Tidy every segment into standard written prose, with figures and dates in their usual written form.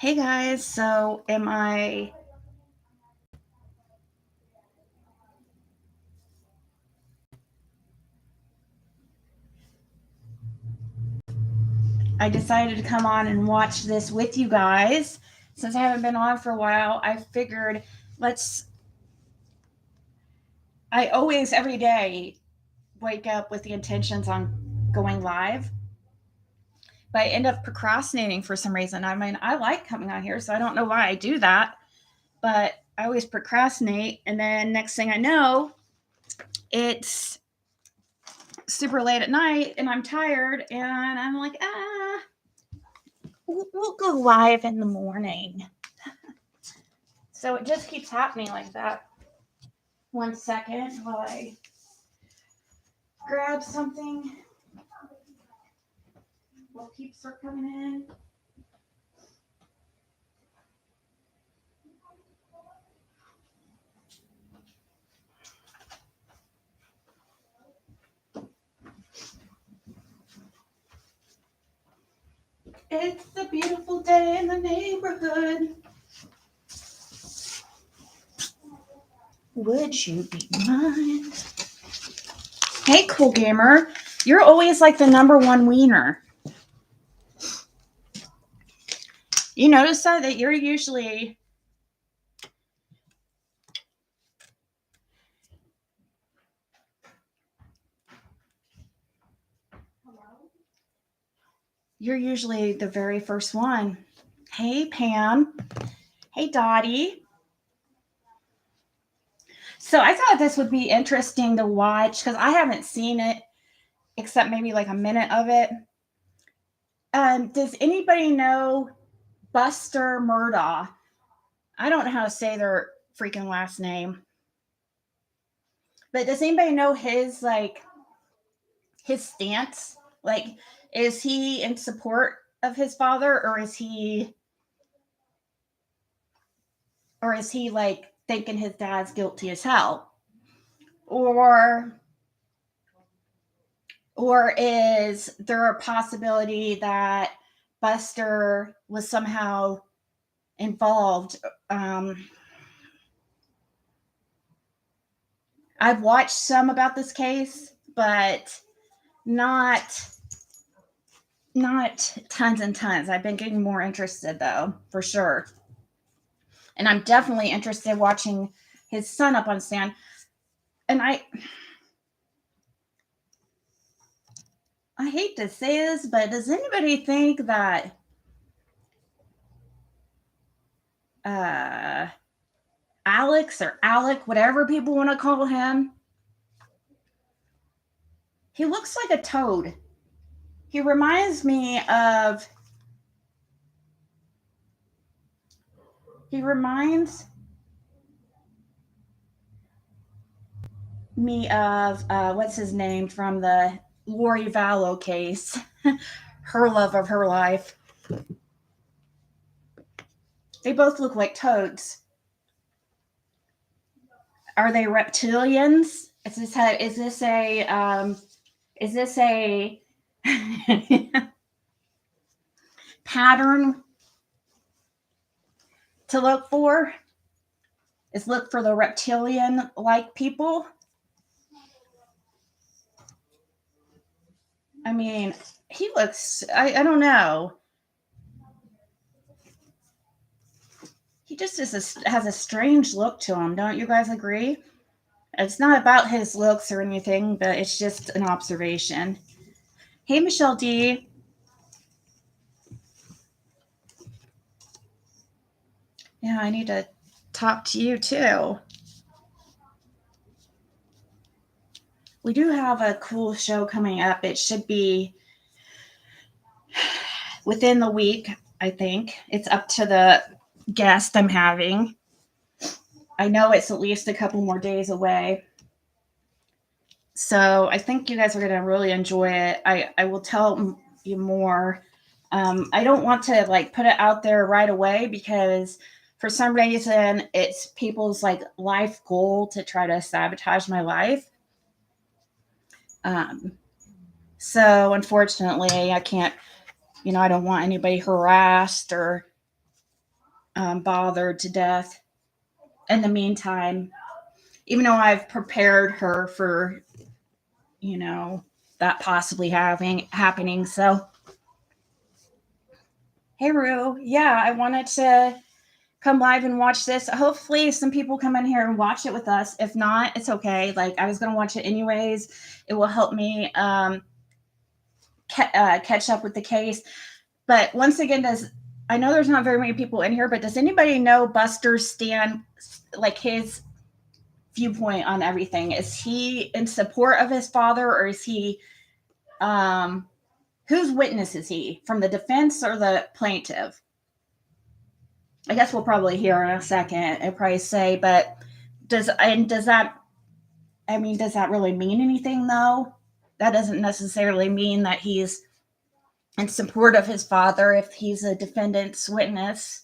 Hey guys, so I decided to come on and watch this with you guys. Since I haven't been on for a while, I figured let's I always every day wake up with the intentions on going live, but I end up procrastinating for some reason. I mean, I like coming on here, so I don't know why I do that, but I always procrastinate, and then next thing I know, it's super late at night and I'm tired and I'm like, we'll go live in the morning. So it just keeps happening like that. 1 second while I grab something. While peeps are coming in. It's a beautiful day in the neighborhood. Would you be mine? Hey, cool gamer. You're always like the number one wiener. You notice that you're usually the very first one. Hey, Pam. Hey, Dottie. So I thought this would be interesting to watch because I haven't seen it except maybe like a minute of it. Does anybody know Buster Murdaugh? I don't know how to say their freaking last name. But does anybody know his stance? Like, is he in support of his father, or is he like thinking his dad's guilty as hell? Or is there a possibility that Buster was somehow involved? I've watched some about this case, but not tons and tons. I've been getting more interested though, for sure. And I'm definitely interested in watching his son up on stand. And I hate to say this, but does anybody think that Alex or Alec, whatever people want to call him, he looks like a toad. He reminds me of what's his name from the Lori Vallow case, her love of her life. They both look like toads. Are they reptilians? Is this a pattern to look for? Is look for the reptilian like people? I mean, he looks, I don't know. He just has a strange look to him. Don't you guys agree? It's not about his looks or anything, but it's just an observation. Hey, Michelle D. Yeah, I need to talk to you too. We do have a cool show coming up. It should be within the week, I think. It's up to the guest I'm having. I know it's at least a couple more days away. So I think you guys are going to really enjoy it. I will tell you more. I don't want to like put it out there right away because for some reason it's people's like life goal to try to sabotage my life. So unfortunately I can't, I don't want anybody harassed or bothered to death. In the meantime, even though I've prepared her for, that possibly happening. So, hey, Rue. Yeah, I wanted to come live and watch this. Hopefully some people come in here and watch it with us. If not, it's okay. Like, I was going to watch it anyways. It will help me catch up with the case. But once again, I know there's not very many people in here, but does anybody know Buster's stand, like his viewpoint on everything? Is he in support of his father, or is he, whose witness is he? From the defense or the plaintiff? I guess we'll probably hear in a second. I'll probably say, but does that really mean anything though? That doesn't necessarily mean that he's in support of his father if he's a defendant's witness.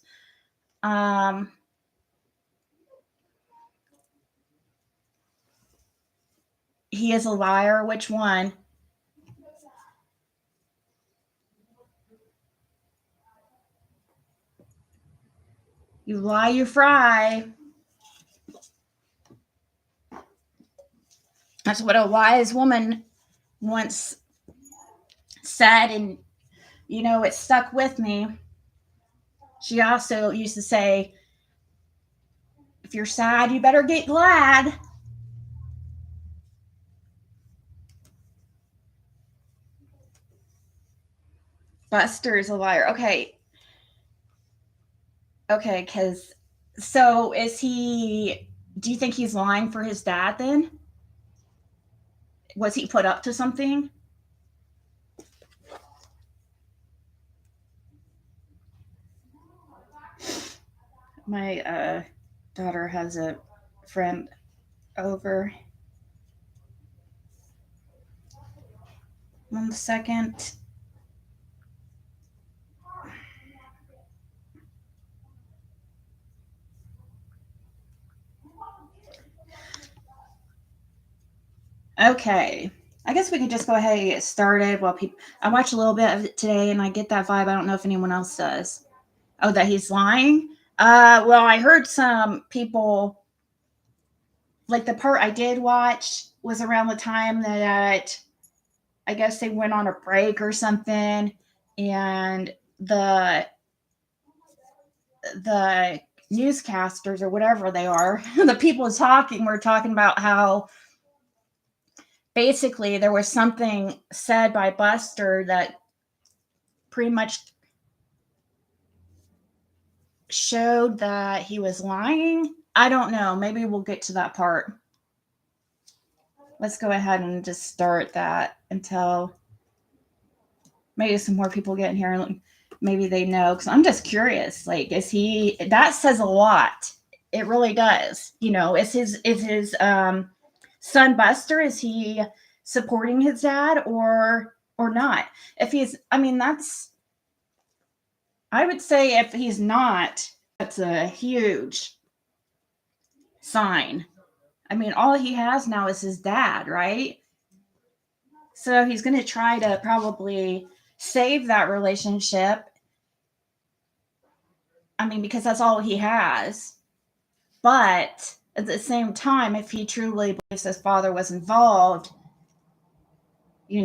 He is a liar. Which one? You lie, you fry. That's what a wise woman once said, and it stuck with me. She also used to say, if you're sad, you better get glad. Buster is a liar. Okay, because so is he? Do you think he's lying for his dad then? Was he put up to something? My daughter has a friend over. 1 second. Okay. I guess we could just go ahead and get started. Well, I watched a little bit of it today, and I get that vibe. I don't know if anyone else does. Oh, that he's lying? Well, I heard some people, like the part I did watch was around the time that I guess they went on a break or something, and the newscasters or whatever they are, the people were talking about how basically there was something said by Buster that pretty much showed that he was lying. I don't know. Maybe we'll get to that part. Let's go ahead and just start that until maybe some more people get in here and maybe they know, because I'm just curious. Like, that says a lot. It really does. Is his son Buster, is he supporting his dad or not? If he's, I would say if he's not, that's a huge sign. All he has now is his dad, right? So he's going to try to probably save that relationship. Because that's all he has. But at the same time, if he truly believes his father was involved, it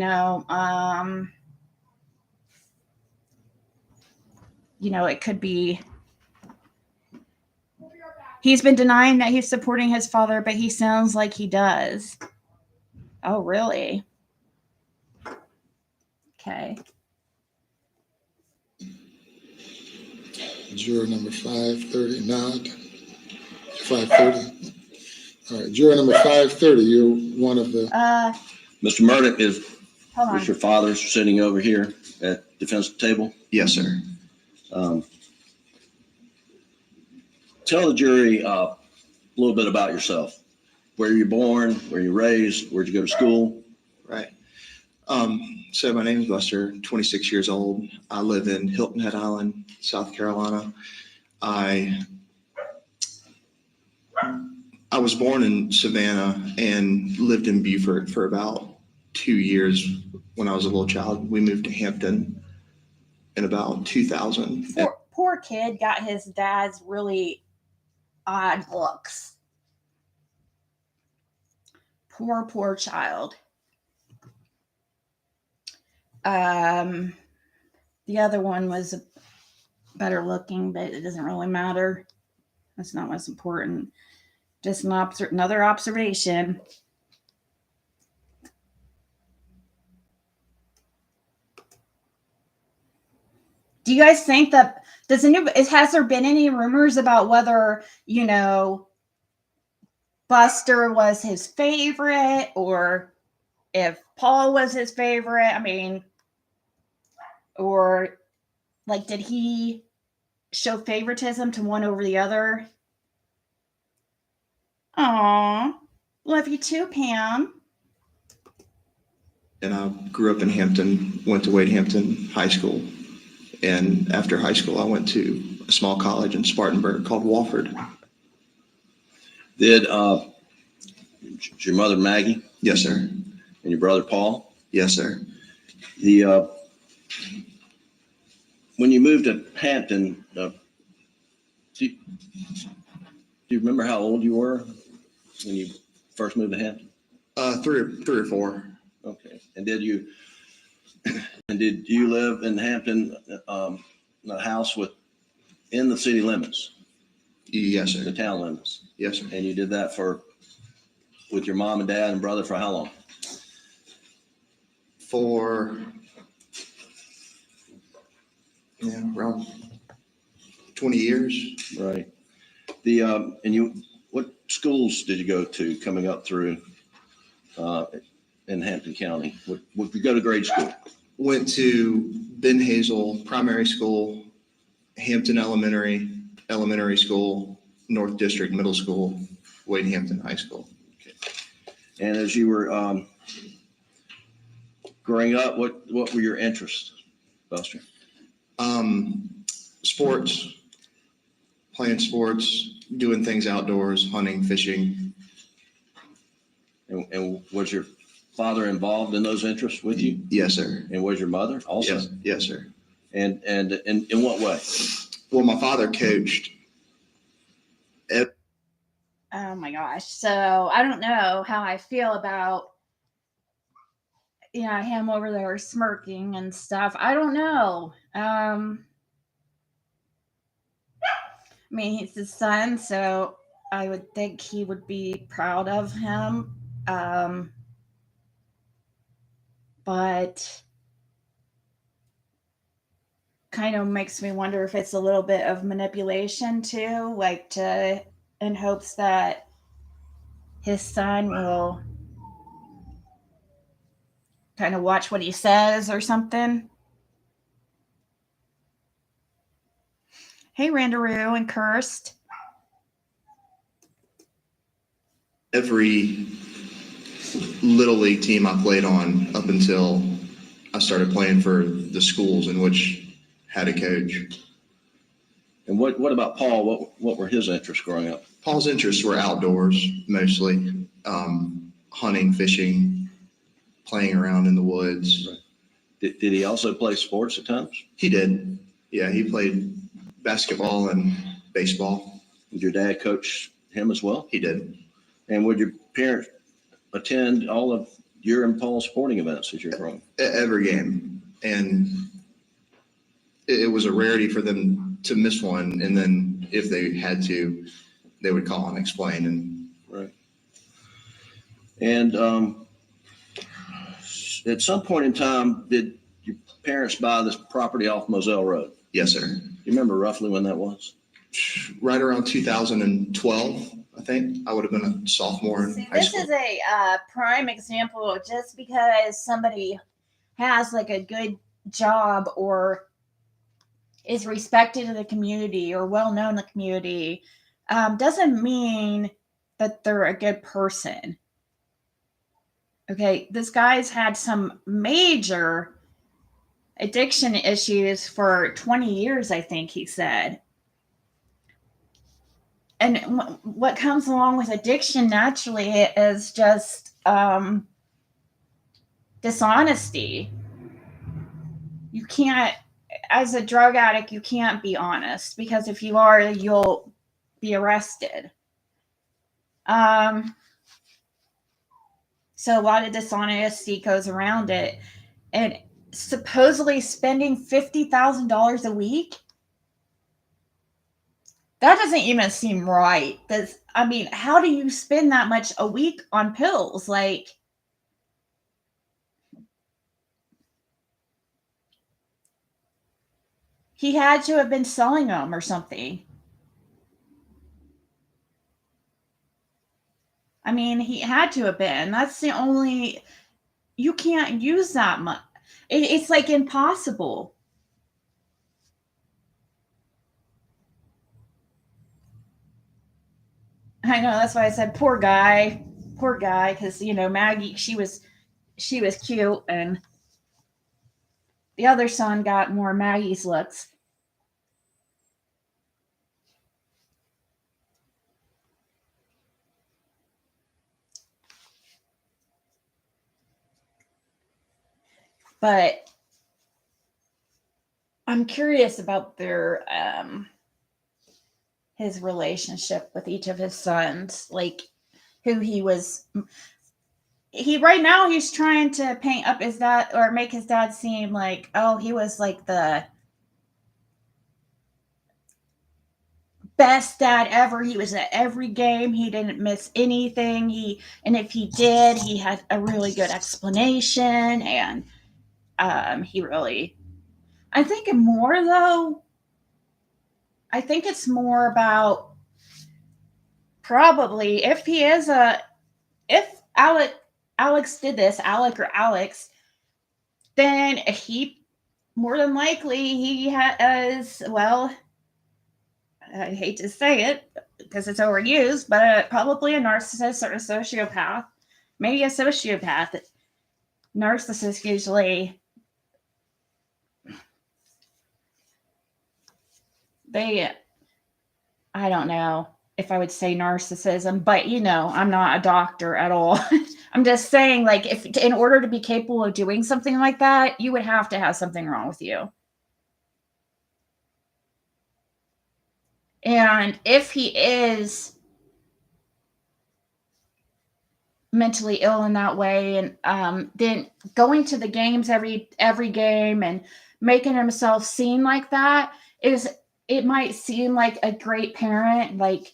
could be. He's been denying that he's supporting his father, but he sounds like he does. Oh, really? Okay. Juror number 530, nod. 530. All right, juror number 530, you're one of the... Mr. Murdaugh, is your father sitting over here at defense table? Yes, sir. Tell the jury a little bit about yourself. Where you born? Where you raised? Where'd you go to school? Right. So my name is Buster, 26 years old. I live in Hilton Head Island, South Carolina. I was born in Savannah and lived in Beaufort for about 2 years when I was a little child. We moved to Hampton in about 2000. poor kid got his dad's really odd looks. Poor child. The other one was better looking, but it doesn't really matter. That's not what's important. Just another observation. Do you guys think that has there been any rumors about whether, Buster was his favorite or if Paul was his favorite? I mean, or like, did he show favoritism to one over the other? Aw, love you too, Pam. And I grew up in Hampton, went to Wade Hampton High School. And after high school, I went to a small college in Spartanburg called Wofford. Did your mother Maggie? Yes, sir. And your brother Paul? Yes, sir. When you moved to Hampton, do you remember how old you were when you first moved to Hampton? Three or four. Okay. And did you live in Hampton, in a house in the city limits? Yes, sir. The town limits? Yes, sir. And you did that with your mom and dad and brother for how long? For around 20 years. Right. What schools did you go to coming up through in Hampton County? Would you go to grade school? Went to Ben Hazel Primary School, Hampton Elementary School, North District Middle School, Wade Hampton High School. Okay. And as you were growing up, what were your interests, Buster? Sports, playing sports, doing things outdoors, hunting, fishing. And was your father involved in those interests with you? Yes, sir. And was your mother also? Yes, sir. And in what way? Well, my father coached. Oh my gosh. So I don't know how I feel about him over there smirking and stuff. I don't know. I mean, he's his son, so I would think he would be proud of him. But kind of makes me wonder if it's a little bit of manipulation too, like in hopes that his son will kind of watch what he says or something. Hey, Randaroo and Kirst. Every Little League team I played on up until I started playing for the schools in which had a coach. And what about Paul? What were his interests growing up? Paul's interests were outdoors mostly, hunting, fishing, playing around in the woods. Right. Did he also play sports at times? He did. Yeah, he played basketball and baseball. Did your dad coach him as well? He did. And would your parents attend all of your and Paul's sporting events as you're growing? Every game. And it was a rarity for them to miss one. And then if they had to, they would call and explain. And right. And at some point in time, did your parents buy this property off Moselle Road? Yes, sir. You remember roughly when that was? Right around 2012, I think. I would have been a sophomore in high school. This is a prime example. Just because somebody has like a good job or is respected in the community or well known in the community doesn't mean that they're a good person. Okay, this guy's had some major addiction issues for 20 years, I think he said. And what comes along with addiction naturally is just dishonesty. You can't, as a drug addict, you can't be honest, because if you are, you'll be arrested. So a lot of dishonesty goes around it. And supposedly spending $50,000 a week, that doesn't even seem right. I mean, how do you spend that much a week on pills? Like, he had to have been selling them or something. I mean, he had to have been. That's the only, you can't use that much. It's like impossible. I know, that's why I said poor guy, because Maggie, she was cute, and the other son got more Maggie's looks. But I'm curious about his relationship with each of his sons, like who he was. Right now he's trying to paint up his dad, or make his dad seem like, oh, he was like the best dad ever. He was at every game. He didn't miss anything. And if he did, he had a really good explanation. And I think more though. I think it's more about probably if Alex did this, Alex, then he more than likely he has, well, I hate to say it because it's overused, but probably a narcissist or a sociopath, maybe a sociopath. Narcissists usually, I don't know if I would say narcissism, but I'm not a doctor at all. I'm just saying, like, if in order to be capable of doing something like that, you would have to have something wrong with you. And if he is mentally ill in that way, and then going to the games every game and making himself seem like that, it might seem like a great parent, like,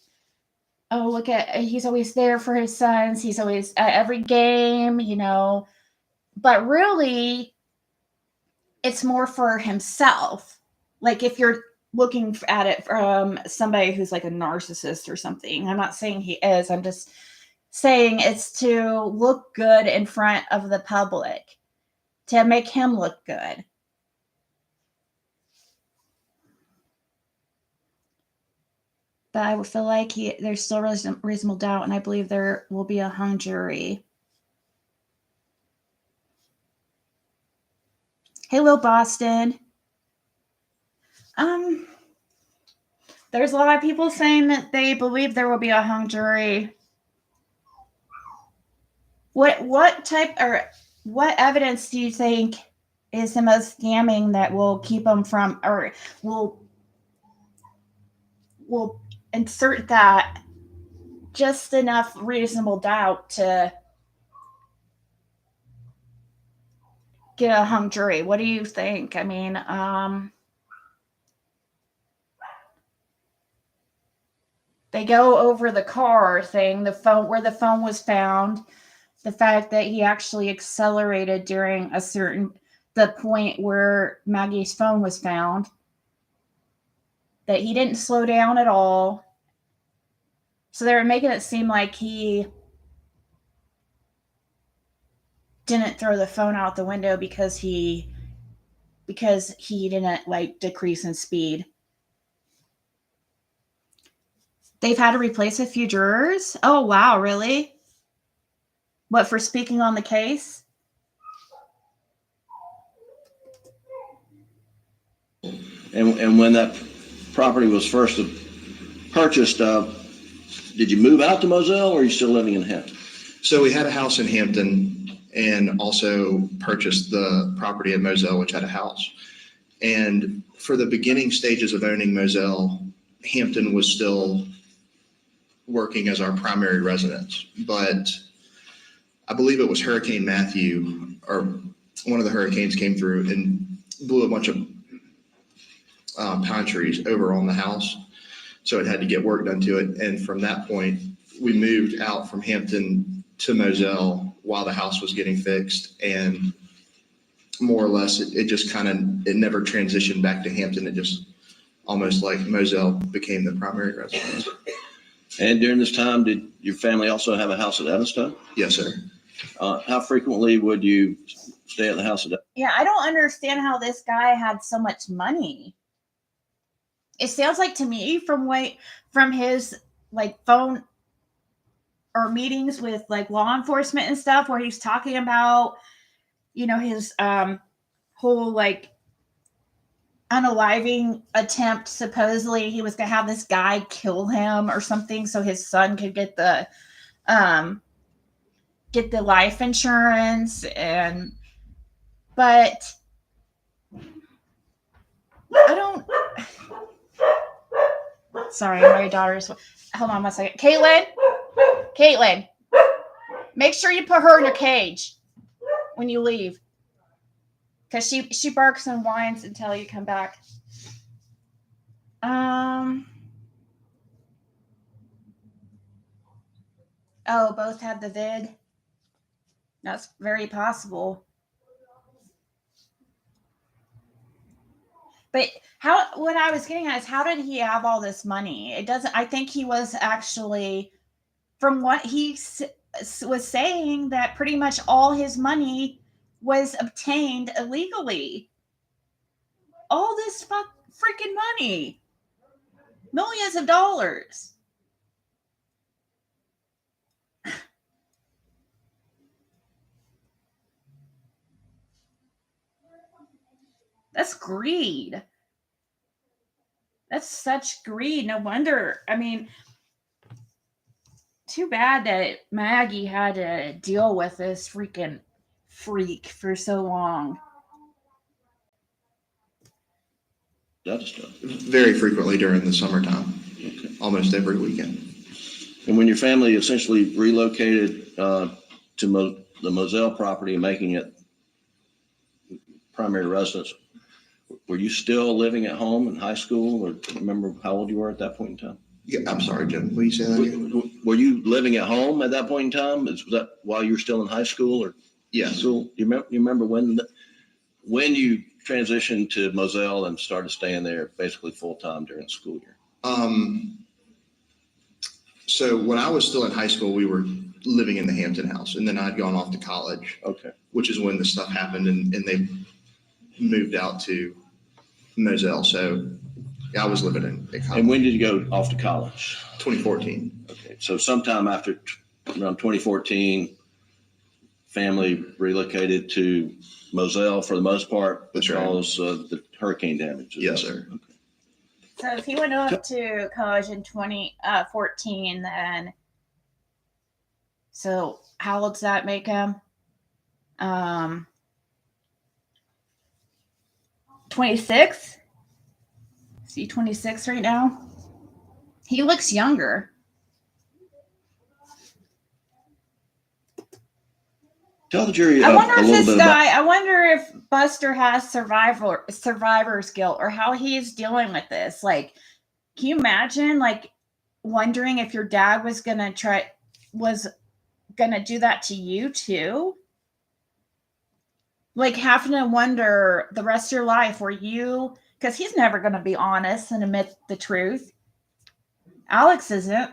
oh, look he's always there for his sons, he's always at every game, but really it's more for himself. Like, if you're looking at it from somebody who's like a narcissist or something, I'm not saying he is, I'm just saying it's to look good in front of the public, to make him look good. But I feel like there's still reasonable doubt, and I believe there will be a hung jury. Hello, Boston. There's a lot of people saying that they believe there will be a hung jury. What type or what evidence do you think is the most damning that will keep them from, or will insert that just enough reasonable doubt to get a hung jury? What do you think? I mean, they go over the car thing, the phone, where the phone was found, the fact that he actually accelerated during the point where Maggie's phone was found, that he didn't slow down at all. So they were making it seem like he didn't throw the phone out the window because he didn't like decrease in speed. They've had to replace a few jurors. Oh, wow. Really? What, for speaking on the case? And when that property was first purchased, did you move out to Moselle, or are you still living in Hampton? So we had a house in Hampton and also purchased the property in Moselle, which had a house. And for the beginning stages of owning Moselle, Hampton was still working as our primary residence. But I believe it was Hurricane Matthew, or one of the hurricanes came through and blew a bunch of pine trees over on the house. So it had to get work done to it. And from that point, we moved out from Hampton to Moselle while the house was getting fixed. And more or less, it just kind of, it never transitioned back to Hampton. It just almost like Moselle became the primary residence. And during this time, did your family also have a house at Evanston? Yes, sir. How frequently would you stay at the house at Evanston? Yeah, I don't understand how this guy had so much money. It sounds like to me from his like phone or meetings with like law enforcement and stuff, where he's talking about, you know, his whole like unaliving attempt. Supposedly he was gonna have this guy kill him or something so his son could get the life insurance. And but I don't. Sorry, my daughter's. Hold on 1 second. Caitlin, make sure you put her in a cage when you leave, because she barks and whines until you come back. Oh, both had the vid. That's very possible. But what I was getting at is, how did he have all this money? It doesn't, I think he was actually, from what he was saying, that pretty much all his money was obtained illegally. All this freaking money. Millions of dollars. That's greed. That's such greed. No wonder. I mean, too bad that Maggie had to deal with this freaking freak for so long. Very frequently during the summertime, Okay. almost every weekend. And when your family essentially relocated to the Moselle property and making it primary residence, were you still living at home in high school, or remember how old you were at that point in time? Yeah, I'm sorry, Jim. Will you say that again? Were you living at home at that point in time? Was that while you were still in high school, or Yes. school? You remember when you transitioned to Moselle and started staying there basically full time during the school year? So when I was still in high school, we were living in the Hampton house, and then I'd gone off to college. Okay. Which is when the stuff happened, and they moved out to Moselle. So yeah, I was living in college. And when did you go off to college? 2014. Okay. So sometime after around 2014, family relocated to Moselle for the most part because of the hurricane damage. Yes, sir. Okay. So if he went off to college in 2014, then, so how old does that make him? 26? Is he 26 right now? He looks younger. Tell the jury I wonder a if little this bit guy, about. I wonder if Buster has survivor's guilt, or how he's dealing with this. Like, can you imagine, like, wondering if your dad was gonna do that to you too? Like, having to wonder the rest of your life, because he's never gonna be honest and admit the truth. Alex isn't.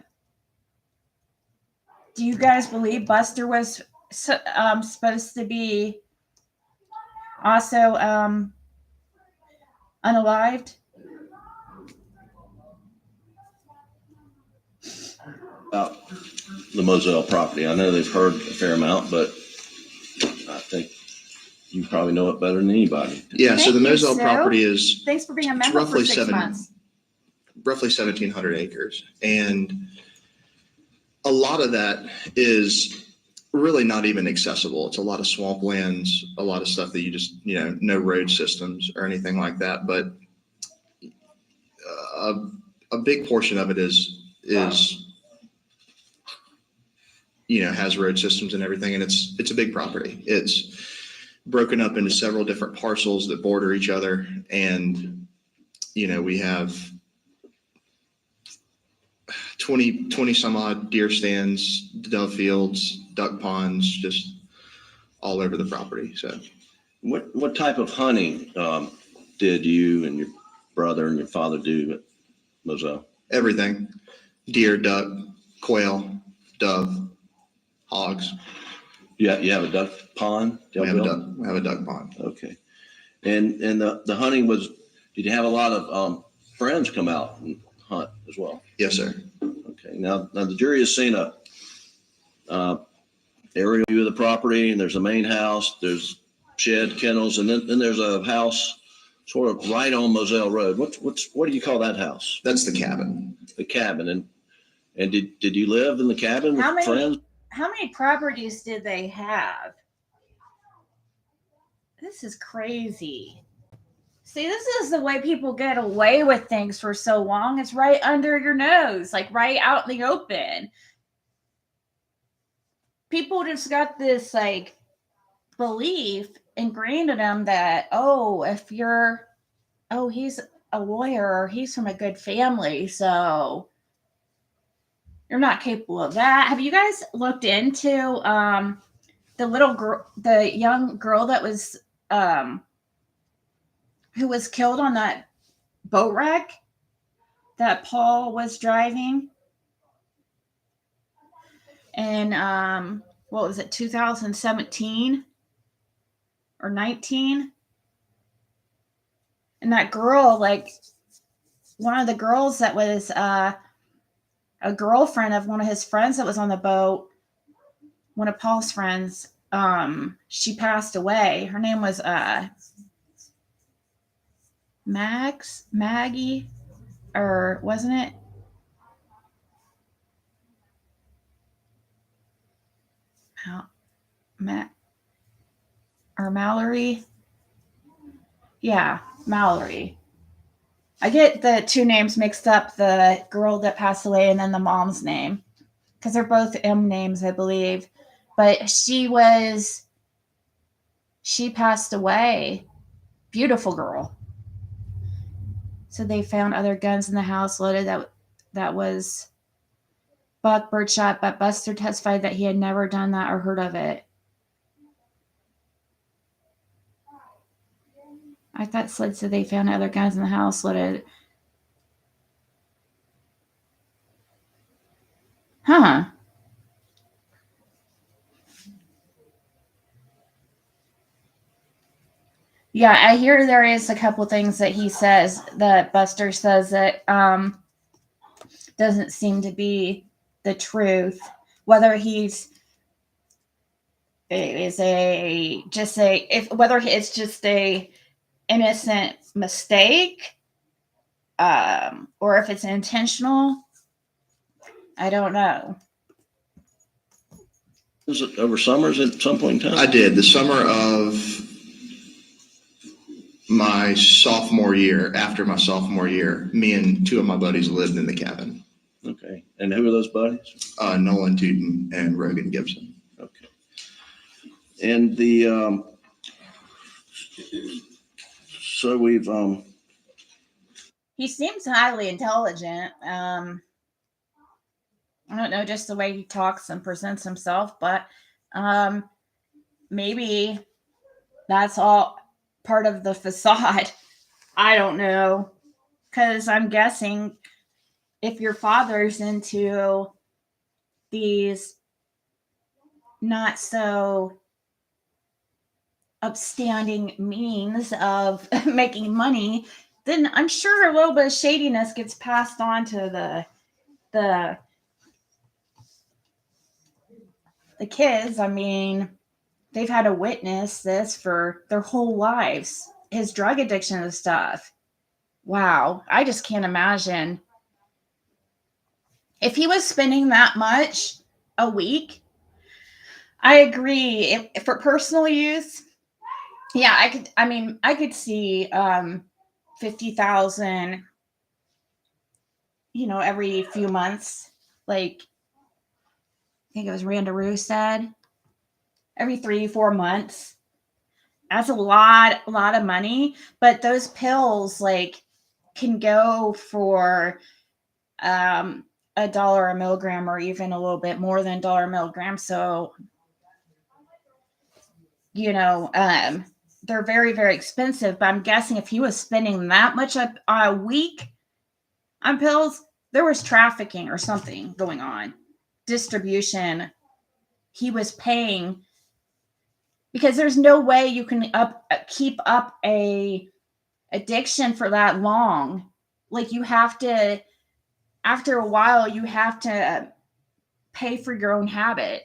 Do you guys believe Buster was supposed to be also unalived? About the Moselle property. I know they've heard a fair amount, but I think you probably know it better than anybody. Yeah, so Thank the you, Moselle Sue. property is Thanks for being a it's member roughly for 6 months. roughly 1,700 acres. And a lot of that is really not even accessible. It's a lot of swamplands, a lot of stuff that you just, no road systems or anything like that. But a big portion of it is has road systems and everything, and it's a big property. It's broken up into several different parcels that border each other, and we have 20 some odd deer stands, dove fields, duck ponds, just all over the property. So What type of hunting did you and your brother and your father do at Moselle? everything: deer, duck, quail, dove, hogs. You have a duck pond? We have a duck pond. Okay. And the hunting was, did you have a lot of friends come out and hunt as well? Yes, sir. Okay. Now the jury has seen a aerial view of the property, and there's a main house, there's shed, kennels, and then there's a house sort of right on Moselle Road. What do you call that house? That's the cabin. The cabin. And did you live in the cabin with friends? How many properties did they have? This is crazy. See, this is the way people get away with things for so long. It's right under your nose, like right out in the open. People just got this like belief ingrained in them that, he's a lawyer, or he's from a good family, so you're not capable of that. Have you guys looked into the little girl, the young girl that was who was killed on that boat wreck that Paul was driving? And what was it, 2017 or 19? And that girl, like one of the girls that was a girlfriend of one of his friends that was on the boat, one of Paul's friends, she passed away. Her name was Maggie, or wasn't it? Mallory? Yeah, Mallory. I get the two names mixed up, the girl that passed away and then the mom's name, because they're both M names, I believe. But she passed away. Beautiful girl. So they found other guns in the house loaded. That was buck, birdshot, but Buster testified that he had never done that or heard of it. I thought Slid said they found other guns in the house loaded. Huh. Yeah, I hear there is a couple things that he says, that Buster says, that doesn't seem to be the truth. Whether whether it's just a innocent mistake, or if it's intentional, I don't know. Was it over summers at some point in time? I did. The summer of my sophomore year, after my sophomore year, me and two of my buddies lived in the cabin. Okay. And who are those buddies? Nolan Tootin and Rogan Gibson. Okay. And so we've he seems highly intelligent. I don't know, just the way he talks and presents himself, but maybe that's all part of the facade. I don't know, because I'm guessing if your father's into these not so upstanding means of making money, then I'm sure a little bit of shadiness gets passed on to the kids. I mean, they've had to witness this for their whole lives, his drug addiction and stuff. Wow, I just can't imagine. If he was spending that much a week I agree. If for personal use, yeah, I could see 50,000, every few months. Like I think it was Randaroo said, every 3-4 months. That's a lot of money. But those pills like can go for $1 a milligram, or even a little bit more than $1 a milligram. So they're very, very expensive. But I'm guessing if he was spending that much a week on pills, there was trafficking or something going on. Distribution. He was paying, because there's no way you can keep up a addiction for that long. Like you have to, after a while, you have to pay for your own habit.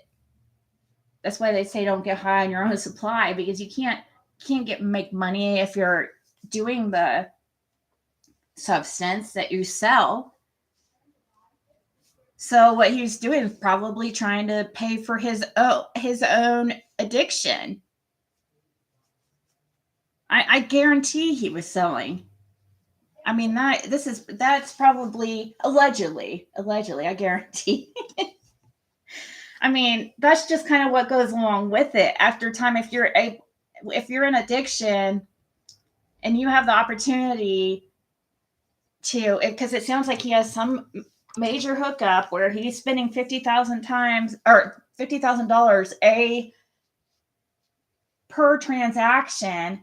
That's why they say don't get high on your own supply, because you can't make money if you're doing the substance that you sell. So what he's doing is probably trying to pay for his own addiction. I guarantee he was selling. I mean, that's probably allegedly, I guarantee. I mean, that's just kind of what goes along with it. After time, if you're in addiction and you have the opportunity to, because it sounds like he has some major hookup where he's spending $50,000 a per transaction.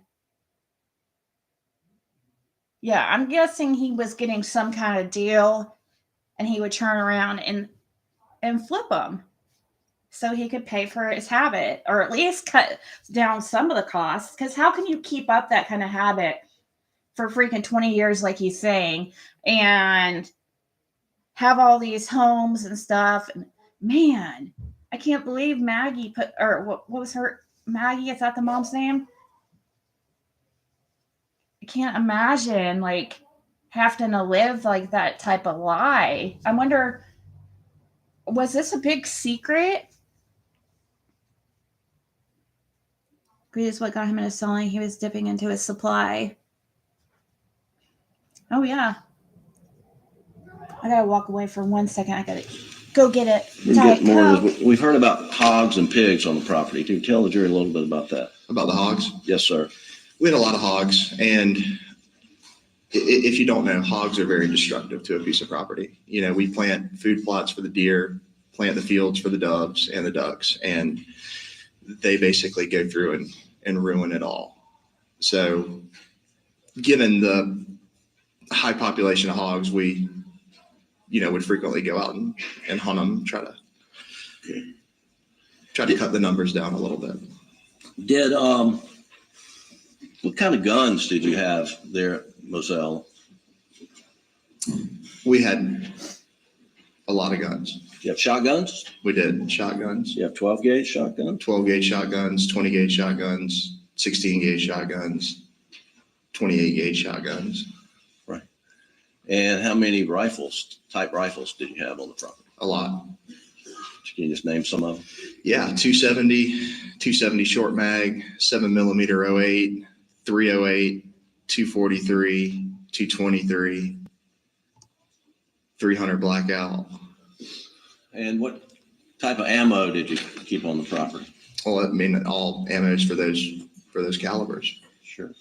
Yeah, I'm guessing he was getting some kind of deal, and he would turn around and flip them so he could pay for his habit, or at least cut down some of the costs. Because how can you keep up that kind of habit for freaking 20 years, like he's saying, and have all these homes and stuff? And man, I can't believe Maggie what was her, Maggie, is that the mom's name? I can't imagine like having to live like that type of lie. I wonder, was this a big secret? Greed is what got him into selling. He was dipping into his supply. Oh yeah. I gotta walk away for 1 second. I gotta go get it. We get more. We've heard about hogs and pigs on the property. Can you tell the jury a little bit about that? About the hogs? Yes, sir. We had a lot of hogs, and if you don't know, hogs are very destructive to a piece of property. We plant food plots for the deer, plant the fields for the doves and the ducks, and they basically go through and ruin it all. So given the high population of hogs, we, would frequently go out and hunt them, try to cut the numbers down a little bit. What kind of guns did you have there at Moselle? We had a lot of guns. You have shotguns? We did shotguns. You have 12 gauge shotgun? 12 gauge shotguns, 20 gauge shotguns, 16 gauge shotguns, 28 gauge shotguns. Right. And how many type rifles did you have on the property? A lot. Can you just name some of them? Yeah, 270 short mag, 7mm 08, 308, 243, 223, 300 blackout. And what type of ammo did you keep on the property? Well, I mean, all ammos for those calibers. Sure.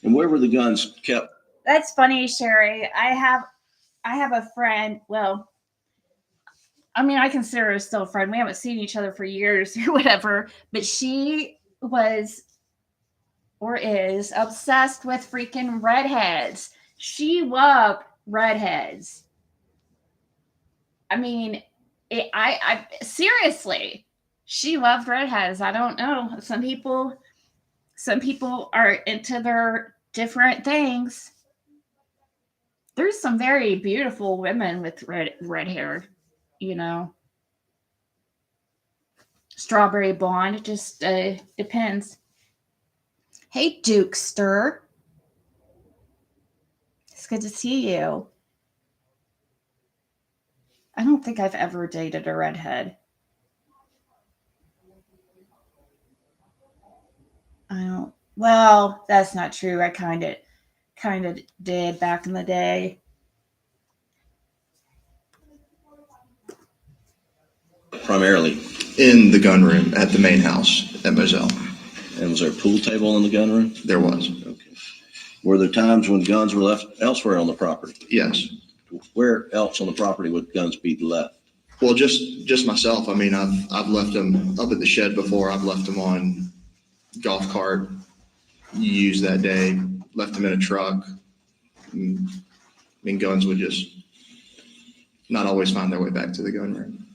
And where were the guns kept? That's funny, Sherry. I have a friend. Well, I mean, I consider her still a friend. We haven't seen each other for years or whatever, but she was or is obsessed with freaking redheads. She loved redheads. I mean, I seriously, she loved redheads. I don't know. Some people are into their different things. There's some very beautiful women with red hair, Strawberry blonde. It just depends. Hey, Dukester. It's good to see you. I don't think I've ever dated a redhead. I don't. Well, that's not true. I kind of did back in the day. Primarily. In the gun room at the main house at Moselle. And was there a pool table in the gun room? There was. Okay. Were there times when guns were left elsewhere on the property? Yes. Where else on the property would guns be left? Well, just myself. I mean, I've left them up at the shed before. I've left them on golf cart used that day, left them in a truck. I mean, guns would just not always find their way back to the gun room.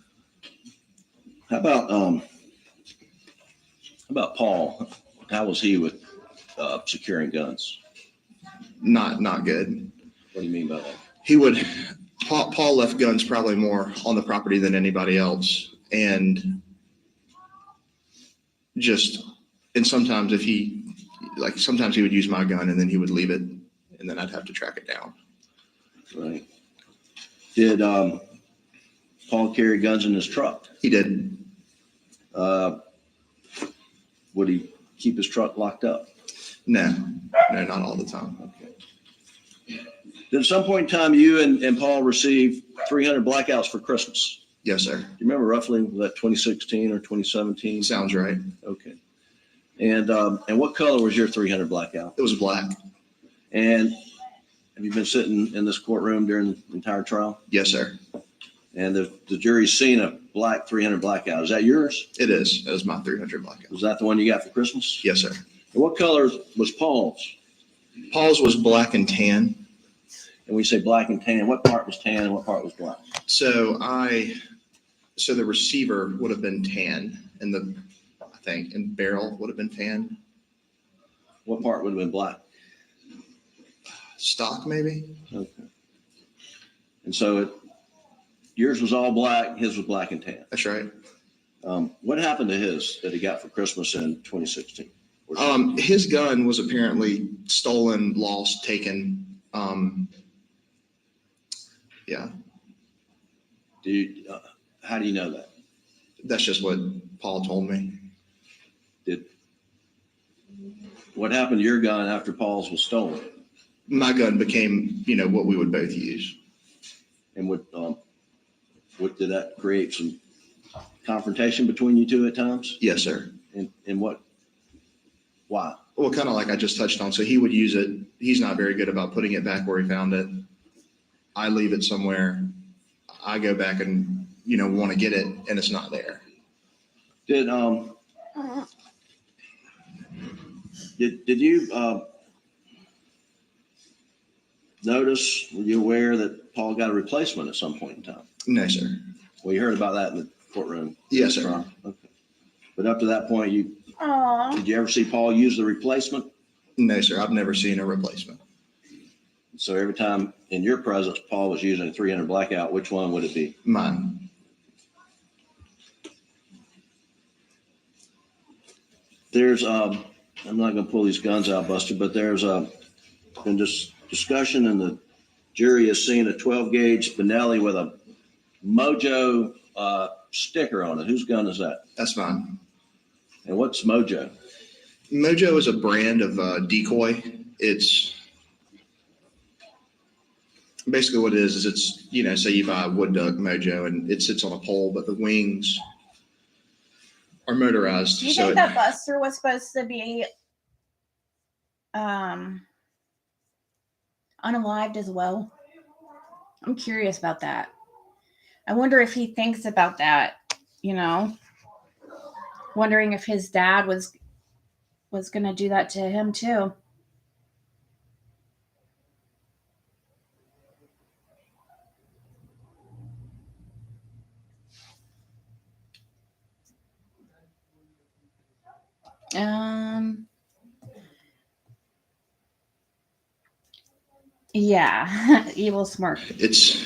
How about Paul? How was he with securing guns? Not good. What do you mean by that? Paul left guns probably more on the property than anybody else. And sometimes sometimes he would use my gun and then he would leave it and then I'd have to track it down. Right. Did Paul carry guns in his truck? He did. Would he keep his truck locked up? No, not all the time. Okay. Did at some point in time you and Paul receive 300 blackouts for Christmas? Yes, sir. Do you remember roughly, was that 2016 or 2017? Sounds right. Okay. And what color was your 300 blackout? It was black. And have you been sitting in this courtroom during the entire trial? Yes, sir. And the jury's seen a black 300 blackout. Is that yours? It is. That was my 300 blackout. Was that the one you got for Christmas? Yes, sir. And what color was Paul's? Paul's was black and tan. And we say black and tan. What part was tan and what part was black? So the receiver would have been tan and barrel would have been tan. What part would have been black? Stock maybe. Okay. And so yours was all black, his was black and tan. That's right. What happened to his that he got for Christmas in 2016? His gun was apparently stolen, lost, taken. Yeah. How do you know that? That's just what Paul told me. What happened to your gun after Paul's was stolen? My gun became, what we would both use. And did that create some confrontation between you two at times? Yes, sir. And why? Well, kind of like I just touched on. So he would use it. He's not very good about putting it back where he found it. I leave it somewhere. I go back and, want to get it and it's not there. Did you notice, were you aware that Paul got a replacement at some point in time? No, sir. Well, you heard about that in the courtroom. Yes, sir. Okay. But up to that point, Aww. did you ever see Paul use the replacement? No, sir. I've never seen a replacement. So every time in your presence, Paul was using a 300 blackout, which one would it be? Mine. There's, I'm not going to pull these guns out, Buster, but there's been this discussion and the jury has seen a 12 gauge Benelli with a Mojo sticker on it. Whose gun is that? That's mine. And what's Mojo? Mojo is a brand of decoy. It's basically what it is it's, say you buy a wood duck Mojo and it sits on a pole, but the wings are motorized. Do you think that Buster was supposed to be unalived as well? I'm curious about that. I wonder if he thinks about that, wondering if his dad was going to do that to him too. Yeah, evil smirk. It's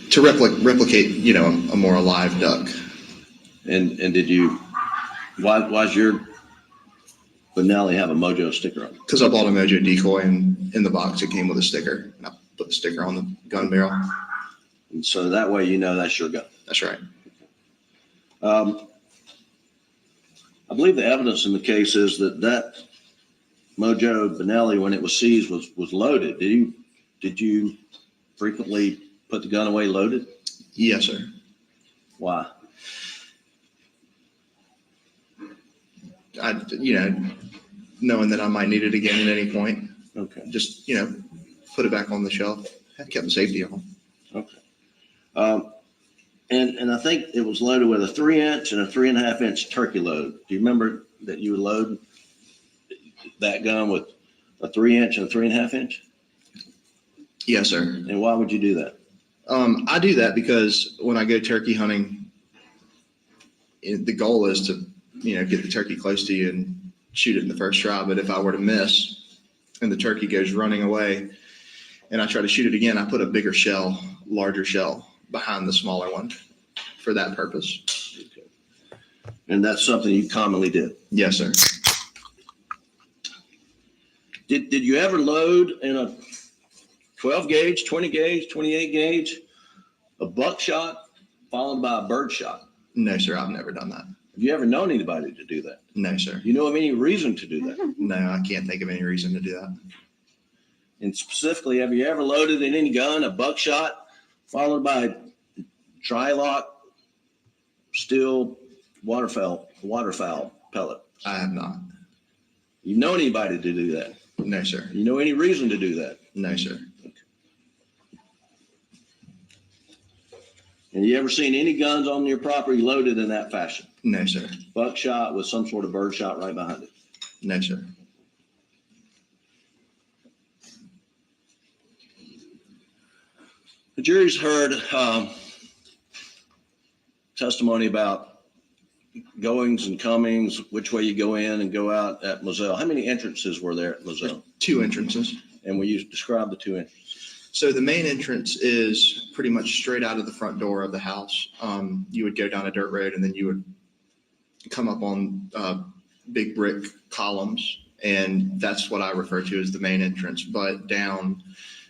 to replicate, a more alive duck. And did you, why's your Benelli have a Mojo sticker on it? Because I bought a Mojo decoy and in the box it came with a sticker. And I put the sticker on the gun barrel. And so that way that's your gun. That's right. I believe the evidence in the case is that Mojo Benelli, when it was seized, was loaded. Did you frequently put the gun away loaded? Yes, sir. Why? Knowing that I might need it again at any point, Okay. just, put it back on the shelf. I kept the safety on. Okay. And I think it was loaded with a 3-inch and a 3.5-inch turkey load. Do you remember that you would load that gun with a 3-inch and a 3.5-inch? Yes, sir. And why would you do that? I do that because when I go turkey hunting, the goal is to, get the turkey close to you and shoot it in the first try. But if I were to miss and the turkey goes running away and I try to shoot it again, I put a bigger shell, larger shell behind the smaller one for that purpose. Okay. And that's something you commonly did? Yes, sir. Did you ever load in a 12 gauge, 20 gauge, 28 gauge, a buckshot followed by a bird shot? No, sir. I've never done that. Have you ever known anybody to do that? No, sir. Do you know of any reason to do that? No, I can't think of any reason to do that. And specifically, have you ever loaded in any gun a buckshot followed by tri-lock steel waterfowl pellet? I have not. You know anybody to do that? No, sir. You know any reason to do that? No, sir. And you ever seen any guns on your property loaded in that fashion? No, sir. Buckshot with some sort of bird shot right behind it? No, sir. The jury's heard testimony about goings and comings, which way you go in and go out at Moselle. How many entrances were there at Moselle? 2 entrances. And will you describe the 2 entrances? So the main entrance is pretty much straight out of the front door of the house. You would go down a dirt road and then you would come up on big brick columns. And that's what I refer to as the main entrance. But down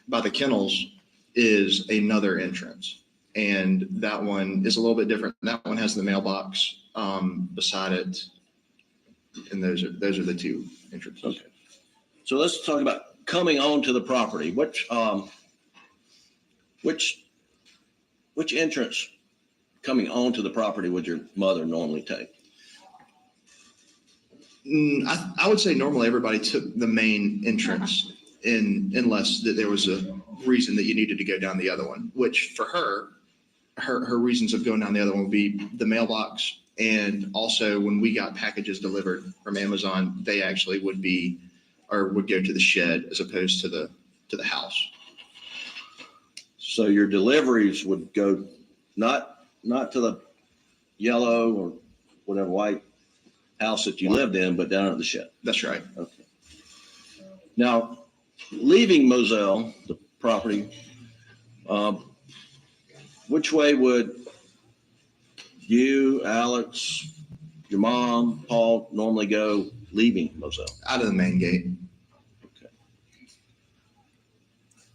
by the kennels is another entrance. And that one is a little bit different. That one has the mailbox beside it. And those are the 2 entrances. Okay. So let's talk about coming onto the property. Which entrance coming onto the property would your mother normally take? I would say normally everybody took the main entrance unless that there was a reason that you needed to go down the other one, which for her reasons of going down the other one would be the mailbox. And also when we got packages delivered from Amazon, they actually would go to the shed as opposed to the house. So your deliveries would go not to the yellow or whatever white house that you lived in, but down at the shed. That's right. Okay. Now, leaving Moselle, the property, which way would you, Alex, your mom, Paul normally go leaving Moselle? Out of the main gate. Okay.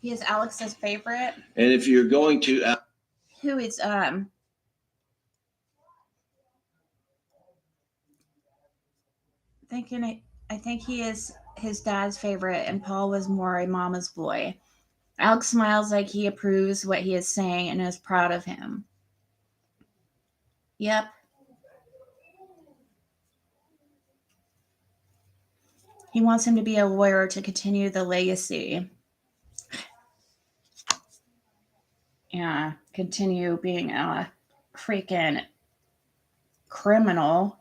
He is Alex's favorite. And if you're going to Who is I think he is his dad's favorite, and Paul was more a mama's boy. Alex smiles like he approves what he is saying and is proud of him. Yep. He wants him to be a lawyer to continue the legacy. Yeah, continue being a freaking criminal.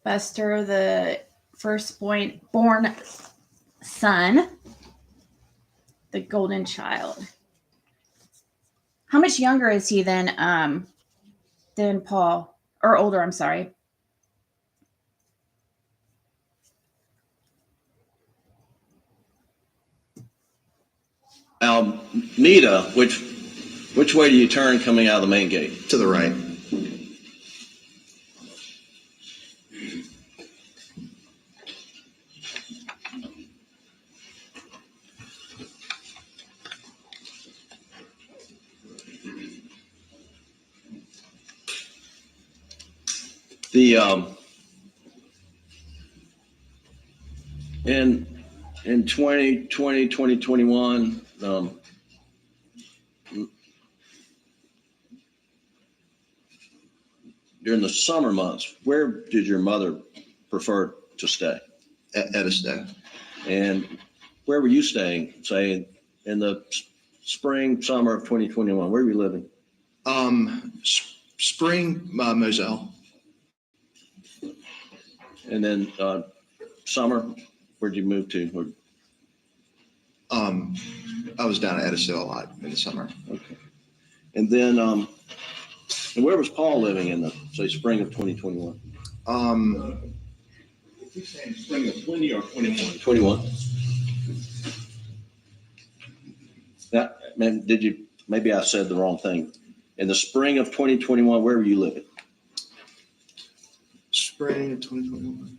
Buster, the firstborn son, the golden child. How much younger is he than Paul? Or older, I'm sorry. Almeida, which way do you turn coming out of the main gate? To the right. The, in 2020, 2021, during the summer months, where did your mother prefer to stay? At Edisto. And where were you staying, say, in the spring, summer of 2021? Where were you living? Spring, Moselle. And then summer, where'd you move to? I was down at Edisto a lot in the summer. Okay. And then, and where was Paul living in the, say, spring of 2021? He's saying spring of 20 or 21? 21. Now, man, maybe I said the wrong thing. In the spring of 2021, where were you living? Spring of 2021.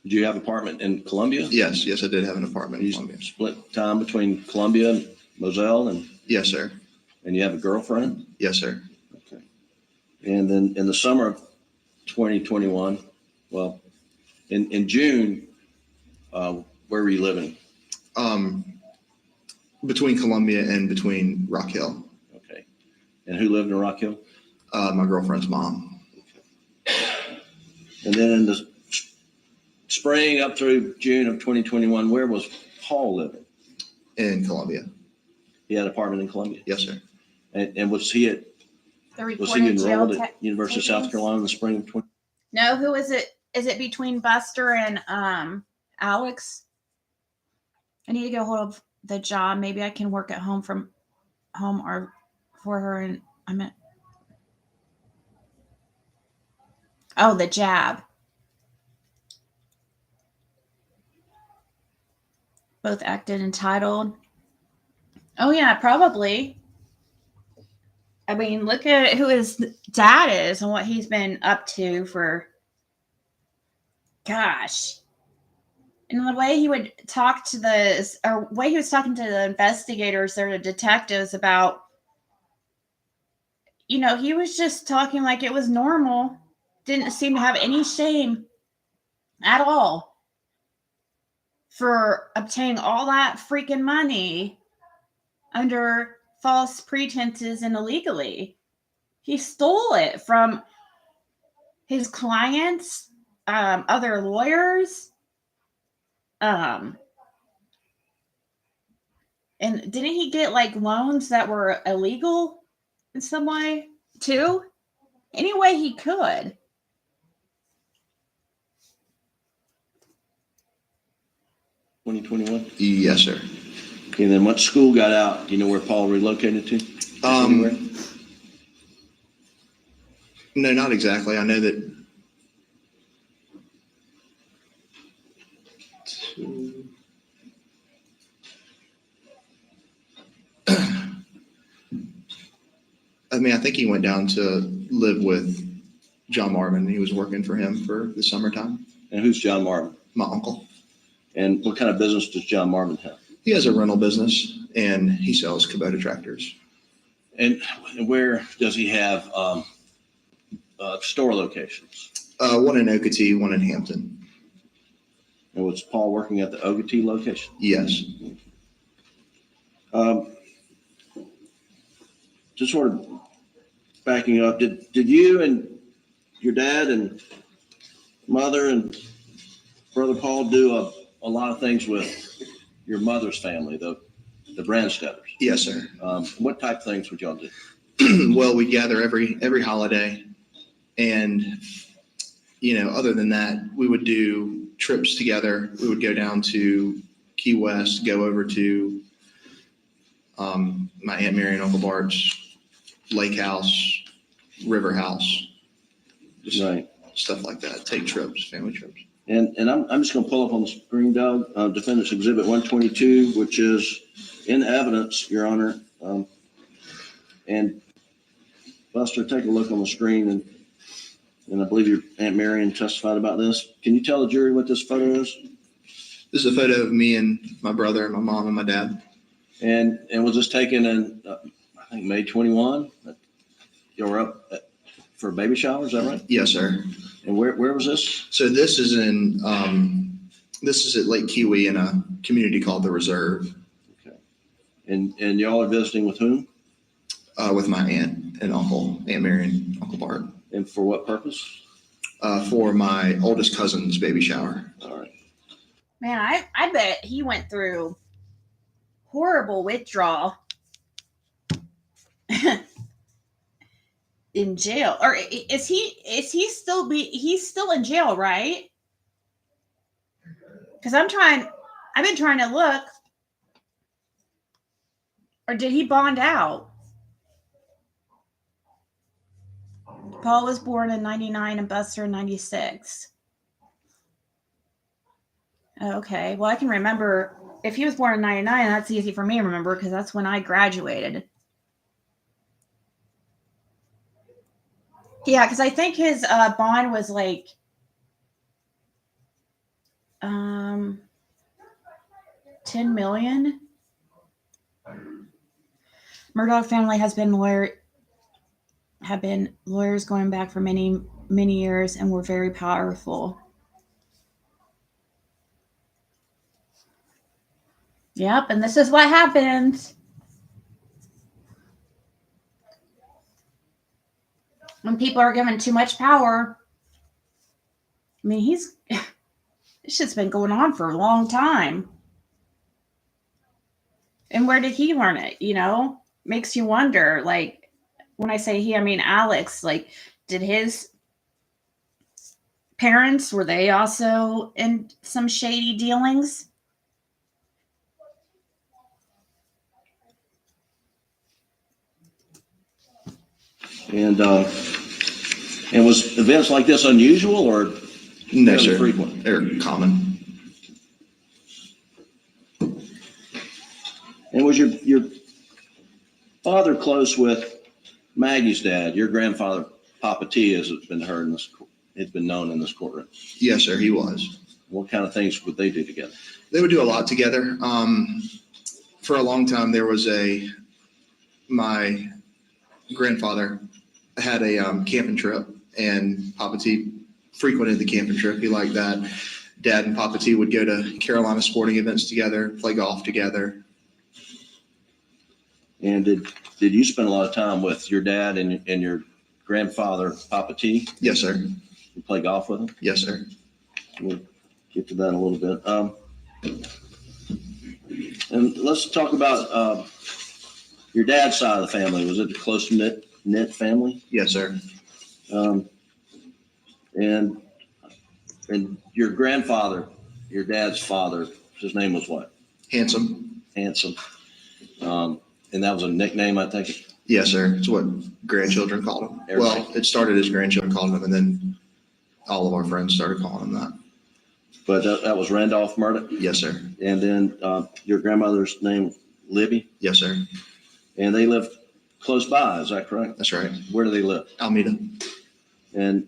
Did you have an apartment in Columbia? Yes, I did have an apartment in You Columbia. split time between Columbia and Moselle, and Yes, sir. you have a girlfriend? Yes, sir. Okay. And then in the summer of 2021, well, in June, where were you living? Between Columbia and between Rock Hill. Okay. And who lived in Rock Hill? My girlfriend's mom. And then in the spring up through June of 2021, where was Paul living? In Columbia. He had an apartment in Columbia. Yes, sir. And was he The was he reported jail enrolled at University of South takings? Carolina in the spring of 20? No, who is it? Is it between Buster and Alex? I need to get a hold of the job. Maybe I can work at home from home or for her. And the jab. Both acted entitled. Oh yeah, probably. I mean, look at who his dad is and what he's been up to for, gosh. And the way he would talk to way he was talking to the investigators or the detectives about, he was just talking like it was normal. Didn't seem to have any shame at all for obtaining all that freaking money under false pretenses and illegally. He stole it from his clients, other lawyers. And didn't he get like loans that were illegal in some way too? Any way he could. $2021? Yes, sir. And then once school got out, do you know where Paul relocated to? Anywhere? No, not exactly. I know that. I think he went down to live with John Marvin. He was working for him for the summertime. And who's John Marvin? My uncle. And what kind of business does John Marvin have? He has a rental business and he sells Kubota tractors. And where does he have store locations? One in Okatee, one in Hampton. And was Paul working at the Okatee location? Yes. Just sort of backing up, did you and your dad and mother and brother Paul do a lot of things with your mother's family, the Brandstetters? Yes, sir. What type of things would y'all do? Well, we gather every holiday, and other than that, we would do trips together. We would go down to Key West, go over to my Aunt Mary and Uncle Bart's lake house, river house, just Right. stuff like that. Take trips, family trips. And I'm just going to pull up on the screen, Doug, Defendant's Exhibit 122, which is in evidence, Your Honor. And Buster, take a look on the screen, and I believe your Aunt Marion testified about this. Can you tell the jury what this photo is? This is a photo of me and my brother and my mom and my dad. And was this taken in, I think, May 21? You were up for a baby shower, is that right? Yes, sir. And where was this? So this is this is at Lake Kiwi in a community called the Reserve. Okay. And y'all are visiting with whom? With my aunt and uncle, Aunt Mary and Uncle Bart. And for what purpose? For my oldest cousin's baby shower. All right. Man, I bet he went through horrible withdrawal in jail. Or is he still he's still in jail, right? Because I've been trying to look. Or did he bond out? Paul was born in 99 and Buster in 96. Okay. Well, I can remember if he was born in 99, that's easy for me to remember because that's when I graduated. Yeah, because I think his bond was like 10 million. Murdaugh family have been lawyers going back for many, many years and were very powerful. Yep, and this is what happens when people are given too much power. I mean, this shit's been going on for a long time. And where did he learn it? Makes you wonder. Like, when I say he, I mean Alex. Like, did his parents, were they also in some shady dealings? And was events like this unusual or No, fairly sir. frequent? They're common. And was your father close with Maggie's dad, your grandfather, Papa T, as it's been heard in this, it's been known in this courtroom? Yes, sir. He was. What kind of things would they do together? They would do a lot together. For a long time, there was my grandfather had a camping trip, and Papa T frequented the camping trip. He liked that. Dad and Papa T would go to Carolina sporting events together, play golf together. And did you spend a lot of time with your dad and your grandfather, Papa T? Yes, sir. You play golf with him? Yes, sir. We'll get to that in a little bit. And let's talk about your dad's side of the family. Was it a close knit family? Yes, sir. And your grandfather, your dad's father, his name was what? Handsome. Handsome. And that was a nickname, I think. Yes, sir. It's what grandchildren called him. Everybody. Well, it started as grandchildren called him, and then all of our friends started calling him that. But that was Randolph Murdaugh. Yes, sir. And then your grandmother's name, Libby. Yes, sir. And they lived close by, is that correct? That's right. Where do they live? Almeda. And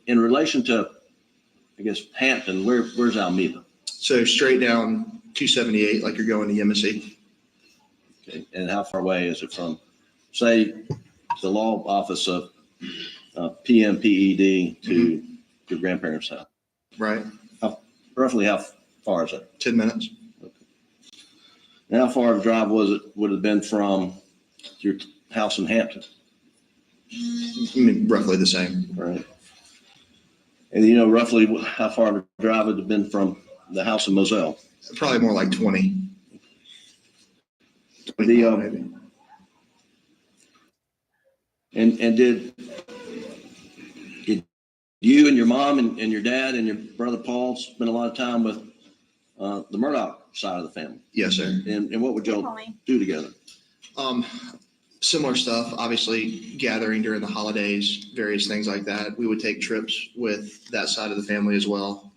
in relation to, I guess, Hampton, where's Almeda? So straight down 278, like you're going to Yemisi. Okay. And how far away is it from, say, the law office of PMPED to your grandparents' house? Right. Roughly how far is that? 10 minutes. And how far of a drive would it have been from your house in Hampton? I mean, roughly the same. Right. And roughly how far of a drive would it have been from the house in Moselle? Probably more like 20. Maybe. And did you and your mom and your dad and your brother Paul spend a lot of time with the Murdaugh side of the family? Yes, sir. And what would y'all do together? Similar stuff, obviously gathering during the holidays, various things like that. We would take trips with that side of the family as well.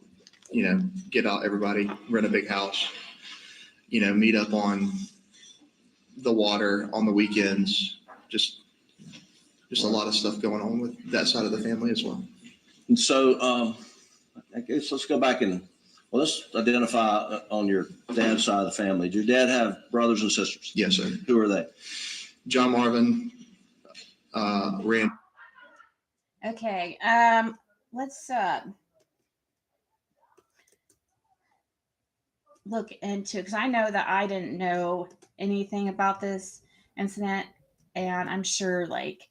Get out, everybody, rent a big house, meet up on the water on the weekends, just a lot of stuff going on with that side of the family as well. And so I guess let's go back and Well, let's identify on your dad's side of the family. Did your dad have brothers and sisters? Yes, sir. Who are they? John Marvin, Rand. Okay. Let's look into, because I know that I didn't know anything about this incident, and I'm sure like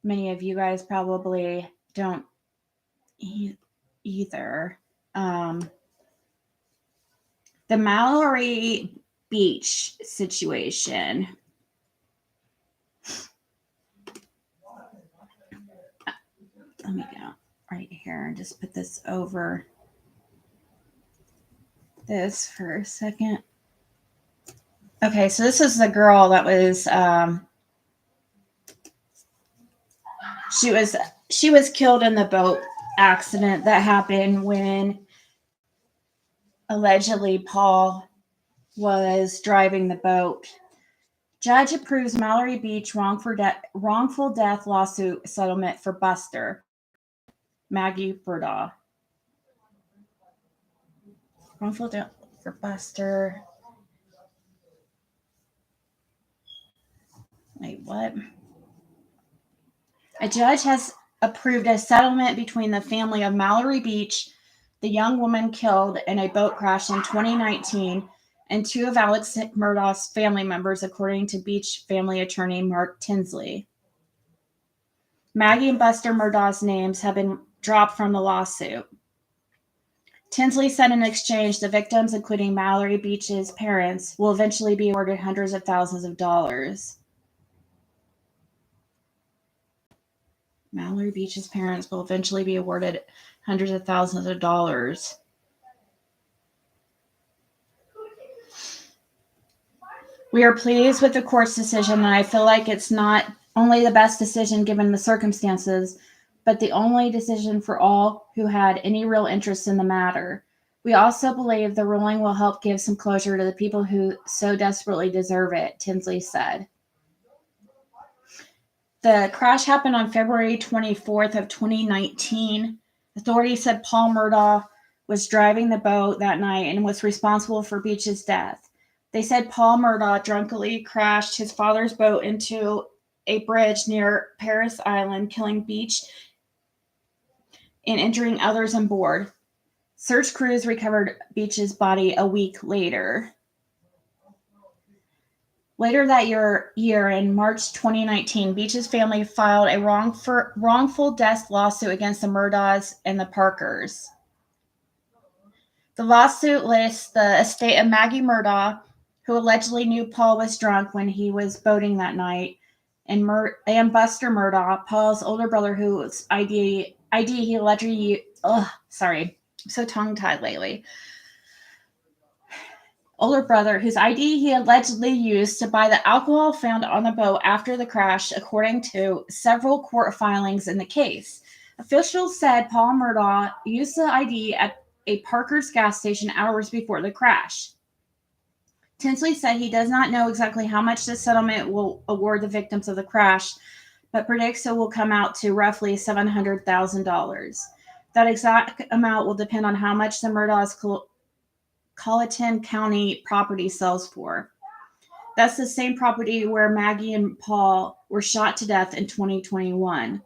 many of you guys probably don't either. The Mallory Beach situation. Let me go right here and just put this over this for a second. Okay, so this is the girl that was she was killed in the boat accident that happened when allegedly Paul was driving the boat. Judge approves Mallory Beach wrongful death lawsuit settlement for Buster. Maggie Murdaugh. Wrongful death for Buster. Wait, what? A judge has approved a settlement between the family of Mallory Beach, the young woman killed in a boat crash in 2019, and two of Alex Murdaugh's family members, according to Beach family attorney Mark Tinsley. Maggie and Buster Murdaugh's names have been dropped from the lawsuit. Tinsley said in exchange, the victims, including Mallory Beach's parents, will eventually be awarded hundreds of thousands of dollars. Mallory Beach's parents will eventually be awarded hundreds of thousands of dollars. We are pleased with the court's decision, and I feel like it's not only the best decision given the circumstances, but the only decision for all who had any real interest in the matter. We also believe the ruling will help give some closure to the people who so desperately deserve it, Tinsley said. The crash happened on February 24th of 2019. Authorities said Paul Murdaugh was driving the boat that night and was responsible for Beach's death. They said Paul Murdaugh drunkenly crashed his father's boat into a bridge near Paris Island, killing Beach and injuring others on board. Search crews recovered Beach's body a week later. Later that year, in March 2019, Beach's family filed a wrongful death lawsuit against the Murdaughs and the Parkers. The lawsuit lists the estate of Maggie Murdaugh, who allegedly knew Paul was drunk when he was boating that night, and Buster Murdaugh, Paul's older brother, whose ID he allegedly I'm so tongue-tied lately. Older brother, whose ID he allegedly used to buy the alcohol found on the boat after the crash, according to several court filings in the case. Officials said Paul Murdaugh used the ID at a Parker's gas station hours before the crash. Tinsley said he does not know exactly how much the settlement will award the victims of the crash, but predicts it will come out to roughly $700,000. That exact amount will depend on how much the Murdaugh's Colleton County property sells for. That's the same property where Maggie and Paul were shot to death in 2021.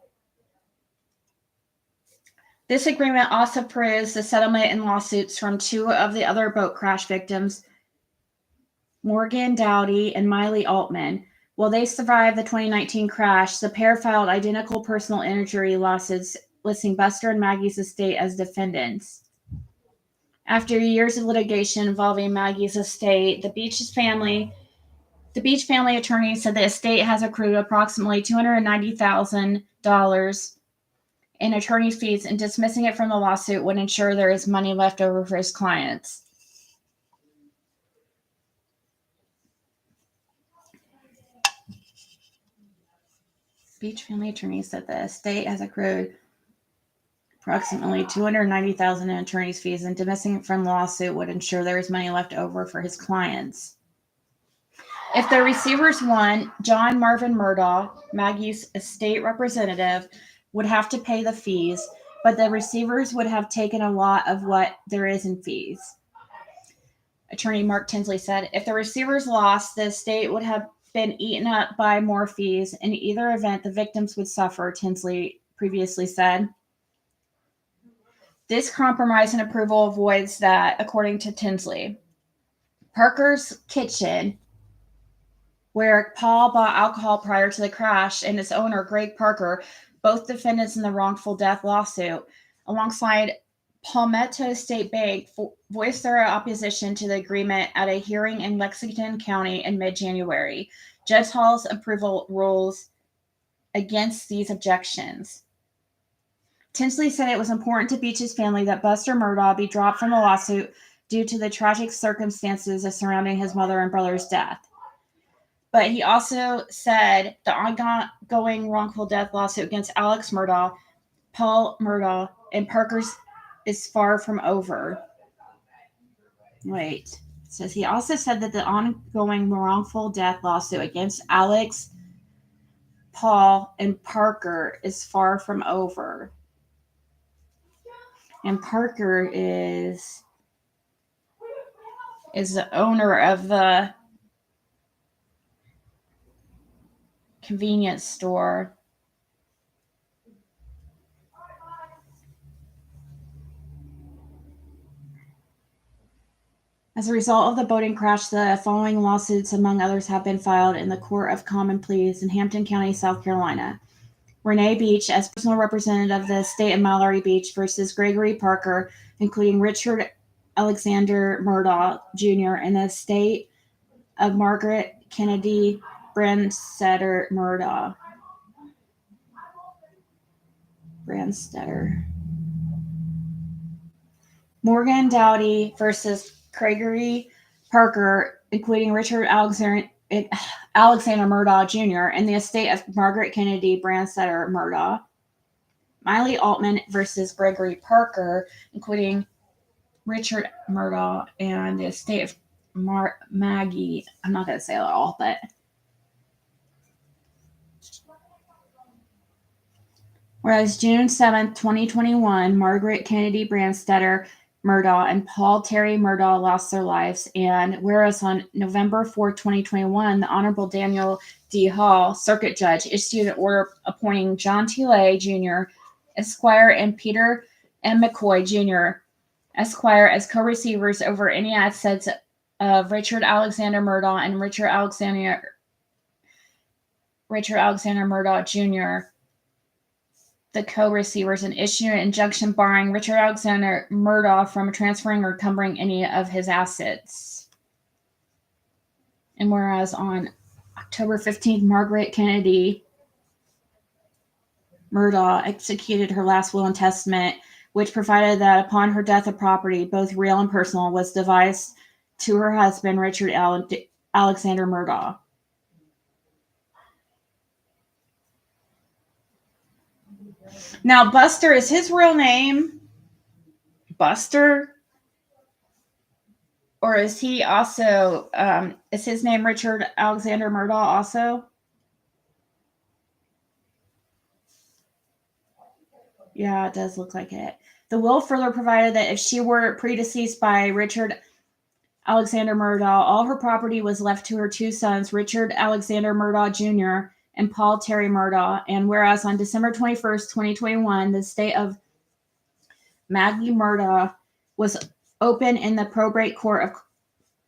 This agreement also proves the settlement and lawsuits from two of the other boat crash victims, Morgan Dowdy and Miley Altman. While they survived the 2019 crash, the pair filed identical personal injury lawsuits listing Buster and Maggie's estate as defendants. After years of litigation involving Maggie's estate, the Beach family attorney said the estate has accrued approximately $290,000 in attorney's fees, and dismissing it from the lawsuit would ensure there is money left over for his clients. Beach family attorney said the estate has accrued approximately $290,000 in attorney's fees, and dismissing it from the lawsuit would ensure there is money left over for his clients. If the receivers won, John Marvin Murdaugh, Maggie's estate representative, would have to pay the fees, but the receivers would have taken a lot of what there is in fees. Attorney Mark Tinsley said, if the receivers lost, the estate would have been eaten up by more fees. In either event, the victims would suffer, Tinsley previously said. This compromise and approval avoids that, according to Tinsley. Parker's kitchen, where Paul bought alcohol prior to the crash, and its owner, Greg Parker, both defendants in the wrongful death lawsuit, alongside Palmetto State Bank, voiced their opposition to the agreement at a hearing in Lexington County in mid-January. Judge Hall's approval rules against these objections. Tinsley said it was important to Beach's family that Buster Murdaugh be dropped from the lawsuit due to the tragic circumstances surrounding his mother and brother's death. But he also said the ongoing wrongful death lawsuit against Alex Murdaugh, Paul Murdaugh, and Parker's is far from over. Wait. It says he also said that the ongoing wrongful death lawsuit against Alex, Paul, and Parker is far from over. And Parker is the owner of the convenience store. As a result of the boating crash, the following lawsuits, among others, have been filed in the Court of Common Pleas in Hampton County, South Carolina. Renee Beach, as personal representative of the estate of Mallory Beach, versus Gregory Parker, including Richard Alexander Murdaugh Jr. and the estate of Margaret Kennedy Branstetter Murdaugh. Morgan Dowdy versus Gregory Parker, including Richard Alexander Murdaugh Jr. and the estate of Margaret Kennedy Branstetter Murdaugh. Miley Altman versus Gregory Parker, including Richard Murdaugh and the estate of Maggie. I'm not going to say it all, but whereas June 7th, 2021, Margaret Kennedy Branstetter Murdaugh and Paul Terry Murdaugh lost their lives. And whereas on November 4th, 2021, the Honorable Daniel D. Hall, Circuit Judge, issued an order appointing John T. Lay, Jr., Esquire, and Peter M. McCoy, Jr., Esquire, as co-receivers over any assets of Richard Alexander Murdaugh and Richard Alexander Murdaugh, Jr., the co-receivers, and issue an injunction barring Richard Alexander Murdaugh from transferring or encumbering any of his assets. And whereas on October 15th, Margaret Kennedy Murdaugh executed her last will and testament, which provided that upon her death of property, both real and personal, was devised to her husband, Richard Alexander Murdaugh. Now, Buster, is his real name Buster? Or is he also, is his name Richard Alexander Murdaugh also? Yeah, it does look like it. The will further provided that if she were predeceased by Richard Alexander Murdaugh, all her property was left to her two sons, Richard Alexander Murdaugh Jr. and Paul Terry Murdaugh. And whereas on December 21st, 2021, the estate of Maggie Murdaugh was open in the probate court of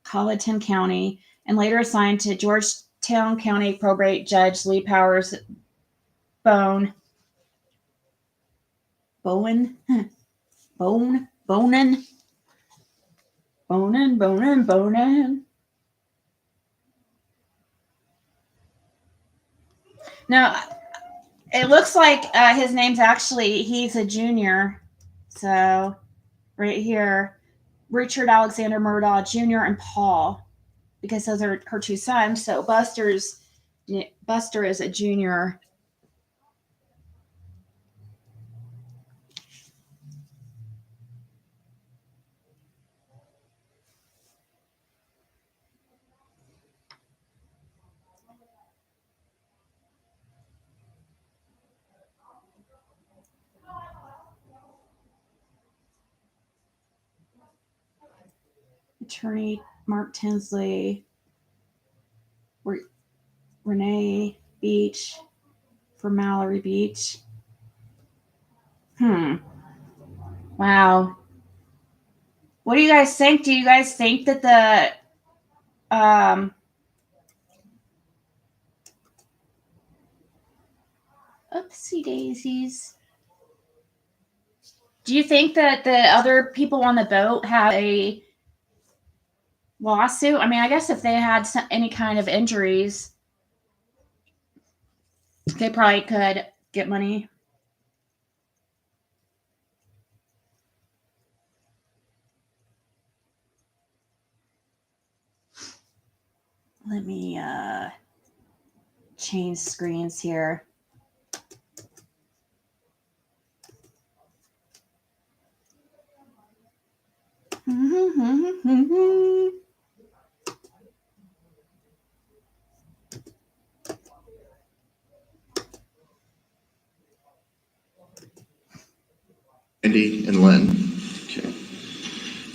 Colleton County and later assigned to Georgetown County probate judge Lee Powers Bonin. Now, it looks like his name's actually, he's a junior. So, right here, Richard Alexander Murdaugh Jr. and Paul, because those are her two sons. So, Buster is a junior. Attorney Mark Tinsley, Renee Beach for Mallory Beach. Wow. What do you guys think? Do you guys think that the oopsie daisies. Do you think that the other people on the boat have a lawsuit? I mean, I guess if they had any kind of injuries, they probably could get money. Let me change screens here. Randy and Lynn. Okay.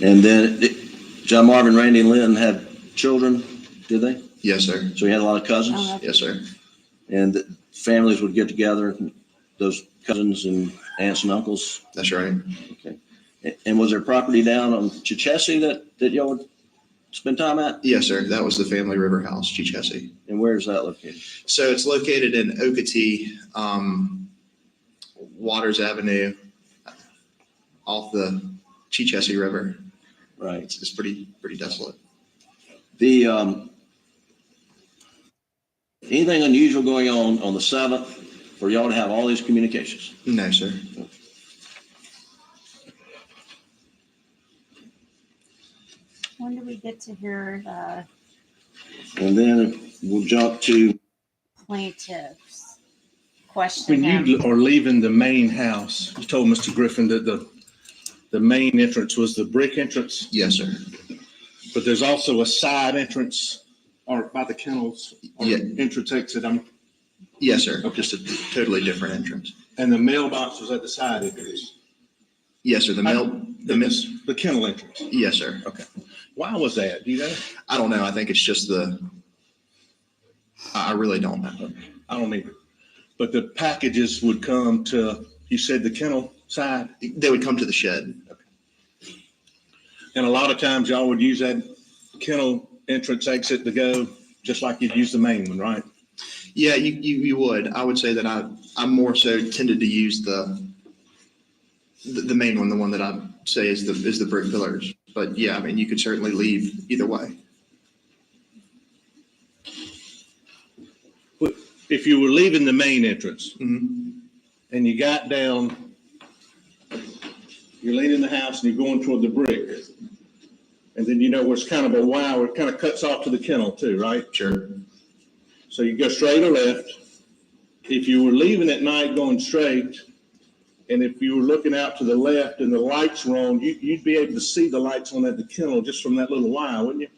And then John Marvin, Randy, and Lynn had children, did they? Yes, sir. So he had a lot of cousins? Yes, sir. And the families would get together, those cousins and aunts and uncles? That's right. Okay. And was there property down on Chichessie that y'all would spend time at? Yes, sir. That was the family river house, Chichessie. And where is that located? So it's located in Okatee, Waters Avenue, off the Chichessie River. Right. It's pretty desolate. The anything unusual going on the 7th for y'all to have all these communications? No, sir. When do we get to hear the And then we'll jump to plaintiffs question When them? you are leaving the main house, you told Mr. Griffin that the main entrance was the brick entrance, Yes, sir. but there's also a side entrance or by the kennels or Yeah. entrance exit. Yes, sir. Just a totally different entrance. And the mailbox was at the side entrance. Yes, sir. The kennel entrance. Yes, sir. Okay. Why was that? Do you know? I don't know. I think it's just I really don't know. I don't either. But the packages would come to, you said the kennel side, They would come to the shed. and a lot of times y'all would use that kennel entrance exit to go, just like you'd use the main one, right? Yeah, you would. I would say that I more so tended to use the main one, the one that I'd say is the brick pillars. But yeah, I mean, you could certainly leave either way. If you were leaving the main entrance Mhm. and you got down, you're leaving the house and you're going toward the brick. And then you know where it's kind of a Y where it kind of cuts off to the kennel too, right? Sure. So you go straight or left. If you were leaving at night going straight, and if you were looking out to the left and the lights were on, you'd be able to see the lights on at the kennel just from that little Y, wouldn't you?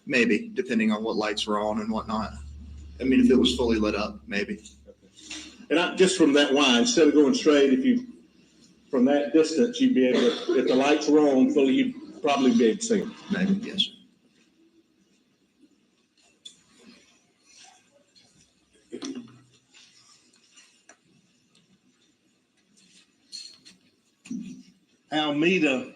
Maybe, depending on what lights were on and whatnot. I mean, if it was fully lit up, maybe. And just from that Y, instead of going straight, from that distance, you'd be able to, if the lights were on fully, you'd probably be able to see them. Maybe, yes. Almeda,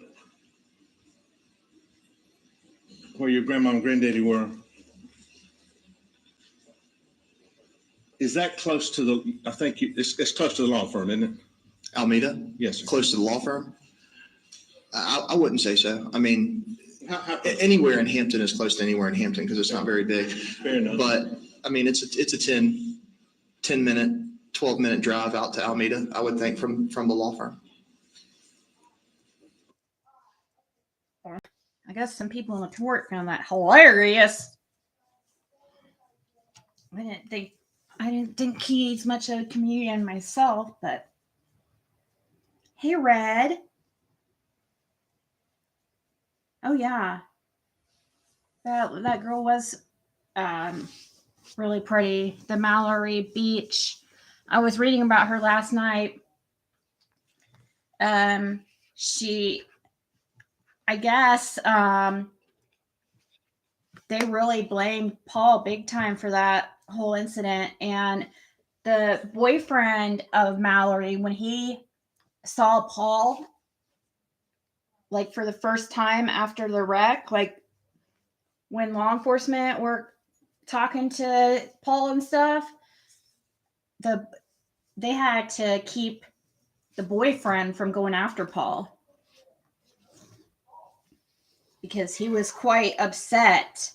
where your grandma and granddaddy were, is that close to I think it's close to the law firm, isn't it? Almeda, Yes, sir. close to the law firm? I wouldn't say so. I mean, How anywhere in Hampton is close to anywhere in Hampton because it's not very big. fair enough. But I mean, it's a 10 minute, 12-minute drive out to Almeda, I would think, from the law firm. I guess some people in the court found that hilarious. I didn't think he's much of a comedian myself, but hey, Red. Oh yeah, that girl was really pretty. The Mallory Beach. I was reading about her last night. She, I guess, they really blamed Paul big time for that whole incident. And the boyfriend of Mallory, when he saw Paul, like for the first time after the wreck, like when law enforcement were talking to Paul and stuff, they had to keep the boyfriend from going after Paul because he was quite upset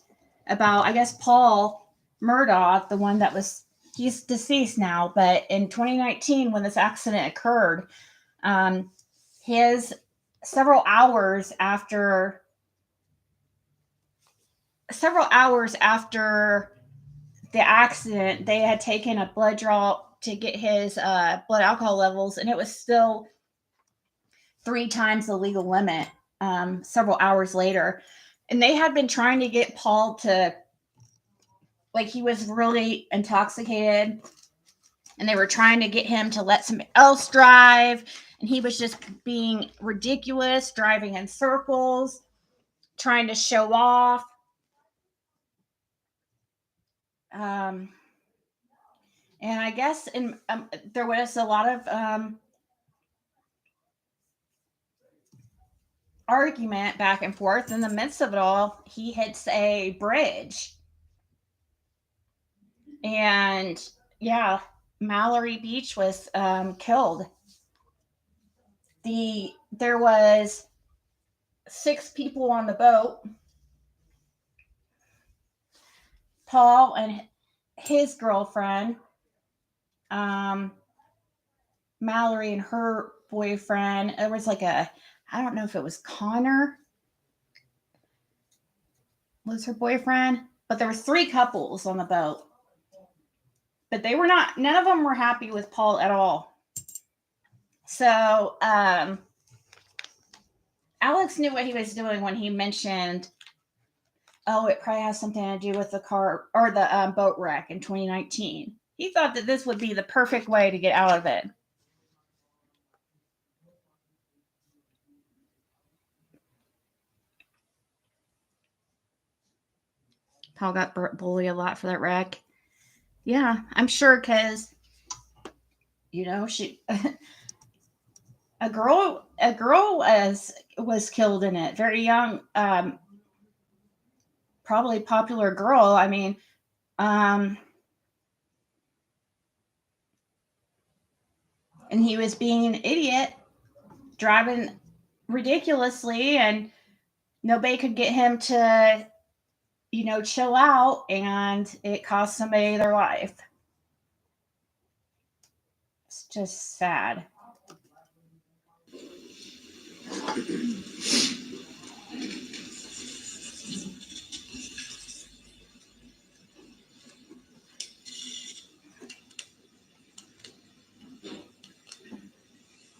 about, I guess, Paul Murdaugh, the one that was, he's deceased now, but in 2019 when this accident occurred, his several hours after the accident, they had taken a blood draw to get his blood alcohol levels, and it was still 3 times the legal limit several hours later. And they had been trying to get Paul to, like, he was really intoxicated, and they were trying to get him to let somebody else drive, and he was just being ridiculous, driving in circles, trying to show off. And I guess there was a lot of argument back and forth. In the midst of it all, he hits a bridge. And yeah, Mallory Beach was killed. There was 6 people on the boat. Paul and his girlfriend, Mallory and her boyfriend. It was like I don't know if it was Connor was her boyfriend, but there was 3 couples on the boat. But none of them were happy with Paul at all. So Alex knew what he was doing when he mentioned, oh, it probably has something to do with the car or the boat wreck in 2019. He thought that this would be the perfect way to get out of it. Paul got bullied a lot for that wreck. Yeah, I'm sure, because, you know, a girl was killed in it, very young, probably popular girl. I mean, and he was being an idiot, driving ridiculously, and nobody could get him to, you know, chill out, and it cost somebody their life. It's just sad.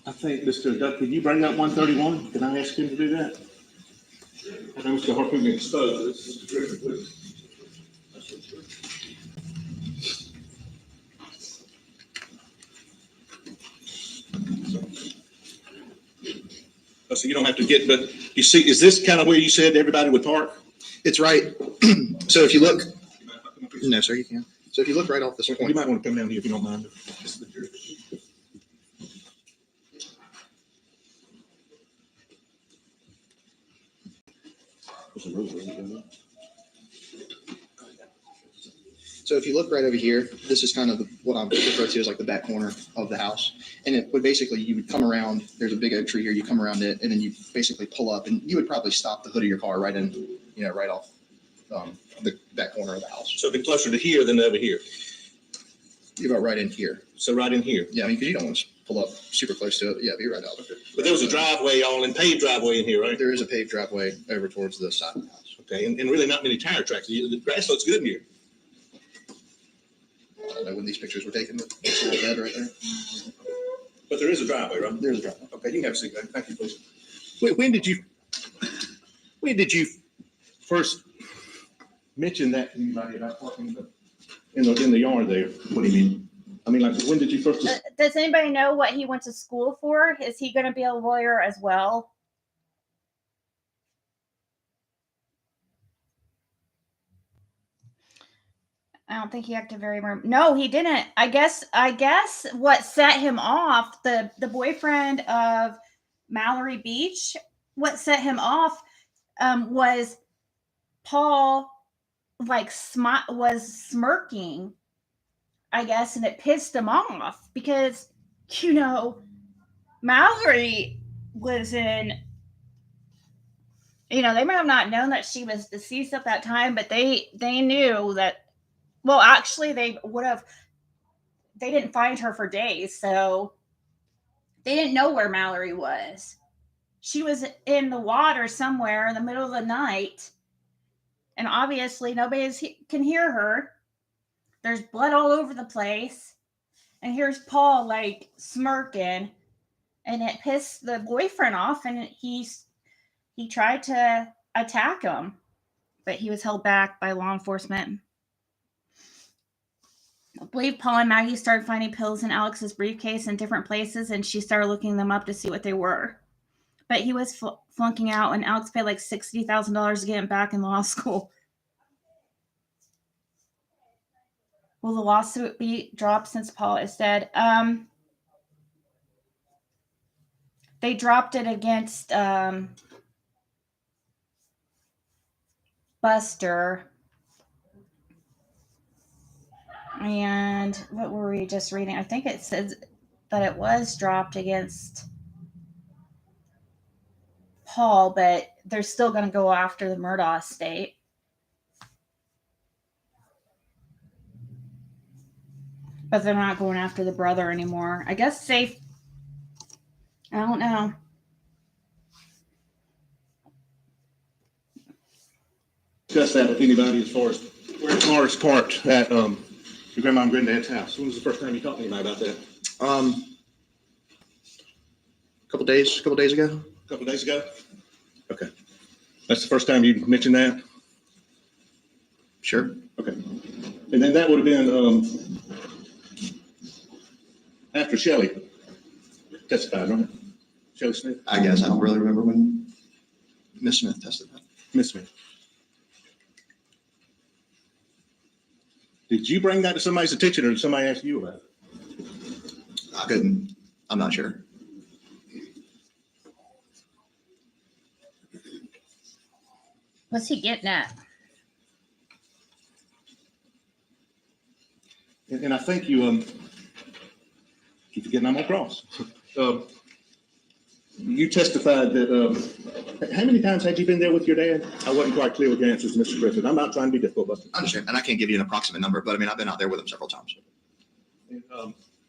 I think, Mr. Duck, could you bring up 131? Can I ask him to do that? I know Mr. Harper can expose this. So you don't have to get, but you see, is this kind of where you said everybody would park? It's right. So if you look, no, sir, you can. So if you look right off this You point, might want to come down here if you don't mind. so if you look right over here, this is kind of what I'm referred to as like the back corner of the house. And it would basically, you would come around, there's a big oak tree here, you come around it, and then you basically pull up, and you would probably stop the hood of your car right in, you know, right off the back corner of the house. So it'd be closer to here than over here. You're about right in here. So right in here. Yeah, I mean, because you don't want to pull up super close to it. Yeah, be right out. But there was a driveway paved driveway in here, right? There is a paved driveway over towards the side of the house. Okay, and really not many tire tracks. The grass looks good in here. I don't know when these pictures were taken, but it's a little bed right there. But there is a driveway, right? There's a driveway. Okay, you can have a seat, man. Thank you, please. When did you first mention that to anybody about parking in the yard there? What do you mean? I mean, like, when did you first? Does anybody know what he went to school for? Is he going to be a lawyer as well? I don't think he acted very. No, he didn't. I guess what set him off, the boyfriend of Mallory Beach, what set him off was Paul like was smirking, I guess, and it pissed him off because, you know, Mallory was in, you know, they might have not known that she was deceased at that time, but they knew that, well, actually they didn't find her for days, so they didn't know where Mallory was. She was in the water somewhere in the middle of the night, and obviously nobody can hear her. There's blood all over the place, and here's Paul like smirking, and it pissed the boyfriend off, and he tried to attack him, but he was held back by law enforcement. I believe Paul and Maggie started finding pills in Alex's briefcase in different places, and she started looking them up to see what they were. But he was flunking out, and Alex paid like $60,000 to get him back in law school. Will the lawsuit be dropped since Paul is dead? They dropped it against Buster. And what were we just reading? I think it says that it was dropped against Paul, but they're still going to go after the Murdaugh estate. But they're not going after the brother anymore. I guess I don't know. Discuss that with anybody as far as where the car is parked at your grandma and granddad's house. When was the first time you talked to anybody about that? A couple days ago. A couple days ago? Okay. That's the first time you mentioned that? Sure. Okay. And then that would have been after Shelly testified, right? Shelly Smith? I guess I don't really remember when Miss Smith testified. Miss Smith. Did you bring that to somebody's attention, or did somebody ask you about it? I'm not sure. What's he getting at? And I think you keep forgetting I'm on cross. You testified that how many times had you been there with your dad? I wasn't quite clear with your answers, Mr. Griffin. I'm not trying to be difficult, Buster. I understand, and I can't give you an approximate number, but I mean, I've been out there with him several times.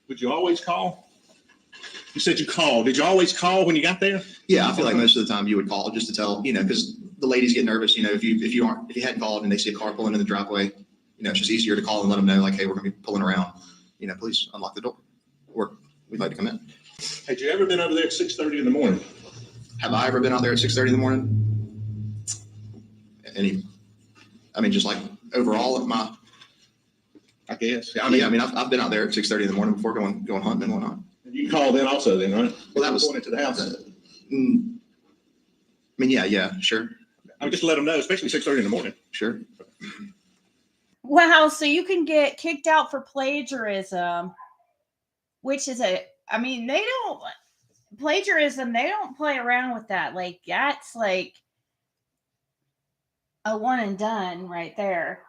Would you always call? You said you called. Did you always call when you got there? Yeah, I feel like most of the time you would call just to tell, because the ladies get nervous, if you hadn't called and they see a car pulling in the driveway, it's just easier to call and let them know, like, hey, we're gonna be pulling around, please unlock the door, or we'd like to come in. Had you ever been over there at 6:30 in the morning? Have I ever been out there at 6:30 in the morning? Just like overall at my, I guess. I've been out there at 6:30 in the morning before going hunting and whatnot. You called in also then, right? Well, that was going into the house. Yeah, sure. I would just let them know, especially 6:30 in the morning. Sure. Wow, so you can get kicked out for plagiarism, which is plagiarism, they don't play around with that. Like, that's like a one and done right there.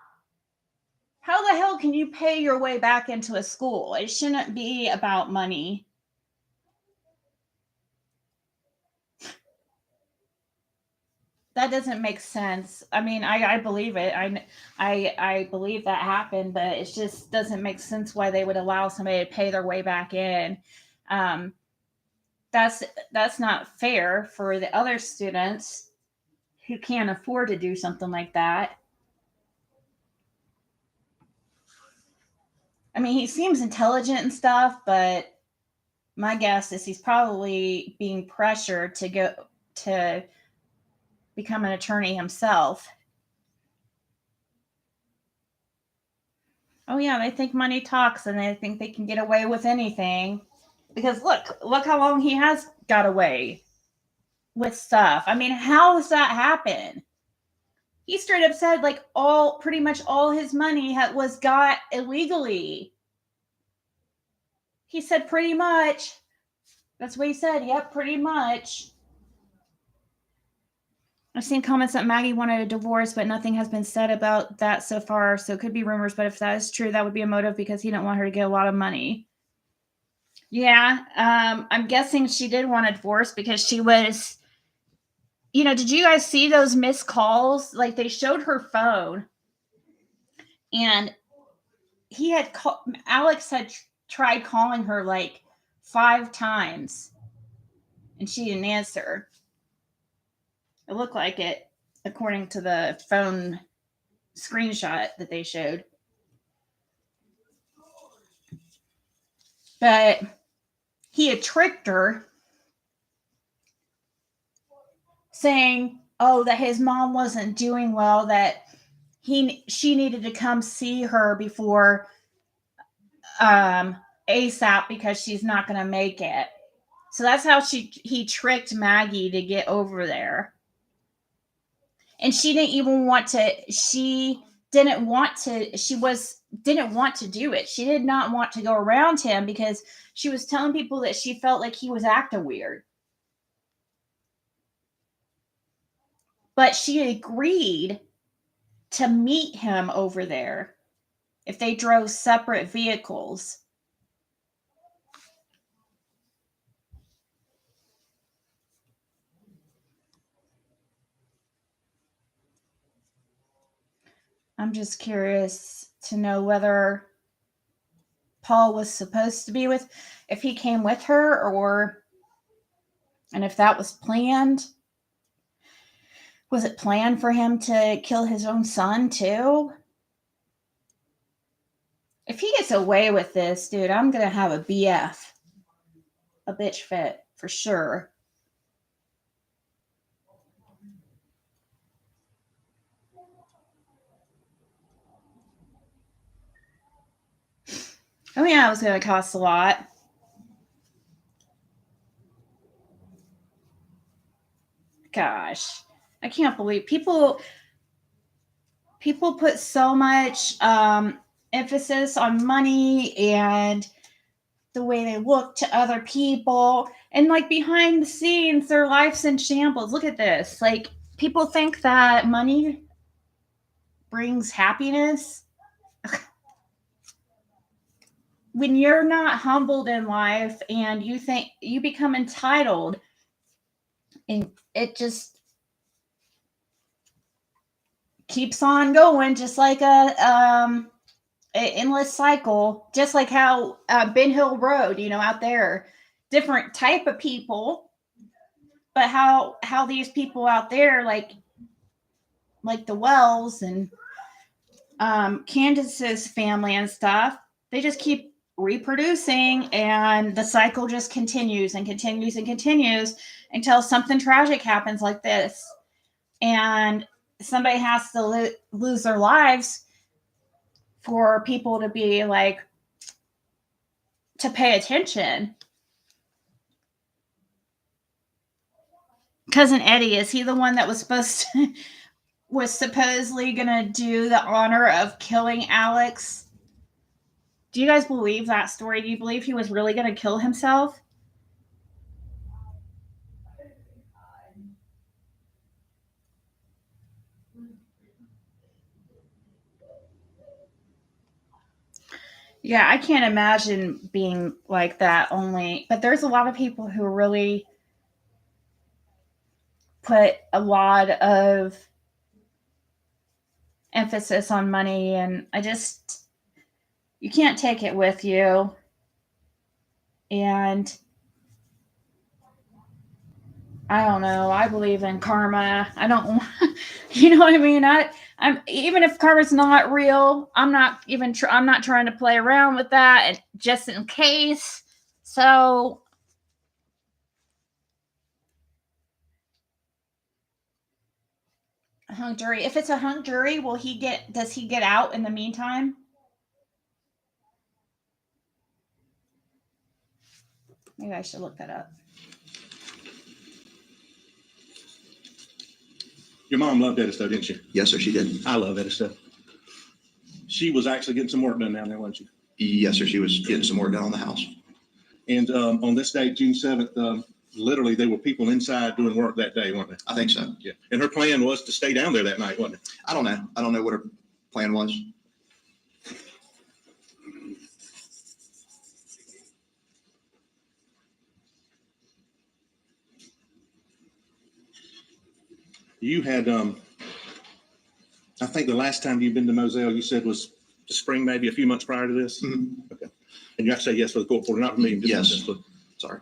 How the hell can you pay your way back into a school? It shouldn't be about money. That doesn't make sense. I believe it. I believe that happened, but it just doesn't make sense why they would allow somebody to pay their way back in. That's not fair for the other students who can't afford to do something like that. He seems intelligent and stuff, but my guess is he's probably being pressured to go to become an attorney himself. Oh yeah, they think money talks, and they think they can get away with anything. Because look how long he has got away with stuff. How does that happen? He straight up said like pretty much all his money was got illegally. He said pretty much. That's what he said. Yep, pretty much. I've seen comments that Maggie wanted a divorce, but nothing has been said about that so far. So it could be rumors, but if that is true, that would be a motive because he didn't want her to get a lot of money. Yeah, I'm guessing she did want a divorce because she was, did you guys see those missed calls? Like they showed her phone and Alex had tried calling her like 5 times and she didn't answer. It looked like it, according to the phone screenshot that they showed. But he had tricked her, saying, that his mom wasn't doing well, that she needed to come see her before ASAP because she's not going to make it. So that's how he tricked Maggie to get over there. And she didn't want to do it. She did not want to go around him because she was telling people that she felt like he was acting weird. But she agreed to meet him over there if they drove separate vehicles. I'm just curious to know whether Paul was supposed to be if he came with her and if that was planned. Was it planned for him to kill his own son too? If he gets away with this, dude, I'm going to have a BF. A bitch fit for sure. Oh yeah, it was going to cost a lot. Gosh, I can't believe people put so much emphasis on money and the way they look to other people, and like behind the scenes their life's in shambles. Look at this. Like people think that money brings happiness. When you're not humbled in life and you think you become entitled, and it just keeps on going, just like a endless cycle, just like how Ben Hill Road, out there, different type of people, but how these people out there, like the Wells and Candace's family and stuff, they just keep reproducing, and the cycle just continues and continues and continues until something tragic happens like this, and somebody has to lose their lives for people to be like, to pay attention. Cousin Eddie, is he the one that was supposedly gonna do the honor of killing Alex? Do you guys believe that story? Do you believe he was really gonna kill himself? Yeah, I can't imagine being like that but there's a lot of people who really put a lot of emphasis on money, and you can't take it with you. And I don't know. I believe in karma. I don't, you know what I mean? I'm even if karma's not real, I'm not trying to play around with that, and just in case. So a hung jury. If it's a hung jury, does he get out in the meantime? Maybe I should look that up. Your mom loved Edisto, didn't she? Yes, sir, she did. I love Edisto. She was actually getting some work done down there, wasn't she? Yes, sir, she was getting some work done on the house. And on this date, June 7th, literally there were people inside doing work that day, weren't there? I think so. Yeah. And her plan was to stay down there that night, wasn't it? I don't know. I don't know what her plan was. You had, I think the last time you've been to Moselle, you said was the spring, maybe a few months prior to this? Mhm. Okay. And you have to say yes for the court reporter, not for me. Yes. Sorry.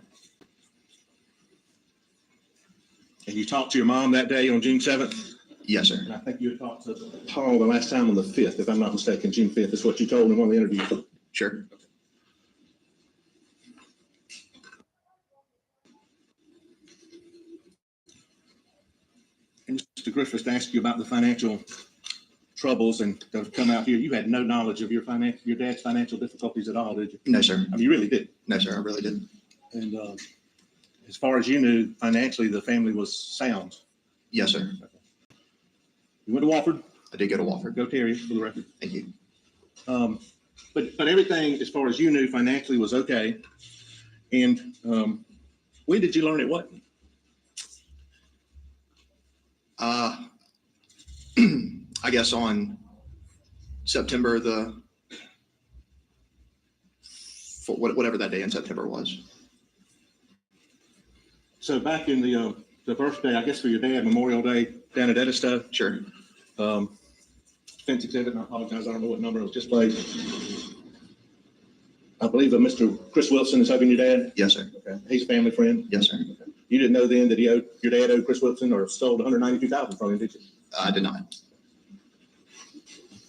And you talked to your mom that day on June 7th? Yes, sir. And I think you had talked to Paul the last time on the 5th, if I'm not mistaken. June 5th is what you told in one of the interviews. Sure. And Mr. Griffiths asked you about the financial troubles and that have come out here. You had no knowledge of your dad's financial difficulties at all, did you? No, sir. I mean, you really did. No, sir, I really didn't. And as far as you knew, financially, the family was sound. Yes, sir. You went to Wofford. I did go to Wofford. Go Terry, for the record. Thank you. But everything, as far as you knew, financially was okay. And when did you learn it wasn't? I guess on September whatever that day in September was. So back in the birthday, I guess for your dad, Memorial Day down at Edisto. Sure. Fence exhibit, and I apologize, I don't know what number it was displayed. I believe that Mr. Chris Wilson is helping your dad. Yes, sir. Okay. He's a family friend. Yes, sir. Okay. You didn't know then that your dad owed Chris Wilson or stole $192,000 from him, did you? I did not.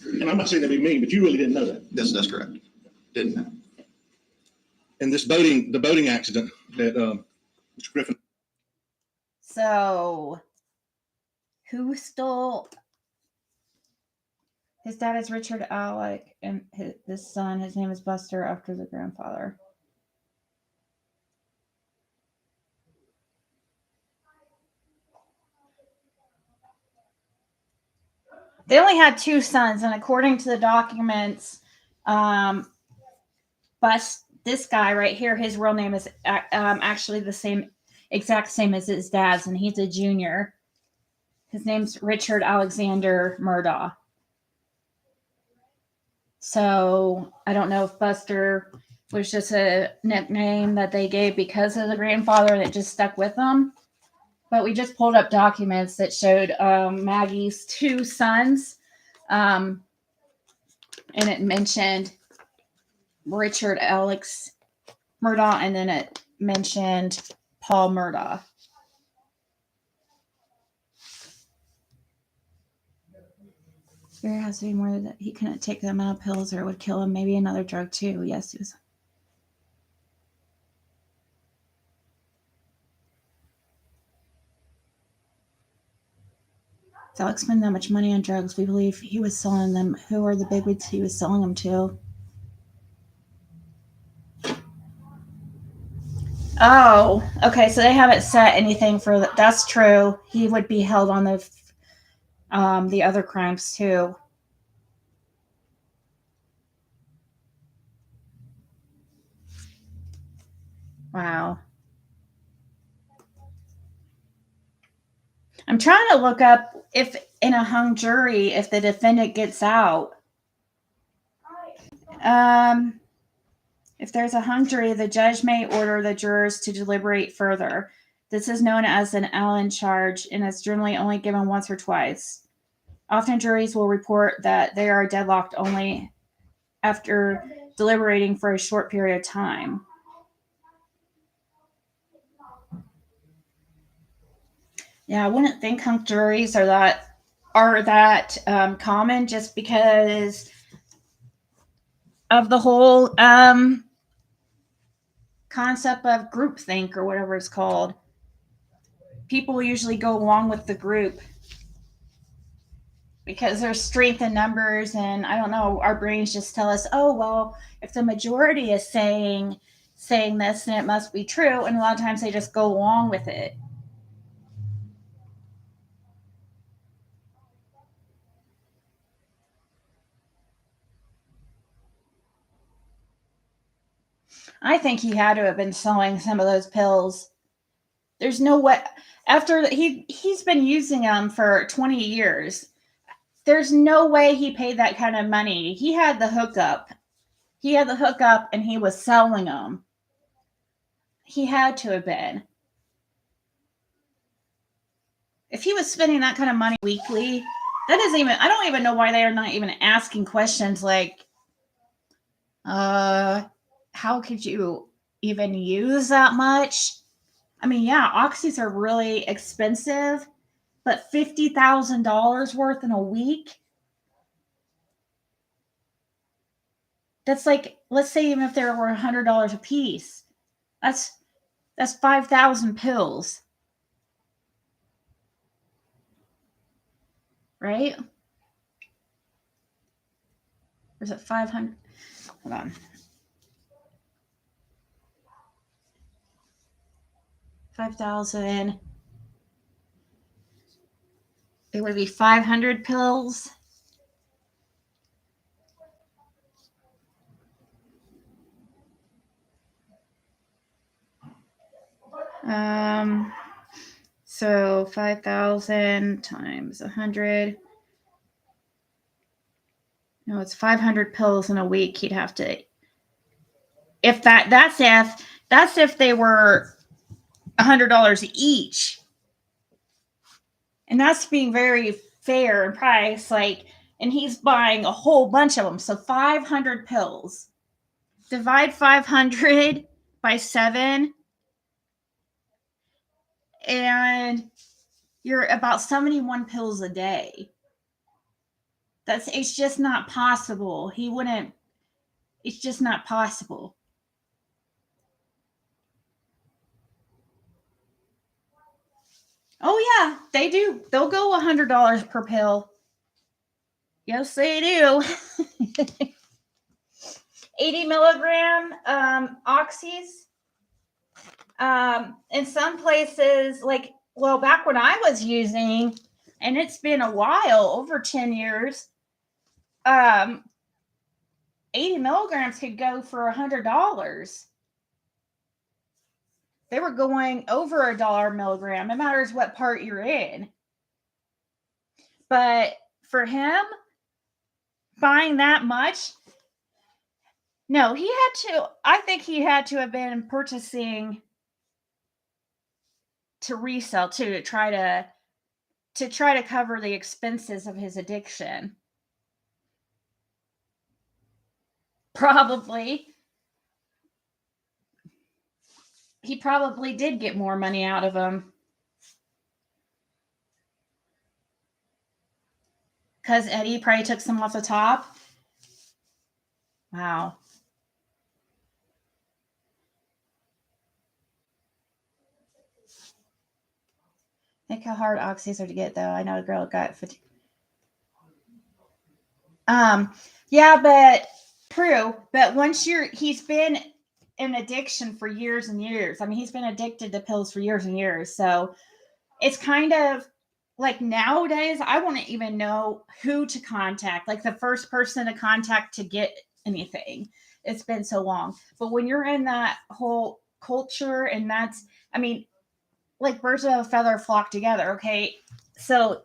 And I'm not saying that be mean, but you really didn't know that. That's correct. Didn't know. And the boating accident that Mr. Griffin. So, who stole? His dad is Richard Alec, and his son, his name is Buster, after the grandfather. They only had two sons, and according to the documents, this guy right here, his real name is actually the exact same as his dad's, and he's a junior. His name's Richard Alexander Murdaugh. So I don't know if Buster was just a nickname that they gave because of the grandfather that just stuck with them. But we just pulled up documents that showed Maggie's two sons. And it mentioned Richard Alex Murdaugh, and then it mentioned Paul Murdaugh. There has to be more that he couldn't take the amount of pills or it would kill him. Maybe another drug too. Yes, he was. So Alex spent that much money on drugs. We believe he was selling them. Who are the bigwigs he was selling them to? Oh, okay. So they haven't set anything for that. That's true. He would be held on the other crimes too. Wow. I'm trying to look up if in a hung jury, if the defendant gets out. If there's a hung jury, the judge may order the jurors to deliberate further. This is known as an Allen charge and is generally only given once or twice. Often juries will report that they are deadlocked only after deliberating for a short period of time. Yeah, I wouldn't think hung juries are that common, just because of the whole concept of groupthink or whatever it's called. People usually go along with the group because there's strength in numbers, and I don't know, our brains just tell us, oh, well, if the majority is saying this, then it must be true, and a lot of times they just go along with it. I think he had to have been selling some of those pills. There's no way. After he's been using them for 20 years. There's no way he paid that kind of money. He had the hookup. He had the hookup and he was selling them. He had to have been. If he was spending that kind of money weekly, that isn't even, I don't even know why they are not even asking questions like, how could you even use that much? I mean, yeah, oxys are really expensive, but $50,000 worth in a week? That's like, let's say even if there were $100 a piece, that's 5,000 pills, right? Or is it 500? Hold on. 5,000. It would be 500 pills. So 5,000 times 100. No, it's 500 pills in a week. He'd have to, that's if they were $100 each. And that's being very fair in price. Like, and he's buying a whole bunch of them. So 500 pills. Divide 500 by 7. And you're about 71 pills a day. It's just not possible. It's just not possible. Oh yeah, they do. They'll go $100 per pill. Yes, they do. 80 milligram oxys. In some places, like, well, back when I was using, and it's been a while, over 10 years, 80 milligrams could go for $100. They were going over $1 milligram. It matters what part you're in. But for him, buying that much, no, I think he had to have been purchasing to resell too, to try to cover the expenses of his addiction. Probably. He probably did get more money out of him. Because Eddie probably took some off the top. Wow. Think how hard oxys are to get, though. I know a girl got 50. Yeah, but true. But once he's been in addiction for years and years. I mean, he's been addicted to pills for years and years. So it's kind of like nowadays, I wouldn't even know who to contact, like the first person to contact to get anything. It's been so long. But when you're in that whole culture, and that's, I mean, like birds of a feather flock together. Okay. So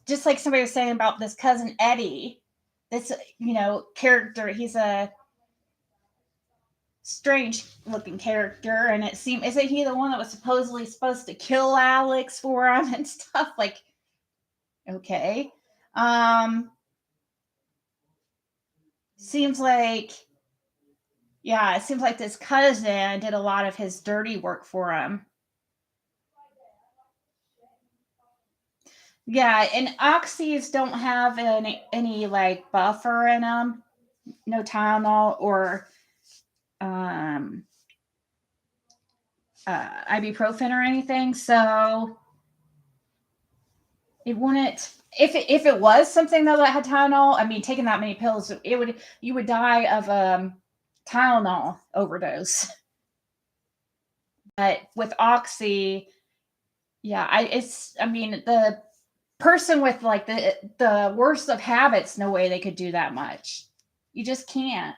just like somebody was saying about this cousin Eddie, this, character, he's a strange looking character. And it seemed, isn't he the one that was supposed to kill Alex for him and stuff? Like, okay. Seems like, yeah, it seems like this cousin did a lot of his dirty work for him. Yeah, and oxys don't have any like buffer in them, no Tylenol or ibuprofen or anything. So it wouldn't. If it was something though that had Tylenol, I mean, taking that many pills, you would die of Tylenol overdose. But with oxy, yeah, I mean the person with like the worst of habits, no way they could do that much. You just can't.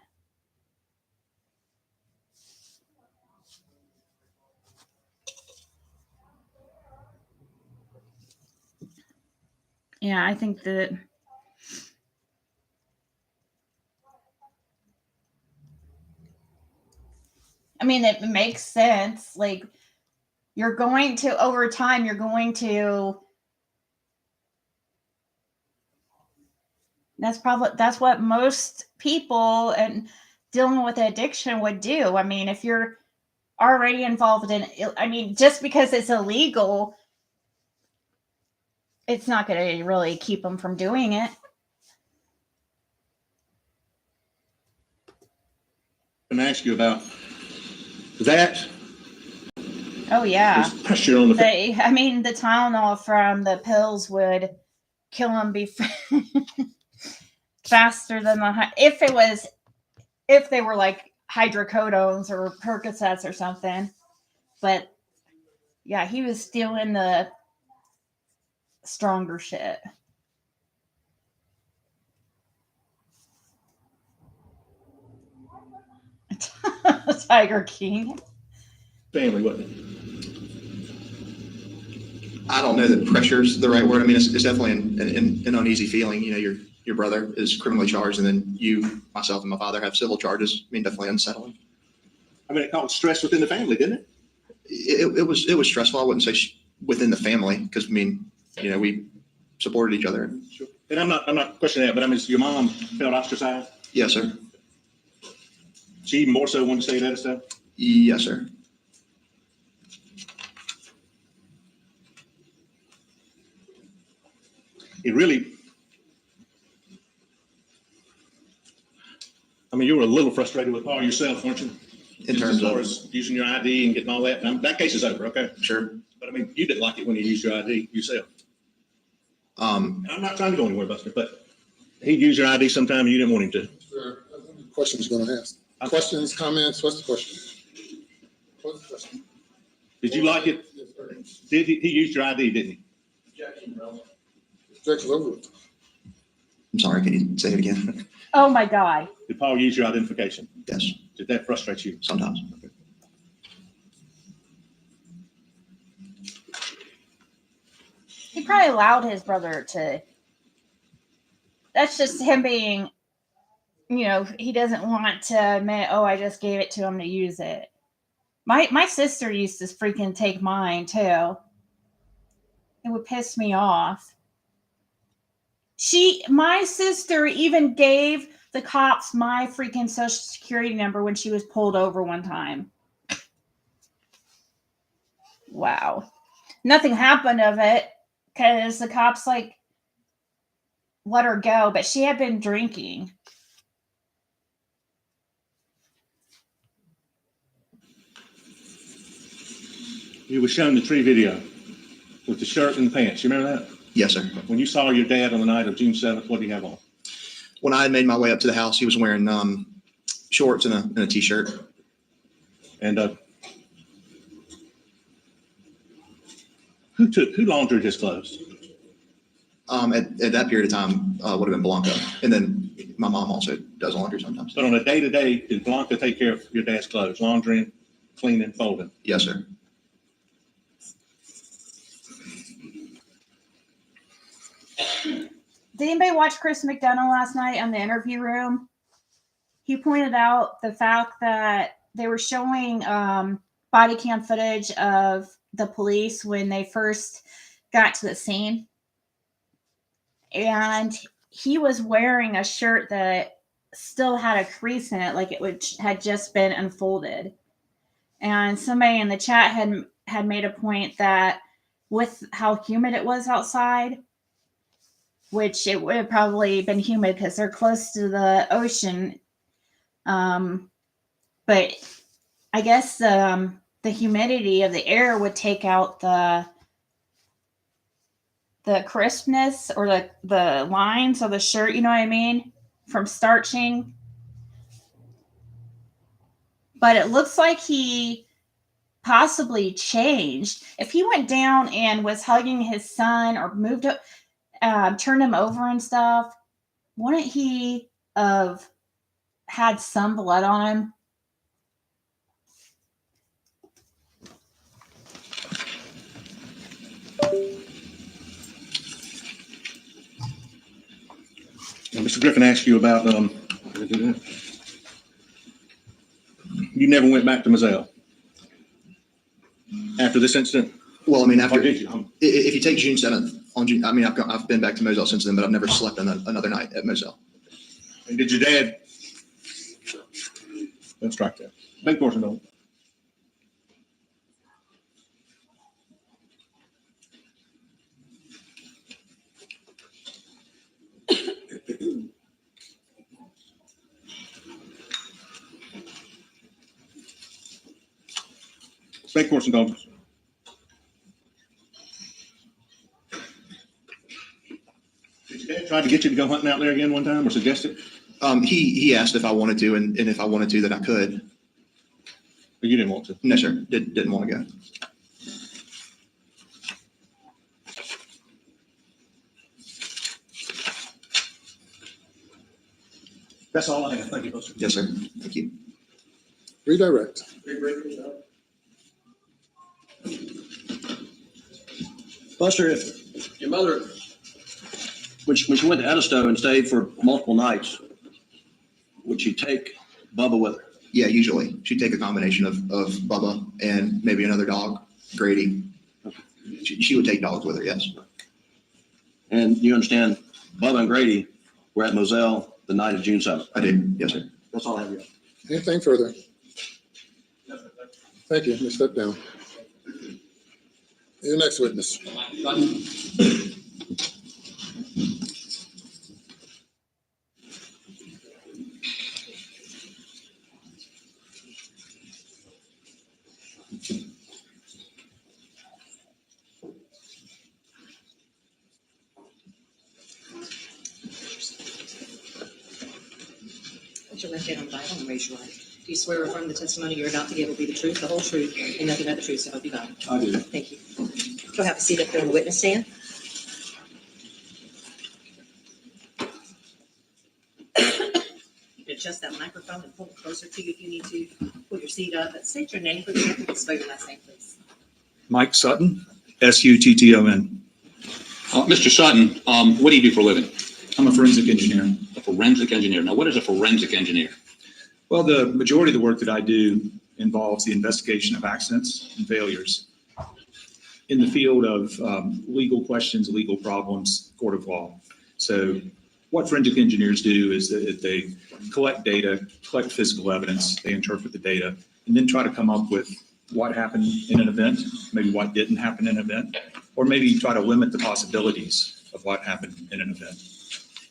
Yeah, I think that. I mean, it makes sense. Like, you're going to, over time, you're going to. That's what most people and dealing with addiction would do. I mean, if you're already involved in, I mean, just because it's illegal, it's not going to really keep them from doing it. I'm going to ask you about that. Oh yeah. There's pressure on the I mean, the Tylenol from the pills would kill them faster than if they were like hydrocodones or Percocets or something. But yeah, he was stealing the stronger shit. Tiger King. family, wasn't it? I don't know that pressure's the right word. I mean, it's definitely an uneasy feeling. You know, your brother is criminally charged, and then you, myself, and my father have civil charges. I mean, definitely unsettling. I mean, it caused stress within the family, didn't it? It was stressful. I wouldn't say within the family, because I mean, you know, we supported each other. Sure. And I'm not questioning that, but I mean, your mom felt ostracized. Yes, sir. She even more so wanted to say that stuff. Yes, sir. It really. I mean, you were a little frustrated with Paul yourself, weren't you? In Just terms as far of as using your ID and getting all that. Now, that case is over, okay? sure. But I mean, you didn't like it when he used your ID yourself. I'm not trying to go anywhere, Buster, but he'd use your ID sometime and you didn't want him to. Questions you're gonna ask? Questions, comments? What's the question? What's the question? Did you like it? Did he used your ID, didn't he? Objection's over. I'm sorry. Can you say it again? Oh my God. Did Paul use your identification? Yes, Did that frustrate you? sometimes. He probably allowed his brother to. That's just him being, he doesn't want to admit, oh, I just gave it to him to use it. My sister used to freaking take mine too. It would piss me off. My sister even gave the cops my freaking social security number when she was pulled over one time. Wow. Nothing happened of it because the cops let her go, but she had been drinking. You were shown the tree video with the shirt and the pants. You remember that? Yes, sir. When you saw your dad on the night of June 7th, what did he have on? When I had made my way up to the house, he was wearing shorts and a t-shirt. And who laundered his clothes? At that period of time, would have been Blanca, and then my mom also does laundry sometimes. But on a day-to-day, did Blanca take care of your dad's clothes, laundering, cleaning, folding? Yes, sir. Did anybody watch Chris McDonough last night on the interview room? He pointed out the fact that they were showing body cam footage of the police when they first got to the scene. And he was wearing a shirt that still had a crease in it, like had just been unfolded. And somebody in the chat had made a point that with how humid it was outside, which it would have probably been humid because they're close to the ocean. But I guess the humidity of the air would take out the crispness or the lines of the shirt, you know what I mean, from starching. But it looks like he possibly changed. If he went down and was hugging his son or moved up, turned him over and stuff, wouldn't he have had some blood on him? Mr. Griffin asked you about, you never went back to Moselle after this incident? Well, I mean, Or after, did you? if you take June 7th, I've been back to Moselle since then, but I've never slept another night at Moselle. And did your dad? Let's strike that. Big portion though. Spank portion dog. Did your dad try to get you to go hunting out there again one time or suggested? He asked if I wanted to, and if I wanted to, that I could. But you didn't want to? No, sir, didn't want to go. That's all I have. Thank you, Buster. Yes, sir. Thank you. Redirect. Buster, if your mother, when she went to Edisto and stayed for multiple nights, would she take Bubba with her? Yeah, usually she'd take a combination of Bubba and maybe another dog, Grady. She would take dogs with her, yes. And you understand, Bubba and Grady were at Moselle the night of June 7th. I do, yes, sir. That's all I have here. Anything further? Thank you. Let me step down. Your next witness. Put your left hand on the Bible and raise your right. Do you swear or affirm the testimony you're about to give will be the truth, the whole truth, and nothing but the truth, so help you God? I do. Thank you. Go have a seat up there on the witness stand. Adjust that microphone and pull it closer to you if you need to. Pull your seat up, but state your name for the record and spell your last name, please. Mike Sutton, Sutton. Mr. Sutton, what do you do for a living? I'm a forensic engineer. A forensic engineer. Now, what is a forensic engineer? Well, the majority of the work that I do involves the investigation of accidents and failures in the field of legal questions, legal problems, court of law. So what forensic engineers do is that they collect data, collect physical evidence, they interpret the data, and then try to come up with what happened in an event, maybe what didn't happen in an event, or maybe try to limit the possibilities of what happened in an event.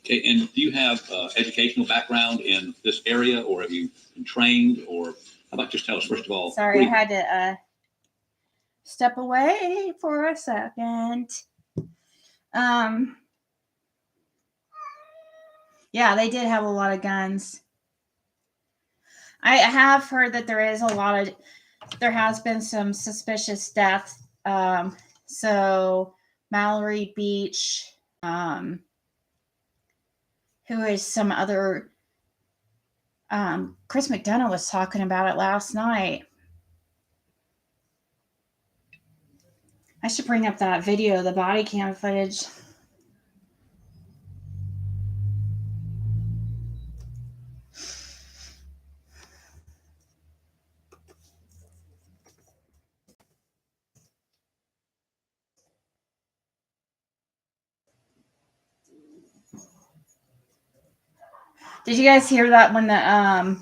Okay, and do you have educational background in this area, or have you been trained, or how about just tell us, first of all? Sorry, I had to step away for a second. Yeah, they did have a lot of guns. I have heard that there has been some suspicious deaths. So Mallory Beach, who is some other, Chris McDonough was talking about it last night. I should bring up that video, the body cam footage. Did you guys hear that when the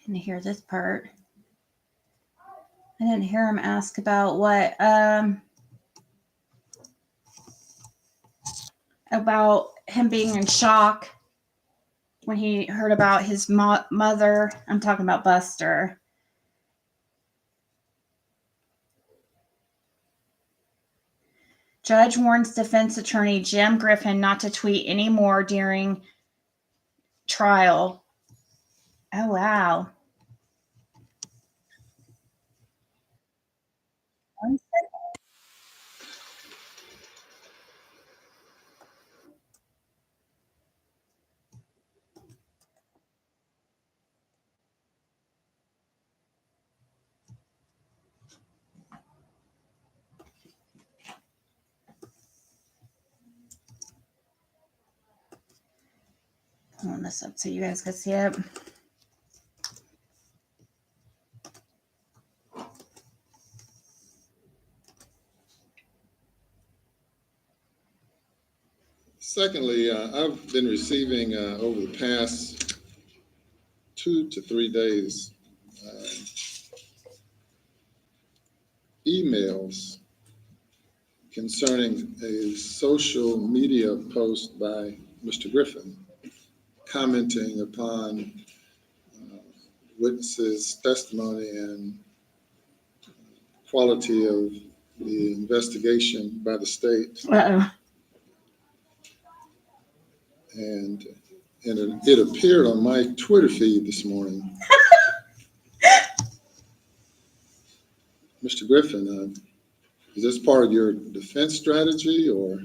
didn't hear this part. I didn't hear him ask about what about him being in shock when he heard about his mother. I'm talking about Buster. Judge warns defense attorney Jim Griffin not to tweet anymore during trial. Oh, wow. pulling this up so you guys can see it. Secondly, I've been receiving over the past 2 to 3 days emails concerning a social media post by Mr. Griffin commenting upon witnesses' testimony and quality of the investigation by the state. Uh-oh. And it appeared on my Twitter feed this morning. Mr. Griffin, is this part of your defense strategy or?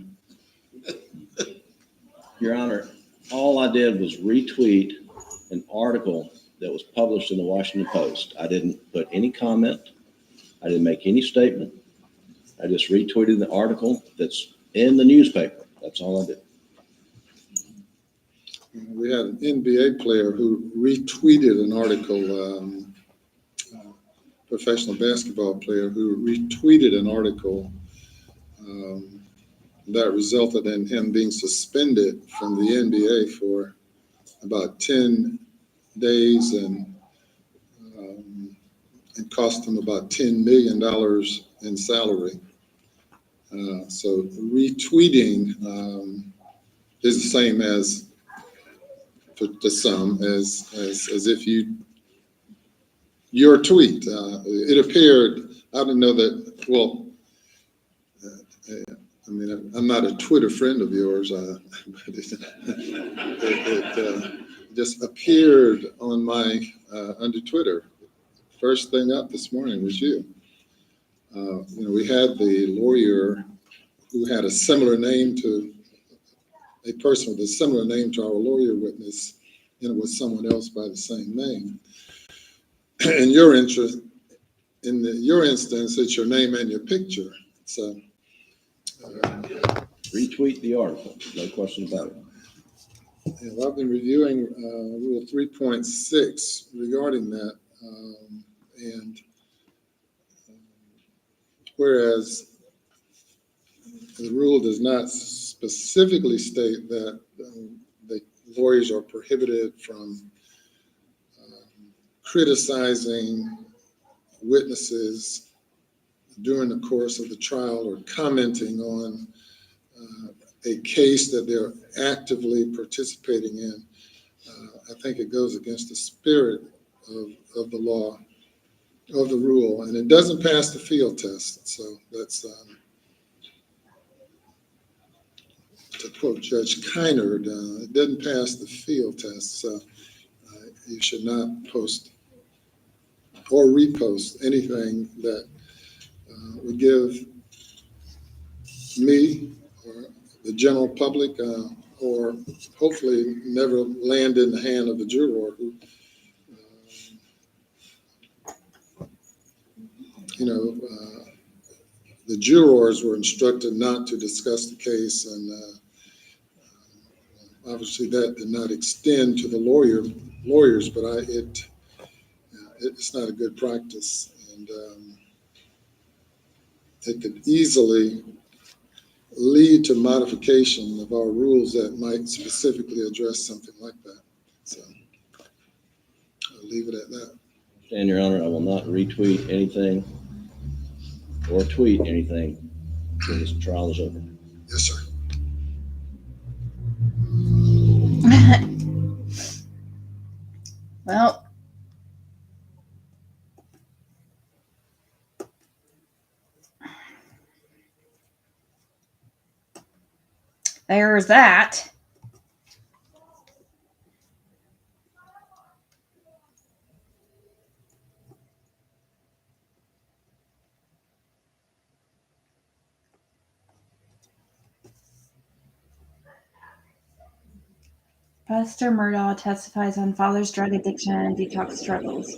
Your Honor, all I did was retweet an article that was published in the Washington Post. I didn't put any comment. I didn't make any statement. I just retweeted the article that's in the newspaper. That's all I did. We had an NBA player who retweeted an article, professional basketball player who retweeted an article that resulted in him being suspended from the NBA for about 10 days and cost him about $10 million in salary. So retweeting is the same as, to some, as if your tweet. It appeared, I didn't know that, well, I mean, I'm not a Twitter friend of yours, but it just appeared on my, under Twitter. First thing up this morning was you. We had the lawyer who had a similar name to, a person with a similar name to our lawyer witness, and it was someone else by the same name. In your interest, your instance, it's your name and your picture. So Retweet the article, no question about it. well, I've been reviewing Rule 3.6 regarding that, and whereas the rule does not specifically state that the lawyers are prohibited from criticizing witnesses during the course of the trial or commenting on a case that they're actively participating in. I think it goes against the spirit of the law, of the rule, and it doesn't pass the field test. So that's, to quote Judge Keinerd, it doesn't pass the field test. So you should not post or repost anything that would give me or the general public, or hopefully never land in the hand of the juror who, the jurors were instructed not to discuss the case, and obviously that did not extend to the lawyers, but it's not a good practice, and it could easily lead to modification of our rules that might specifically address something like that. So I'll leave it at that. And Your Honor, I will not retweet anything or tweet anything until this trial is over. Yes, sir. Well, there's that. Pastor Murdaugh testifies on father's drug addiction and detox struggles.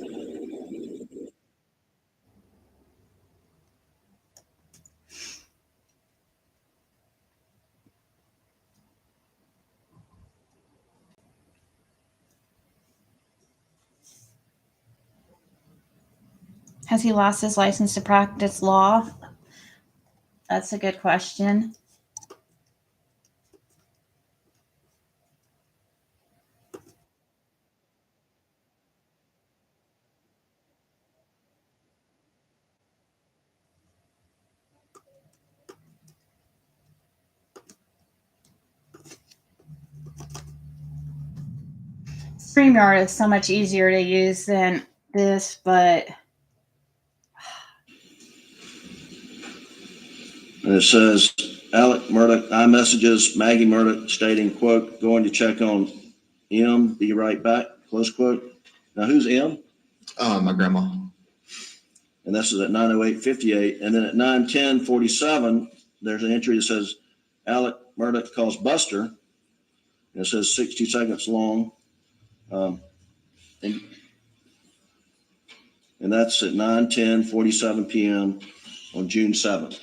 Has he lost his license to practice law? That's a good question. StreamYard is so much easier to use than this, but And it says, Alec Murdaugh, iMessages Maggie Murdaugh stating, quote, going to check on M, be right back, close quote. Now, who's M? My grandma. And this is at 9:08:58. And then at 9:10:47, there's an entry that says, Alec Murdaugh calls Buster. And it says 60 seconds long. And that's at 9:10:47 p.m. on June 7th.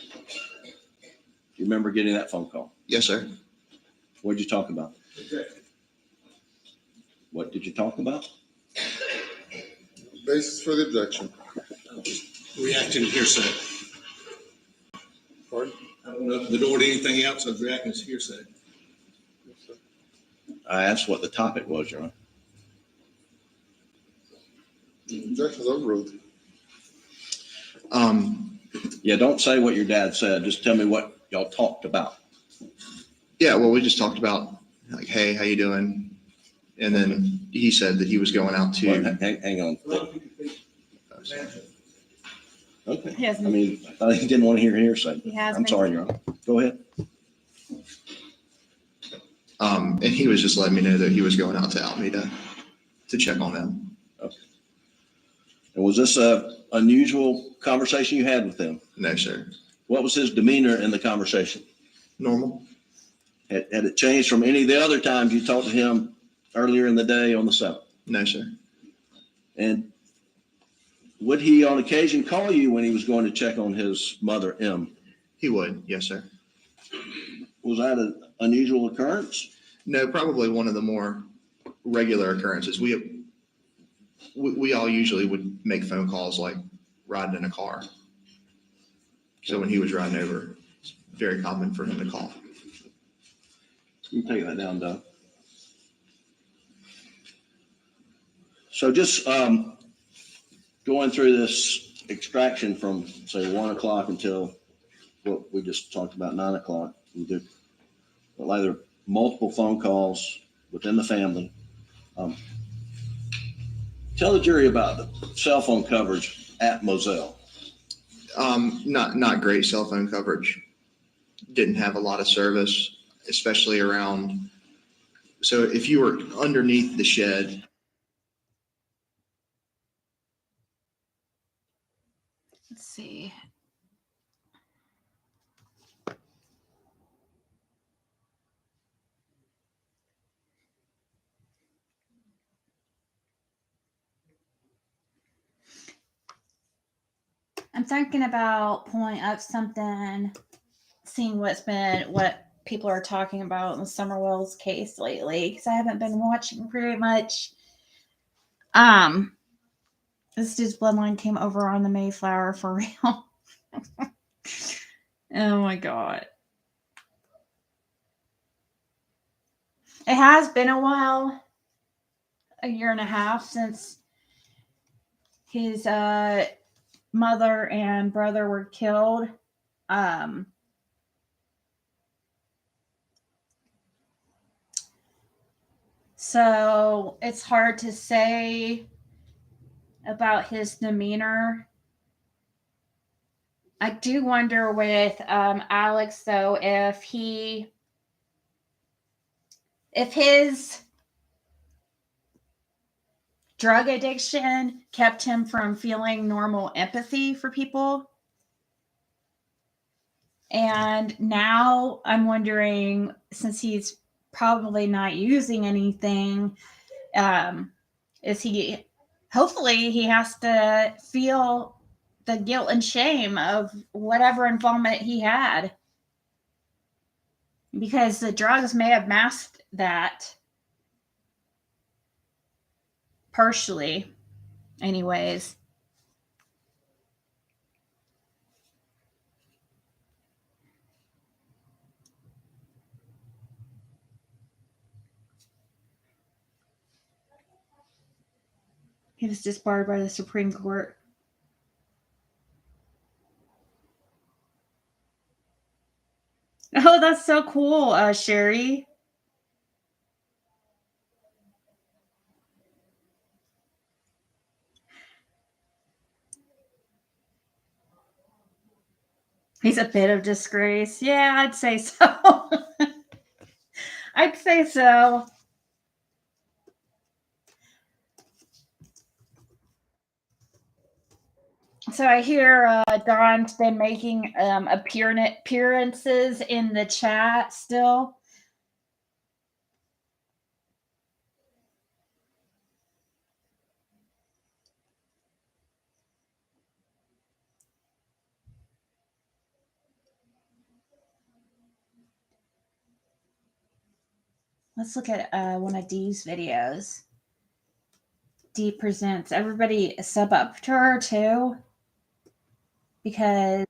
Do you remember getting that phone call? Yes, sir. What did you talk about? What did you talk about? Basis for the objection. Reacting to hearsay. Pardon? I don't know the door to anything else. I was reacting to hearsay. I asked what the topic was, Your Honor. Objection's overruled. Yeah, don't say what your dad said. Just tell me what y'all talked about. Yeah, well, we just talked about like, hey, how you doing? And then he said that he was going out to. Well, hang on. Okay. he has I mean, I thought he didn't want to hear hearsay. he has I'm been- sorry, Your Honor. Go ahead. And he was just letting me know that he was going out to Alameda to check on them. And was this a unusual conversation you had with him? No, sir. What was his demeanor in the conversation? Normal. Had it changed from any of the other times you talked to him earlier in the day on the 7th? No, sir. And would he on occasion call you when he was going to check on his mother, M? He would. Yes, sir. Was that an unusual occurrence? No, probably one of the more regular occurrences. We all usually would make phone calls like riding in a car. So when he was riding over, it's very common for him to call. You can take that down, Doug. So just going through this extraction from, say, 1 o'clock until what we just talked about, 9 o'clock. We did either multiple phone calls within the family. Tell the jury about the cell phone coverage at Moselle. Not great cell phone coverage. Didn't have a lot of service, especially around. So if you were underneath the shed, Let's see. I'm thinking about pulling up something, seeing what people are talking about in the Summerwell's case lately, because I haven't been watching very much. This dude's bloodline came over on the Mayflower for real. Oh my God. It has been a while, a year and a half since his mother and brother were killed. So it's hard to say about his demeanor. I do wonder with Alex, though, if his drug addiction kept him from feeling normal empathy for people. And now I'm wondering, since he's probably not using anything, hopefully he has to feel the guilt and shame of whatever involvement he had, because the drugs may have masked that partially anyways. He was disbarred by the Supreme Court. Oh, that's so cool, Sherry. He's a bit of disgrace. Yeah, I'd say so. I'd say so. So I hear Dawn's been making appearances in the chat still. Let's look at one of Dee's videos. Dee presents. Everybody sub up to her too, because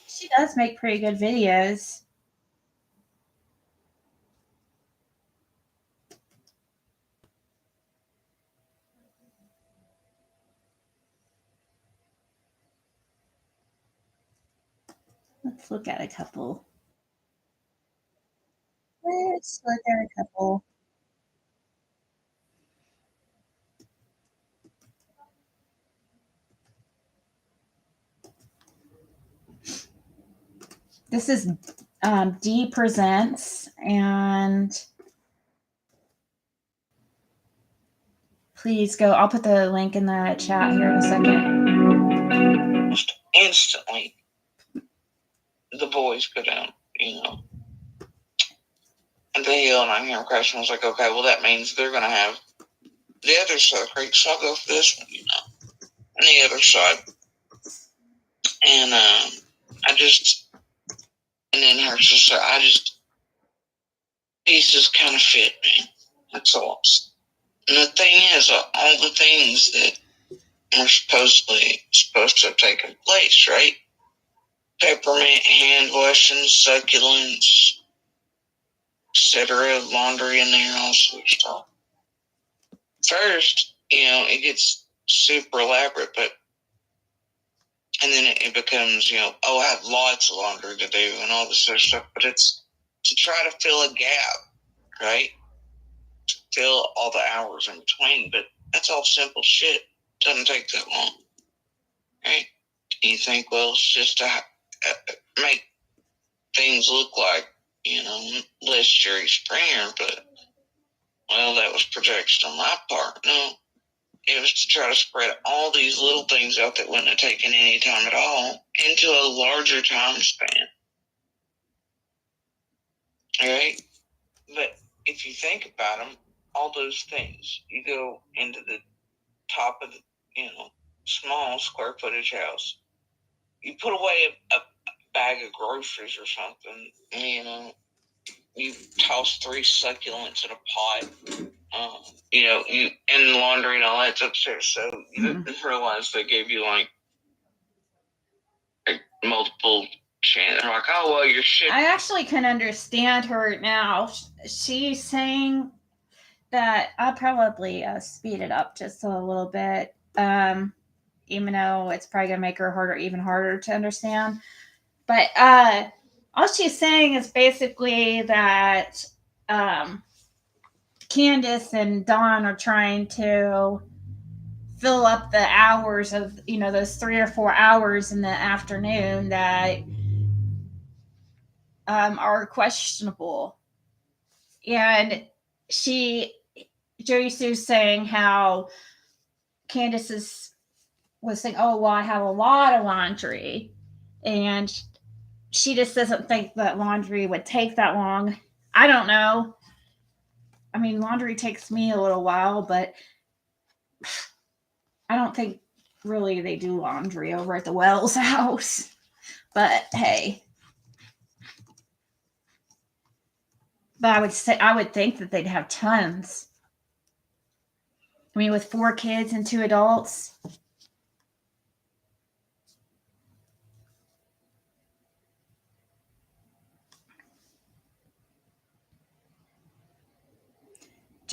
she does make pretty good videos. Let's look at a couple. Let's look at a couple. This is Dee Presents, and please go. I'll put the link in the chat here in a second. Instantly, the boys go down, and they yell, and I hear them crashing. I was like, okay, well, that means they're going to have the other side of the creek, so I'll go for this one, on the other side. And and then her sister, pieces kind of fit, man. That's all. And the thing is, all the things that are supposed to have taken place, right? Peppermint, hand washing, succulents, etc., laundry in there, all sorts of stuff. First, it gets super elaborate, and then it becomes, I have lots of laundry to do and all this other stuff, but it's to try to fill a gap, right? To fill all the hours in between, but that's all simple shit. Doesn't take that long, right? You think, well, it's just to make things look like, less Jerry Springer, but, well, that was projection on my part. No, it was to try to spread all these little things out that wouldn't have taken any time at all into a larger time span. All right? But if you think about them, all those things, you go into the top of the, small square footage house, you put away a bag of groceries or something, you toss 3 succulents in a pot, you and laundry and all that's upstairs. So you didn't realize they gave you like multiple channels. They're like, oh, well, your shit. I actually can understand her now. She's saying that I'll probably speed it up just a little bit, even though it's probably going to make her even harder to understand. But all she's saying is basically that Candace and Dawn are trying to fill up the hours of, those 3 or 4 hours in the afternoon that are questionable. And Jody Sue's saying how Candace was saying, oh, well, I have a lot of laundry. And she just doesn't think that laundry would take that long. I don't know. I mean, laundry takes me a little while, but I don't think really they do laundry over at the Wells house. But hey. But I would think that they'd have tons. I mean, with 4 kids and 2 adults.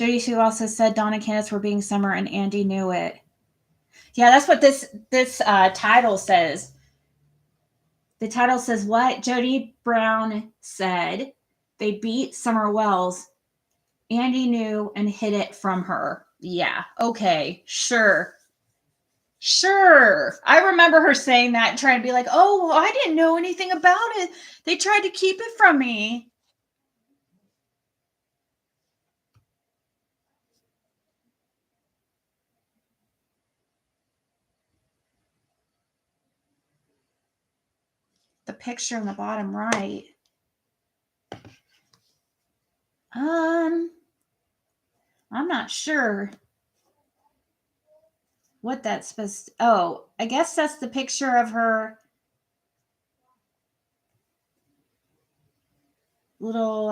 Jody Sue also said Dawn and Candace were being Summer and Andy knew it. Yeah, that's what this title says. The title says what Jody Brown said. They beat Summer Wells. Andy knew and hid it from her. Yeah, okay, sure. Sure. I remember her saying that and trying to be like, oh, well, I didn't know anything about it. They tried to keep it from me. The picture in the bottom right. I'm not sure what that's supposed to, oh, I guess that's the picture of her little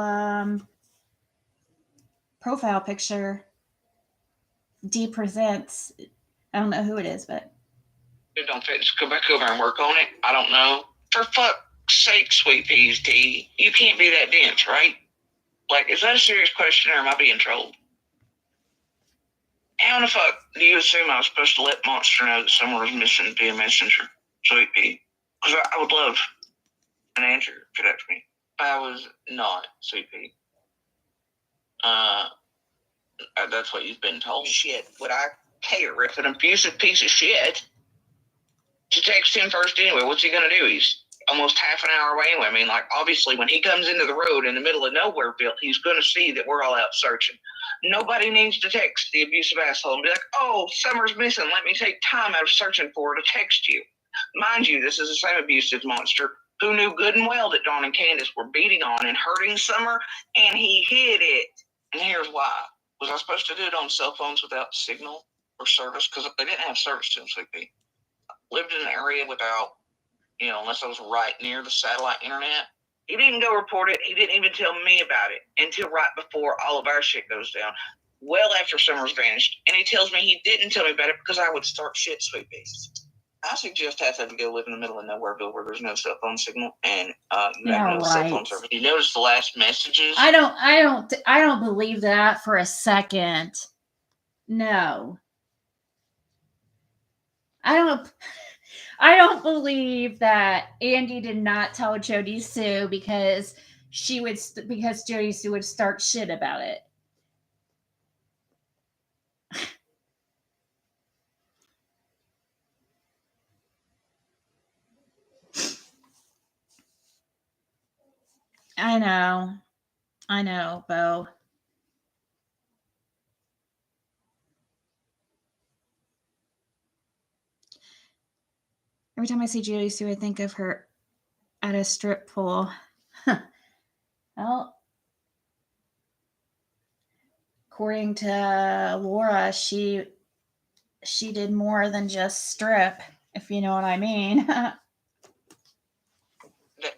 profile picture. D presents. I don't know who it is, but Don't just go back over and work on it. I don't know. For fuck's sake, sweet peas, D, you can't be that dense, right? Like, is that a serious question or am I being trolled? How in the fuck do you assume I was supposed to let Monster know that someone was missing via Messenger, sweet pea? Because I would love an answer for that for me. I was not, sweet pea. That's what you've been told. Shit, would I care if an abusive piece of shit to text him first anyway? What's he gonna do? He's almost half an hour away anyway. I mean, like, obviously when he comes into the road in the middle of Nowhereville, he's gonna see that we're all out searching. Nobody needs to text the abusive asshole and be like, oh, Summer's missing. Let me take time out of searching for her to text you. Mind you, this is the same abusive monster who knew good and well that Dawn and Candace were beating on and hurting Summer, and he hid it. And here's why. Was I supposed to do it on cell phones without signal or service? Because they didn't have service to them, so they lived in an area without, unless I was right near the satellite internet. He didn't go report it. He didn't even tell me about it until right before all of our shit goes down. Well after Summer's vanished. And he tells me he didn't tell me about it because I would start shit, sweet peas. I suggest have to go live in the middle of Nowhereville where there's no cell phone signal and you have no cell phone service. You notice the last messages? I don't believe that for a second. No. I don't believe that Andy did not tell Jody Sue because Jody Sue would start shit about it. I know, Bo. Every time I see Jody Sue, I think of her at a strip pool. Well, according to Laura, she did more than just strip, if you know what I mean. That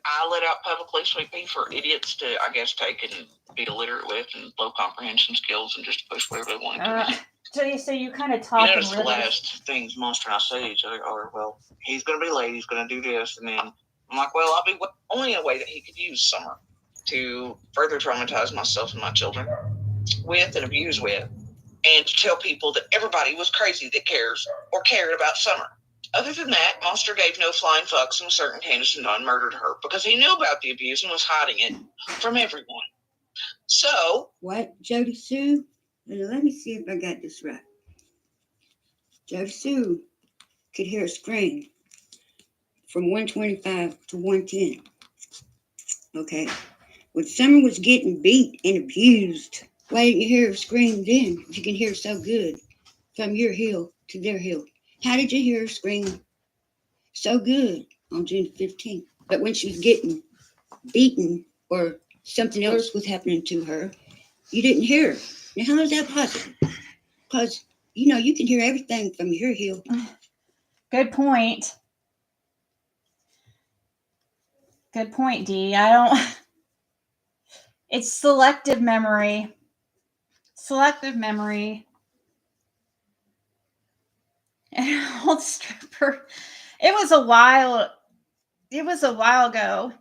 I let out publicly, sweet pea, for idiots to, I guess, take and be illiterate with and low comprehension skills and just push whatever they want to. Jody, so you kind of talk. You notice the last things Monster and I say to each other are, well, he's going to be late, he's going to do this, and then I'm like, well, I'll be only a way that he could use Summer to further traumatize myself and my children with and abuse with, and to tell people that everybody was crazy that cares or cared about Summer. Other than that, Monster gave no flying fucks and was certain Candace and Dawn murdered her because he knew about the abuse and was hiding it from everyone. So... What, Jody Sue? Let me see if I got this right. Jody Sue could hear a scream from 125 to 110. Okay. When Summer was getting beat and abused, why didn't you hear her scream then? If you can hear so good from your hill to their hill. How did you hear her scream so good on June 15th? But when she was getting beaten or something else was happening to her, you didn't hear her. Now, how is that possible? Because, you can hear everything from your hill. Good point. Good point, Dee. It's selective memory. Selective memory. An old stripper. It was a while ago.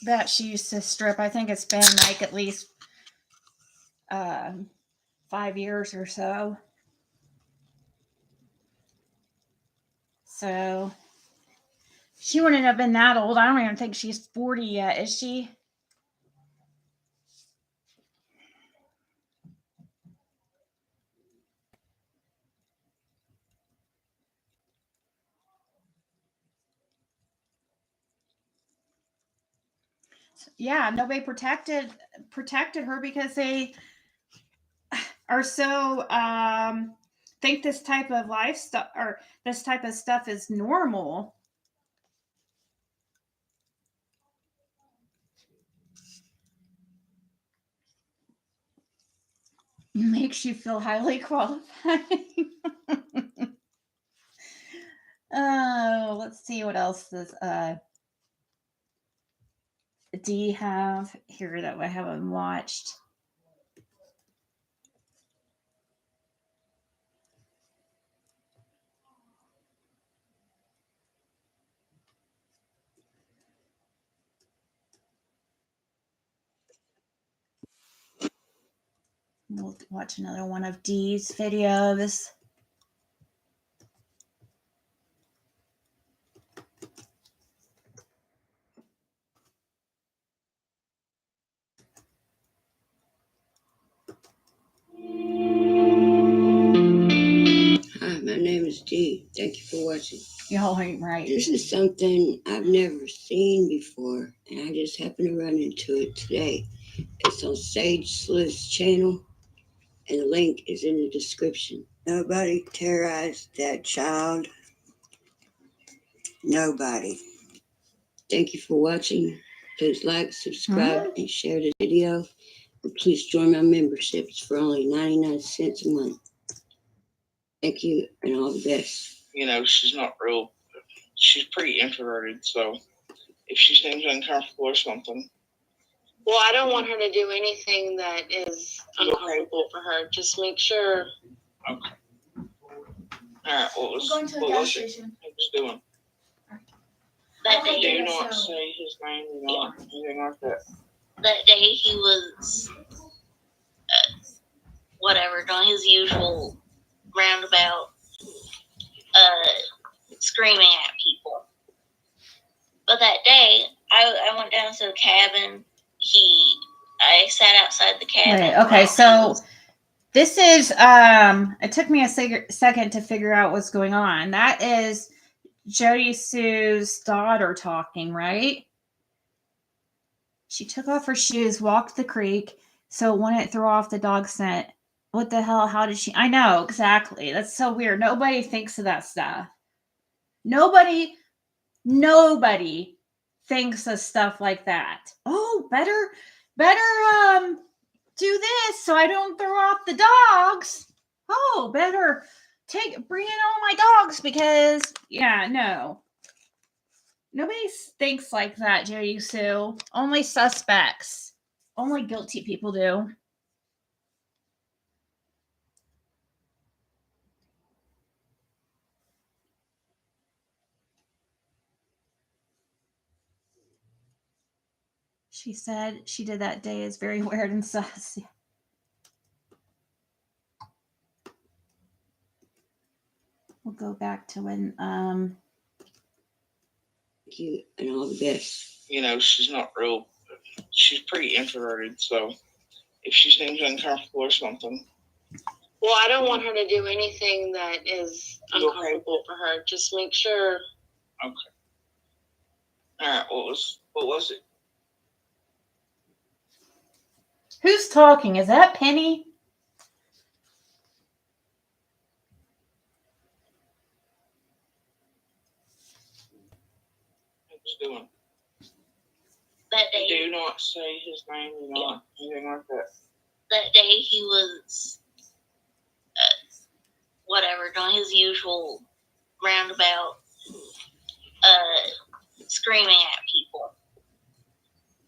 that she used to strip. I think it's been like at least 5 years or so. So she wouldn't have been that old. I don't even think she's 40 yet, is she? Yeah, nobody protected her because they are so think this type of lifestyle or this type of stuff is normal. Makes you feel highly qualified. Oh, let's see what else does D have here that I haven't watched. We'll watch another one of Dee's videos. Hi, my name is Dee. Thank you for watching. Y'all ain't right. This is something I've never seen before, and I just happened to run into it today. It's on Sage Sleuth's channel, and the link is in the description. Nobody terrorized that child. Nobody. Thank you for watching. Please like, subscribe, and share the video. And please join my memberships for only 99 cents a month. Thank you, and all the best. You know, she's pretty introverted, so if she seems uncomfortable or something. Well, I don't want her to do anything that is uncomfortable for her. Just make sure. Okay. All right, what was station. What was doing? That day, Do not say his name or anything like that. that day he was, whatever, doing his usual roundabout, screaming at people. But that day, I went down to the cabin. I sat outside the cabin. Wait, okay, so this is it took me a second to figure out what's going on. That is Jody Sue's daughter talking, right? She took off her shoes, walked the creek, so it wouldn't throw off the dog scent. What the hell? How did she? I know, exactly. That's so weird. Nobody thinks of that stuff. Nobody thinks of stuff like that. Oh, better do this so I don't throw off the dogs. Oh, better bring in all my dogs because yeah, no. Nobody thinks like that, Jody Sue. Only suspects. Only guilty people do. She said she did that day is very weird and sus. We'll go back to when Thank you, and all the best. You know, she's pretty introverted, so if she seems uncomfortable or something. Well, I don't want her to do anything that is uncomfortable for her. Just make sure. Okay. All right, what was it? who's talking? Is that Penny? What was doing? That day, Do not say his name or anything like that. that day he was, whatever, doing his usual roundabout, screaming at people.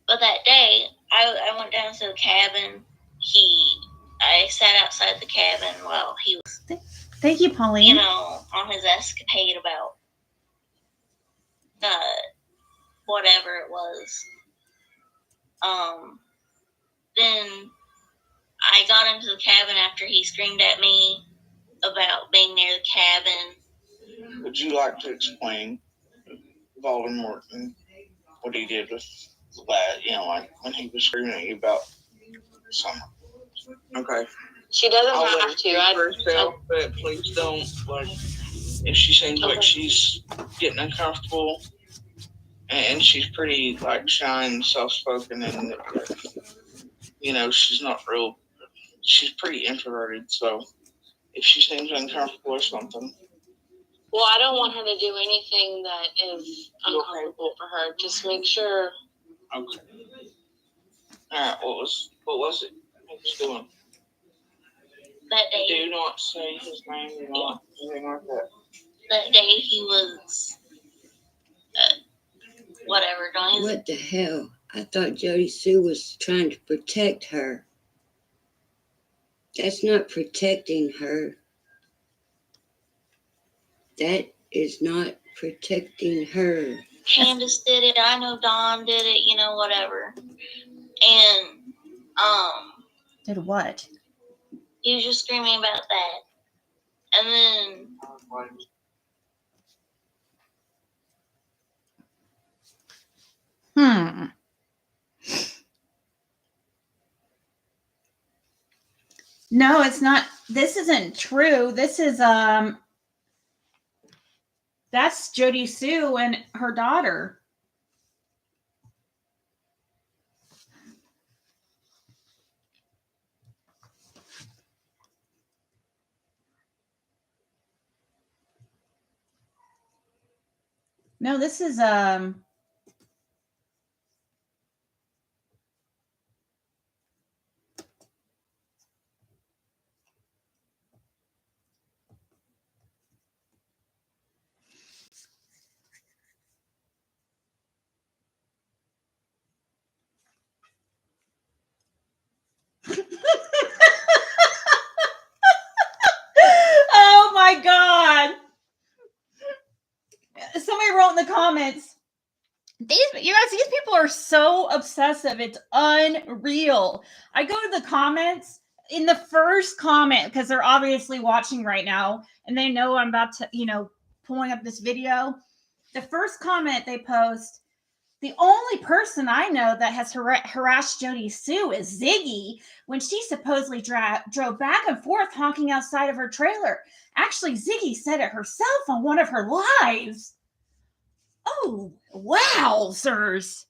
But that day, I went down to the cabin. I sat outside the cabin while he was, Thank you, Pauline. on his escapade about, whatever it was. Then I got into the cabin after he screamed at me about being near the cabin. Would you like to explain Voldemort and what he did with the lad? You know, like when he was screaming at you about something. Okay. She doesn't I'll let her have speak to. for herself, but please don't. Like, if she seems like she's getting uncomfortable, and she's pretty like shy and soft-spoken, and you know she's not real. She's pretty introverted, so if she seems uncomfortable or something. Well, I don't want her to do anything that is uncomfortable for her. Just make sure. Okay. All right. What was it? What was doing? That day. Do not say his name or not anything like that. That day he was, whatever, doing his. What the hell? I thought Jody Sue was trying to protect her. That's not protecting her. That is not protecting her. Candace did it. I know Dawn did it. You know, whatever. And Did what? he was just screaming about that. And then No, it's not. This isn't true. This is that's Jody Sue and her daughter. No, this is oh my God. Somebody wrote in the comments, you guys, these people are so obsessive. It's unreal. I go to the comments in the first comment because they're obviously watching right now and they know I'm about to, pulling up this video. The first comment they post, the only person I know that has harassed Jody Sue is Ziggy when she supposedly drove back and forth honking outside of her trailer. Actually, Ziggy said it herself on one of her lives. Oh, wow, sirs.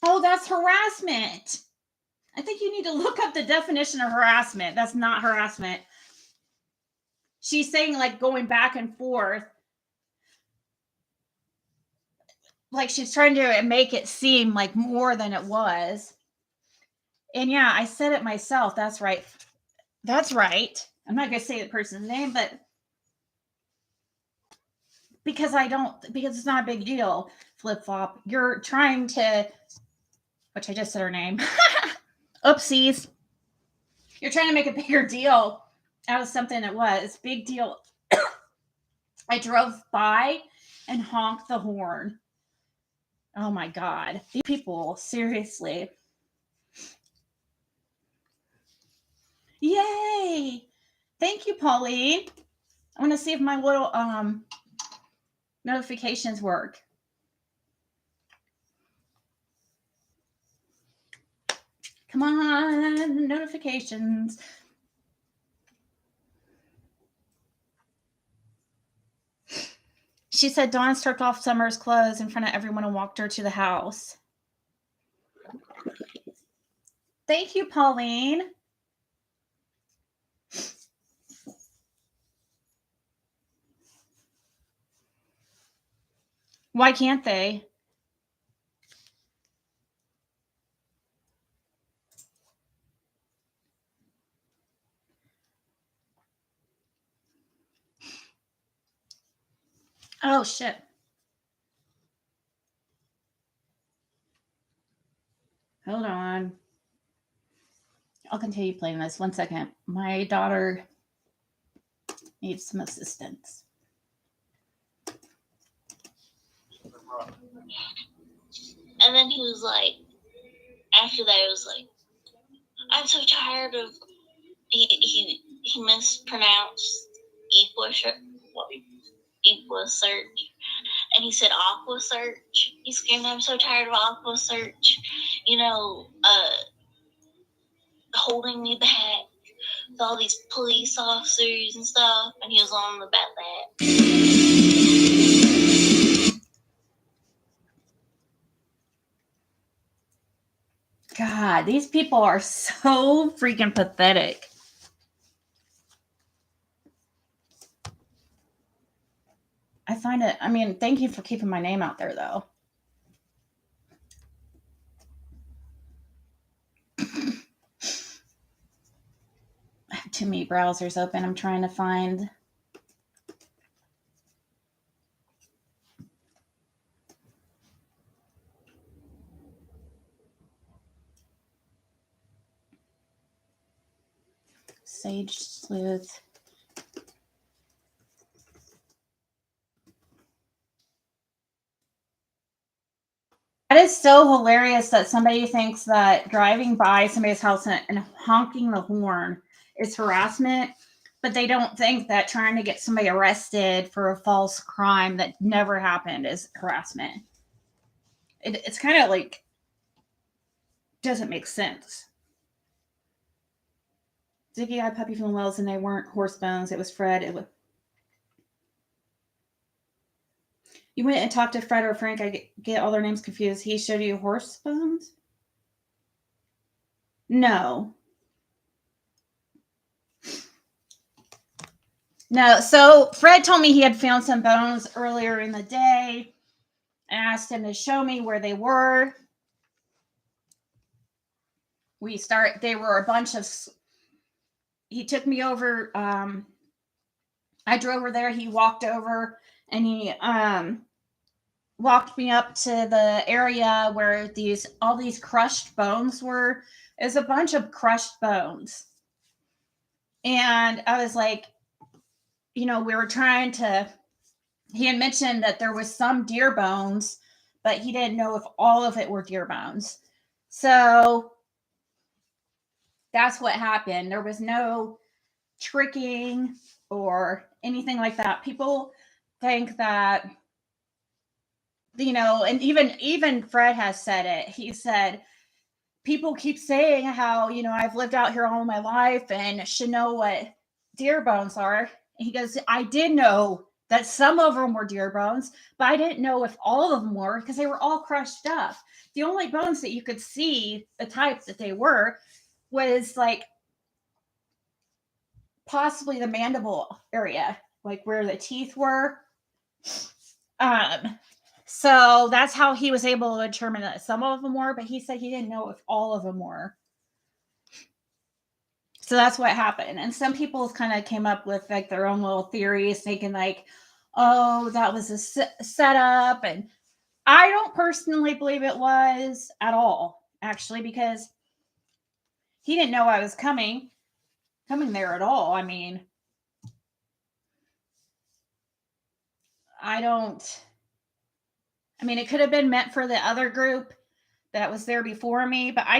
Oh, that's harassment. I think you need to look up the definition of harassment. That's not harassment. She's saying like going back and forth. Like she's trying to make it seem like more than it was. And yeah, I said it myself. That's right. That's right. I'm not going to say the person's name, but because it's not a big deal. Flip flop. You're trying to, which I just said her name. Oopsies. You're trying to make a bigger deal out of something that was big deal. I drove by and honked the horn. Oh my God. These people, seriously. Yay. Thank you, Pauline. I want to see if my little notifications work. Come on, notifications. She said Dawn stripped off Summer's clothes in front of everyone and walked her to the house. Thank you, Pauline. Why can't they? Oh, shit. Hold on. I'll continue playing this. 1 second. My daughter needs some assistance. And then he was like, after that, it was like, I'm so tired of, he mispronounced Equa search. And he said Aqua Search. He screamed, I'm so tired of Aqua Search, holding me back with all these police officers and stuff. And he was on about that. God, these people are so freaking pathetic. I find it, thank you for keeping my name out there, though. I have too many browsers open. I'm trying to find. Sage Sleuth. That is so hilarious that somebody thinks that driving by somebody's house and honking the horn is harassment, but they don't think that trying to get somebody arrested for a false crime that never happened is harassment. It's kind of like, doesn't make sense. Ziggy had puppy feeling wells and they weren't horse bones. It was Fred. You went and talked to Fred or Frank. I get all their names confused. He showed you horse bones? No. No. So Fred told me he had found some bones earlier in the day and asked him to show me where they were. They were a bunch of, he took me over. I drove over there. He walked over and he walked me up to the area where all these crushed bones were. It was a bunch of crushed bones. And I was like, we were trying to, he had mentioned that there was some deer bones, but he didn't know if all of it were deer bones. So that's what happened. There was no tricking or anything like that. People think that, and even Fred has said it. He said, people keep saying how, I've lived out here all my life and should know what deer bones are. And he goes, I did know that some of them were deer bones, but I didn't know if all of them were because they were all crushed up. The only bones that you could see, the types that they were, was like possibly the mandible area, like where the teeth were. So that's how he was able to determine that some of them were, but he said he didn't know if all of them were. So that's what happened. And some people kind of came up with like their own little theories, thinking like, oh, that was a setup. And I don't personally believe it was at all, actually, because he didn't know I was coming there at all. It could have been meant for the other group that was there before me, but I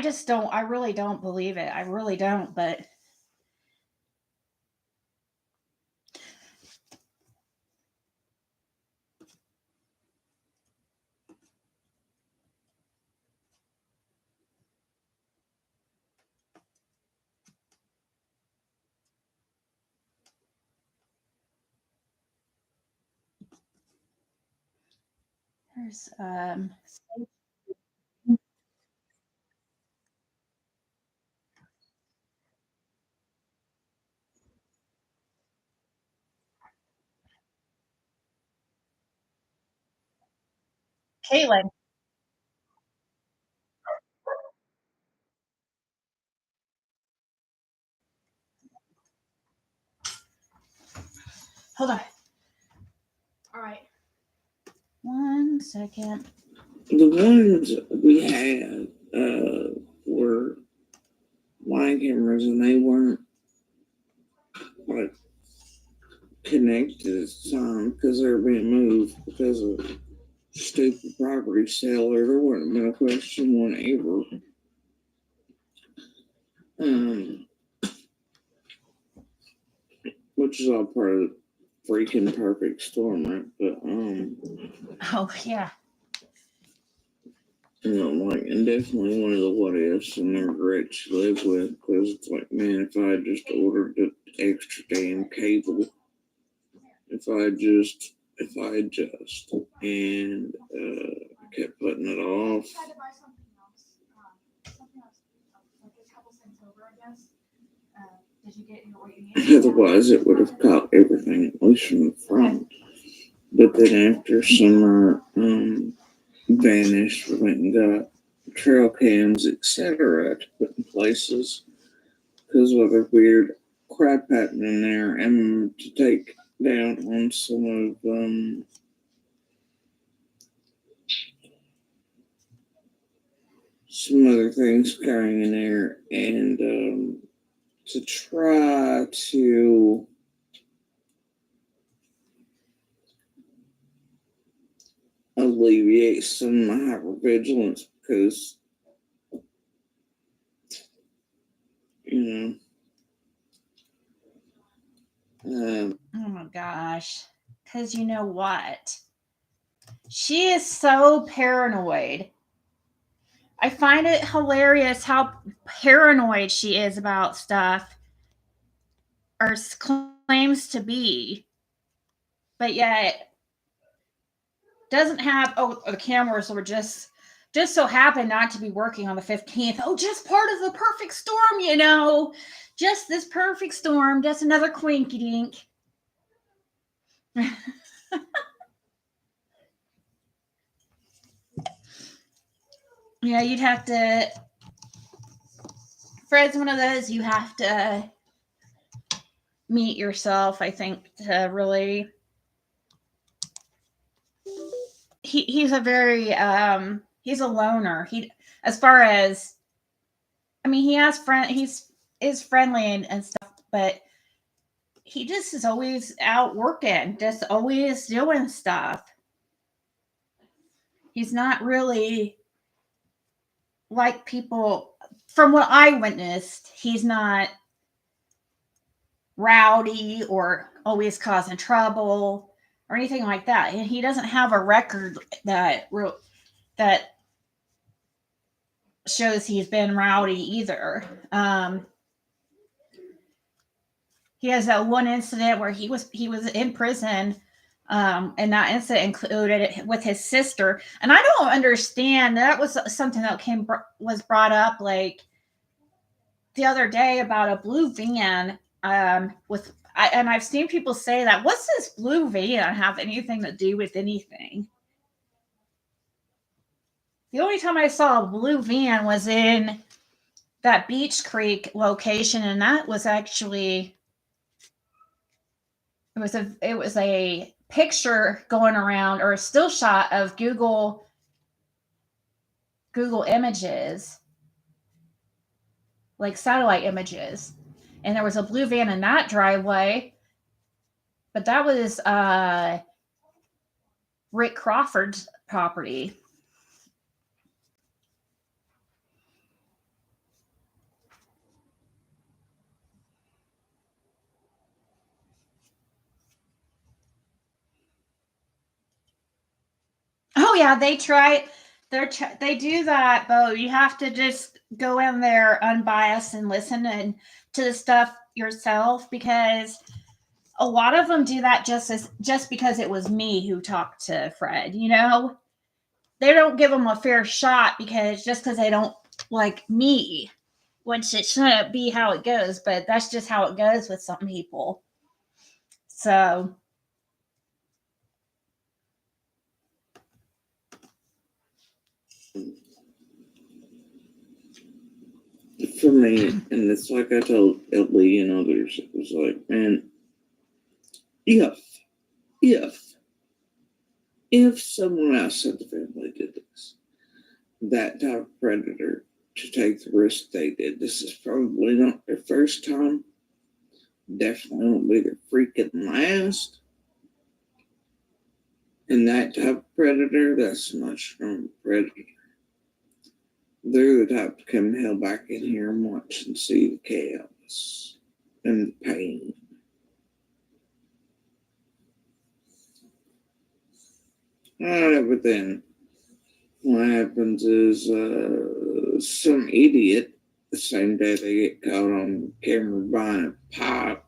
really don't believe it. I really don't, but there's Caitlin. Hold on. All right. 1 second. The ones we had were line cameras, and they weren't like connected at the time because they were being moved because of stupid property seller. There wouldn't have been a question whenever. Which is all part of the freaking perfect storm, right? But Oh yeah. like, and definitely one of the what ifs and the regrets you live with, because it's like, man, if I had just ordered the extra damn cable, if I just, and kept putting it off. Otherwise, it would have caught everything, at least from the front. But then after summer vanished, we went and got trail cams, etc., to put in places because of the weird crap happening there, and to take down on some of some other things carrying in there, and to try to alleviate some of my hypervigilance, because Oh my gosh. Because you know what? She is so paranoid. I find it hilarious how paranoid she is about stuff, or claims to be, but yet doesn't have. Oh, the cameras were just so happened not to be working on the 15th. Oh, just part of the perfect storm, just this perfect storm, just another quinky dink. Yeah, you'd have to. Fred's one of those you have to meet yourself, I think, to really. He's a very he's a loner. As far as, I mean, he has is friendly and stuff, but he just is always out working, just always doing stuff. He's not really like people, from what I witnessed, he's not rowdy or always causing trouble or anything like that. And he doesn't have a record that shows he's been rowdy either. He has that one incident where he was in prison, and that incident included it with his sister. And I don't understand. That was something that was brought up like the other day about a blue van. And I've seen people say that. What's this blue van have anything to do with anything? The only time I saw a blue van was in that Beach Creek location, and that was actually. It was a picture going around, or a still shot of Google Images, like satellite images, and there was a blue van in that driveway, but that was Rick Crawford's property. Oh yeah, they do that, Bo. You have to just go in there unbiased and listen to the stuff yourself, because a lot of them do that just because it was me who talked to Fred. They don't give them a fair shot because they don't like me, which it shouldn't be how it goes, but that's just how it goes with some people. So. For me, and it's like I told Lee and others, it was like, man, if someone outside the family did this, that type of predator, to take the risk they did, this is probably not their first time, definitely won't be their freaking last, And that type of predator, that's a much stronger predator. They're the type to come hell back in here and watch and see the chaos and the pain. But then what happens is some idiot, the same day they get caught on camera buying a pipe,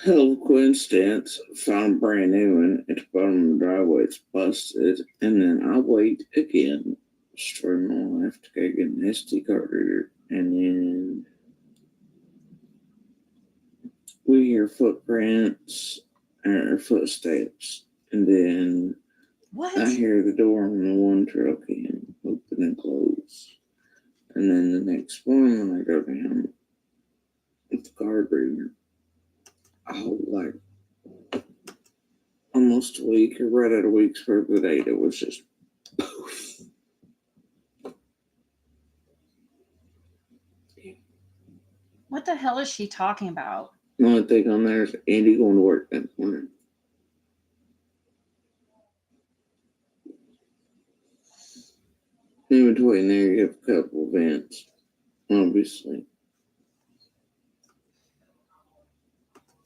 hell of a coincidence, found a brand new one at the bottom of the driveway, it's busted, and then I wait again, for my life to go get an SD card reader, and then we hear footprints or footsteps, and then What? I hear the door on the one trail can open and close. And then the next morning when I go down with the card reader, like almost a week or right at a week's worth of data was just poof. What the hell is she talking about? The only thing on there is Andy going to work that morning. In between there, you have a couple events, obviously.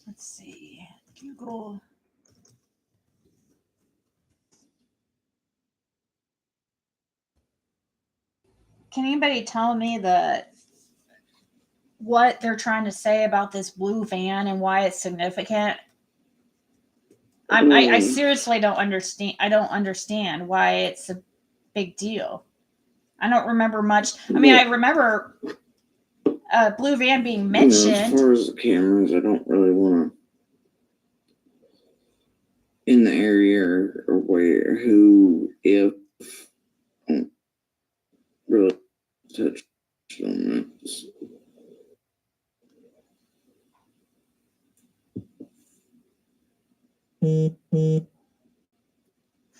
Let's see. Google. Can anybody tell me what they're trying to say about this blue van and why it's significant? I seriously don't understand. I don't understand why it's a big deal. I don't remember much. I mean, I remember a blue van being mentioned. As far as the cameras, I don't really want to in the area or where, who, if, I don't really touch on that.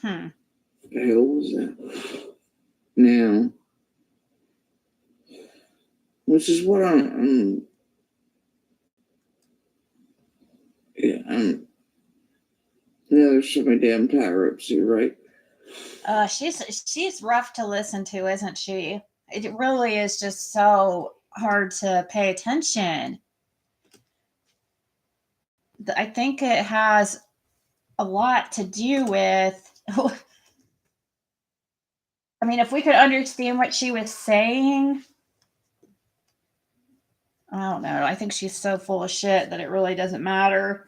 Hmm. What the hell was that? Now, which is what I'm there's so many damn tire-ups here, right? She's rough to listen to, isn't she? It really is just so hard to pay attention. I think it has a lot to do with I mean, if we could understand what she was saying, I don't know. I think she's so full of shit that it really doesn't matter.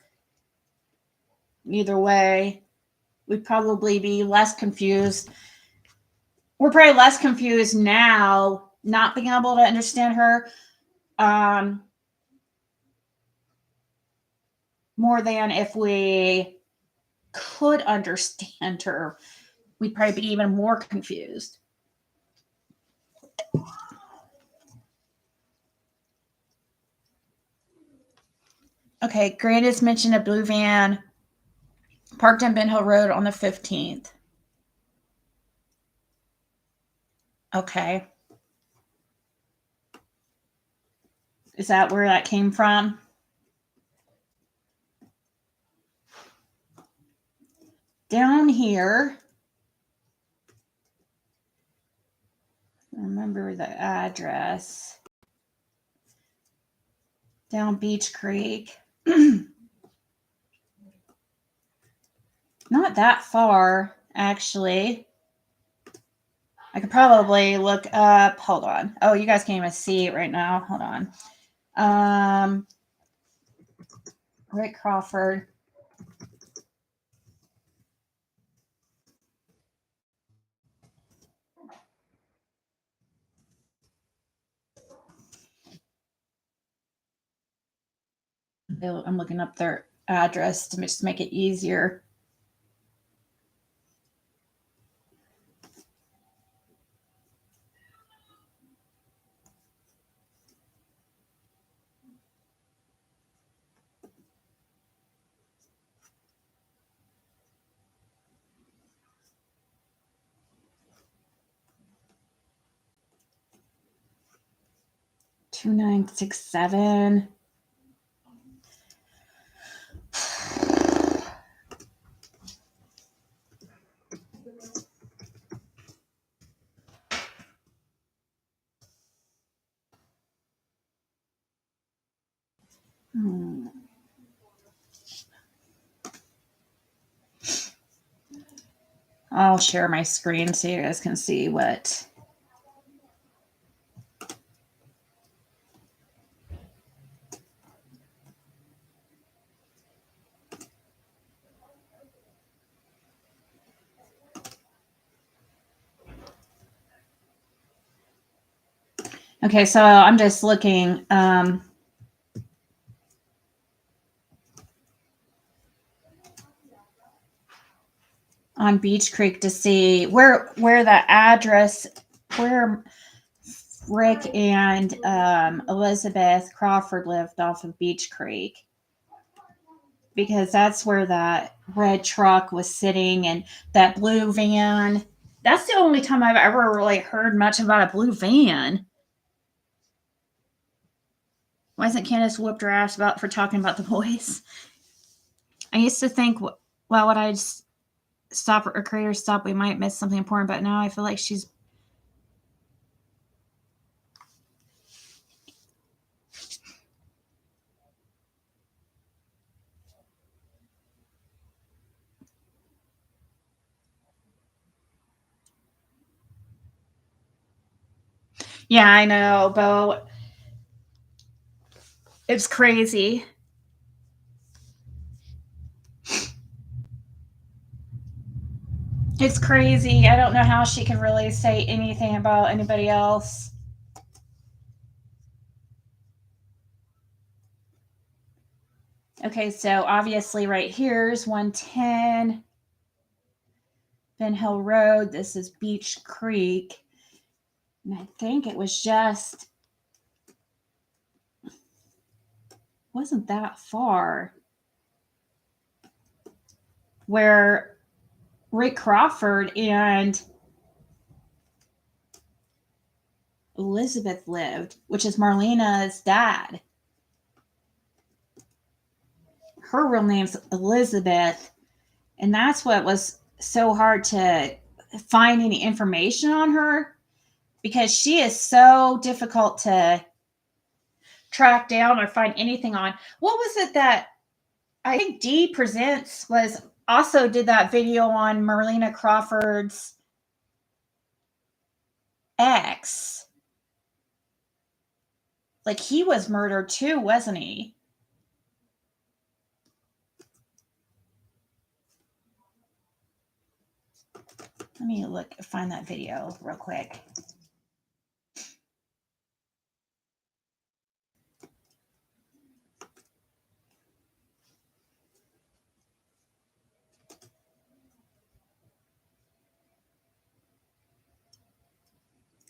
Either way, we'd probably be less confused. We're probably less confused now, not being able to understand her, more than if we could understand her. We'd probably be even more confused. Okay, Grandis mentioned a blue van parked on Ben Hill Road on the 15th. Okay. Is that where that came from? Down here, remember the address. Down Beach Creek. Not that far, actually. I could probably look up. Hold on. Oh, you guys can't even see it right now. Hold on. Rick Crawford. I'm looking up their address to just make it easier. 2967. I'll share my screen so you guys can see what. Okay, so I'm just looking on Beach Creek to see where the address, where Rick and Elizabeth Crawford lived off of Beach Creek, because that's where that red truck was sitting and that blue van. That's the only time I've ever really heard much about a blue van. Why isn't Candace whooped her ass about for talking about the boys? I used to think, well, would I just stop or creator stop? We might miss something important, but now I feel like she's. Yeah, I know, Bo. It's crazy. It's crazy. I don't know how she can really say anything about anybody else. Okay, so obviously right here is 110 Ben Hill Road. This is Beach Creek. And I think it was just, wasn't that far, where Rick Crawford and Elizabeth lived, which is Marlena's dad. Her real name's Elizabeth, and that's what was so hard to find any information on her, because she is so difficult to track down or find anything on. What was it that I think D Presents was also did that video on Marlena Crawford's ex? Like, he was murdered too, wasn't he? Let me find that video real quick.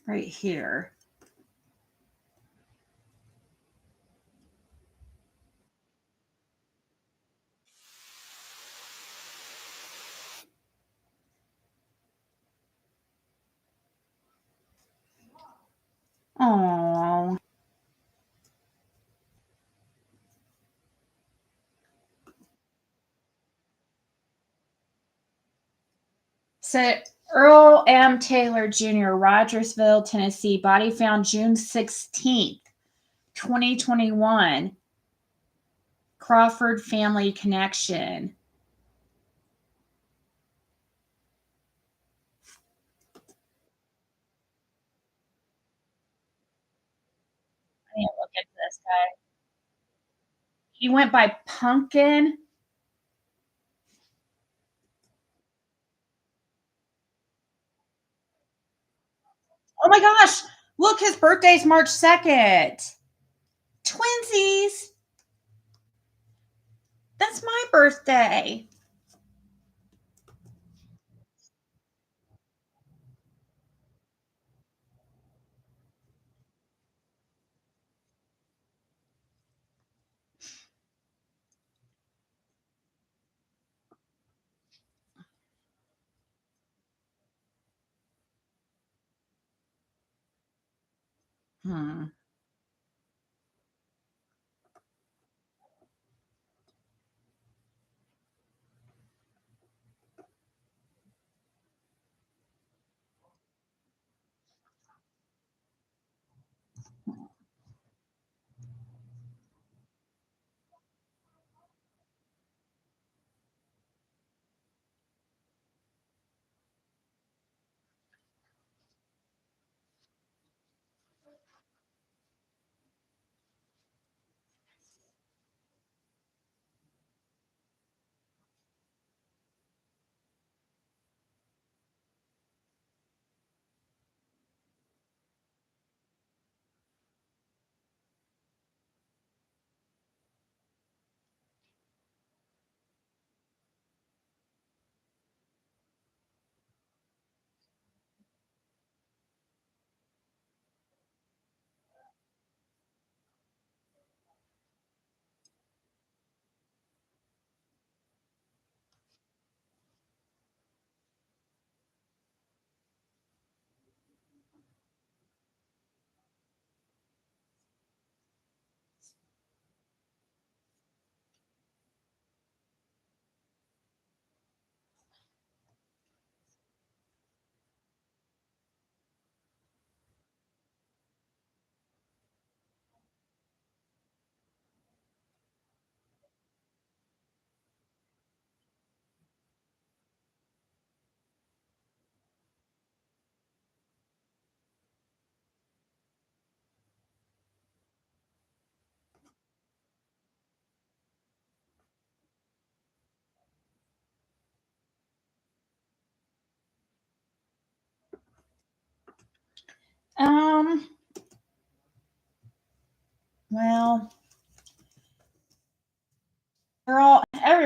Right here. Oh. So Earl M. Taylor Jr., Rogersville, Tennessee. Body found June 16th, 2021. Crawford family connection. I need to look at this guy. He went by Pumpkin. Oh my gosh. Look, his birthday's March 2nd. Twinsies. That's my birthday.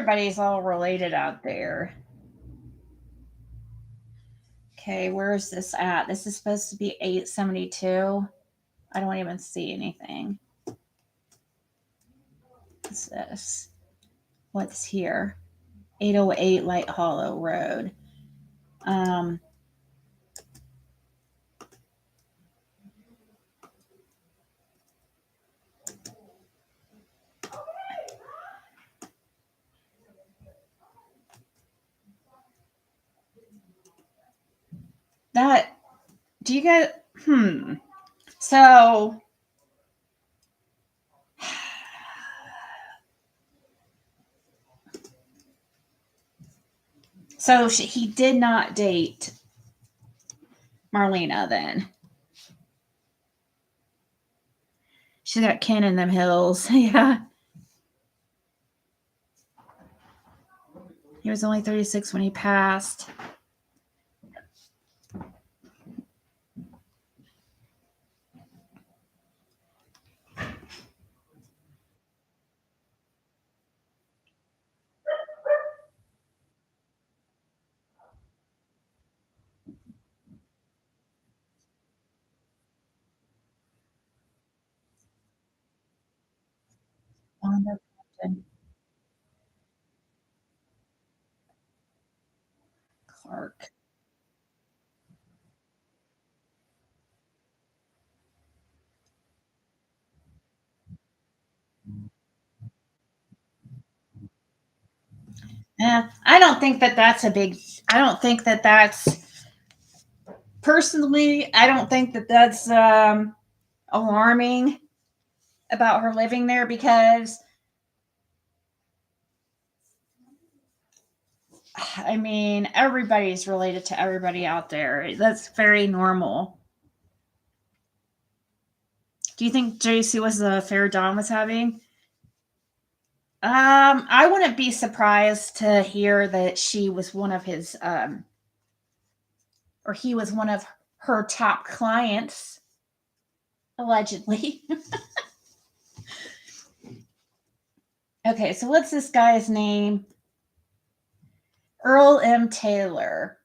everybody's all related out there. Okay, where is this at? This is supposed to be 872. I don't even see anything. What's this? What's here? 808 Light Hollow Road. That, do you get, so, he did not date Marlena then. She got kin in them hills. Yeah. He was only 36 when he passed. Clark. Yeah, I don't think that that's personally, I don't think that that's alarming about her living there, because I mean, everybody's related to everybody out there. That's very normal. Do you think JC was the affair Don was having? I wouldn't be surprised to hear that she was one of his, or he was one of her top clients, allegedly. Okay, so what's this guy's name? Earl M. Taylor.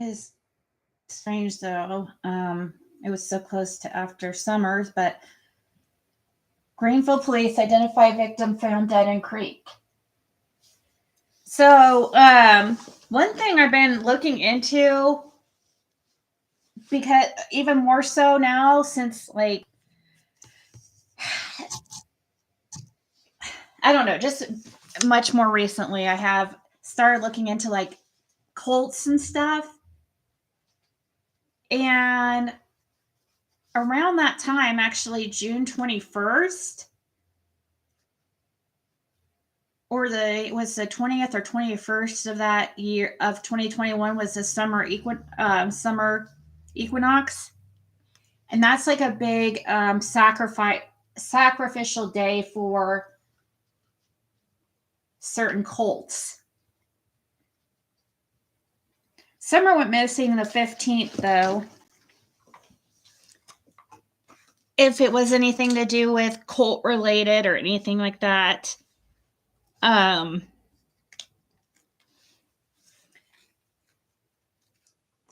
Is strange though. It was so close to after Summers, but Greenville police identify victim found dead in creek. So, one thing I've been looking into, because even more so now, since like, I don't know, just much more recently, I have started looking into like cults and stuff. And around that time, actually June 21st, or was the 20th or 21st of that year of 2021 was the summer equinox. And that's like a big sacrificial day for certain cults. Summer went missing the 15th, though. If it was anything to do with cult related or anything like that.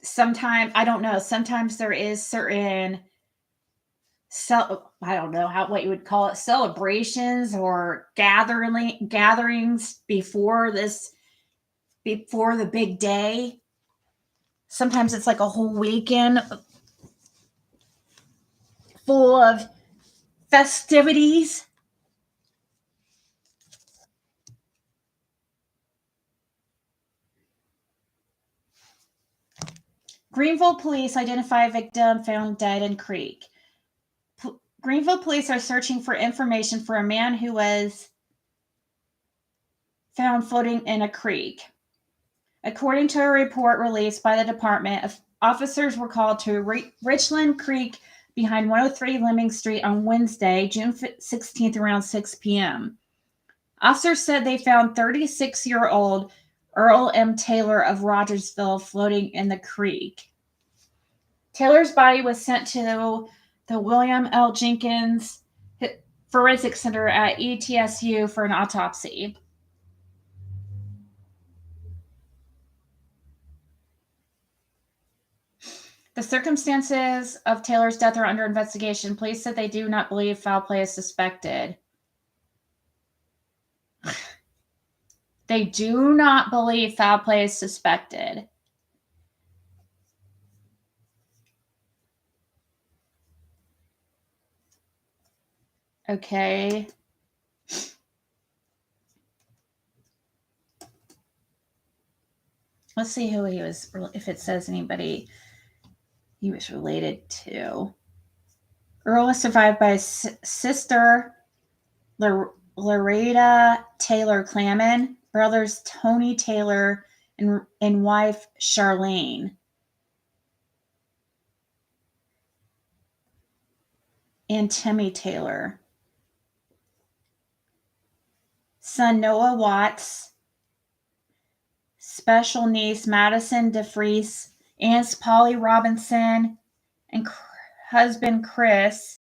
Sometimes, I don't know, sometimes there is certain, I don't know what you would call it, celebrations or gatherings before the big day. Sometimes it's like a whole weekend full of festivities. Greenville police identify a victim found dead in creek. Greenville police are searching for information for a man who was found floating in a creek. According to a report released by the department, officers were called to Richland Creek behind 103 Lemming Street on Wednesday, June 16th, around 6 p.m. Officers said they found 36-year-old Earl M. Taylor of Rogersville floating in the creek. Taylor's body was sent to the William L. Jenkins Forensic Center at ETSU for an autopsy. The circumstances of Taylor's death are under investigation. Police said they do not believe foul play is suspected. They do not believe foul play is suspected. Okay. Let's see who he was, if it says anybody he was related to. Earl was survived by his sister, Loretta Taylor Clamon, brothers Tony Taylor, and wife Charlene. And Timmy Taylor. Son Noah Watts. Special niece Madison DeFries. Aunts Polly Robinson. And husband Chris.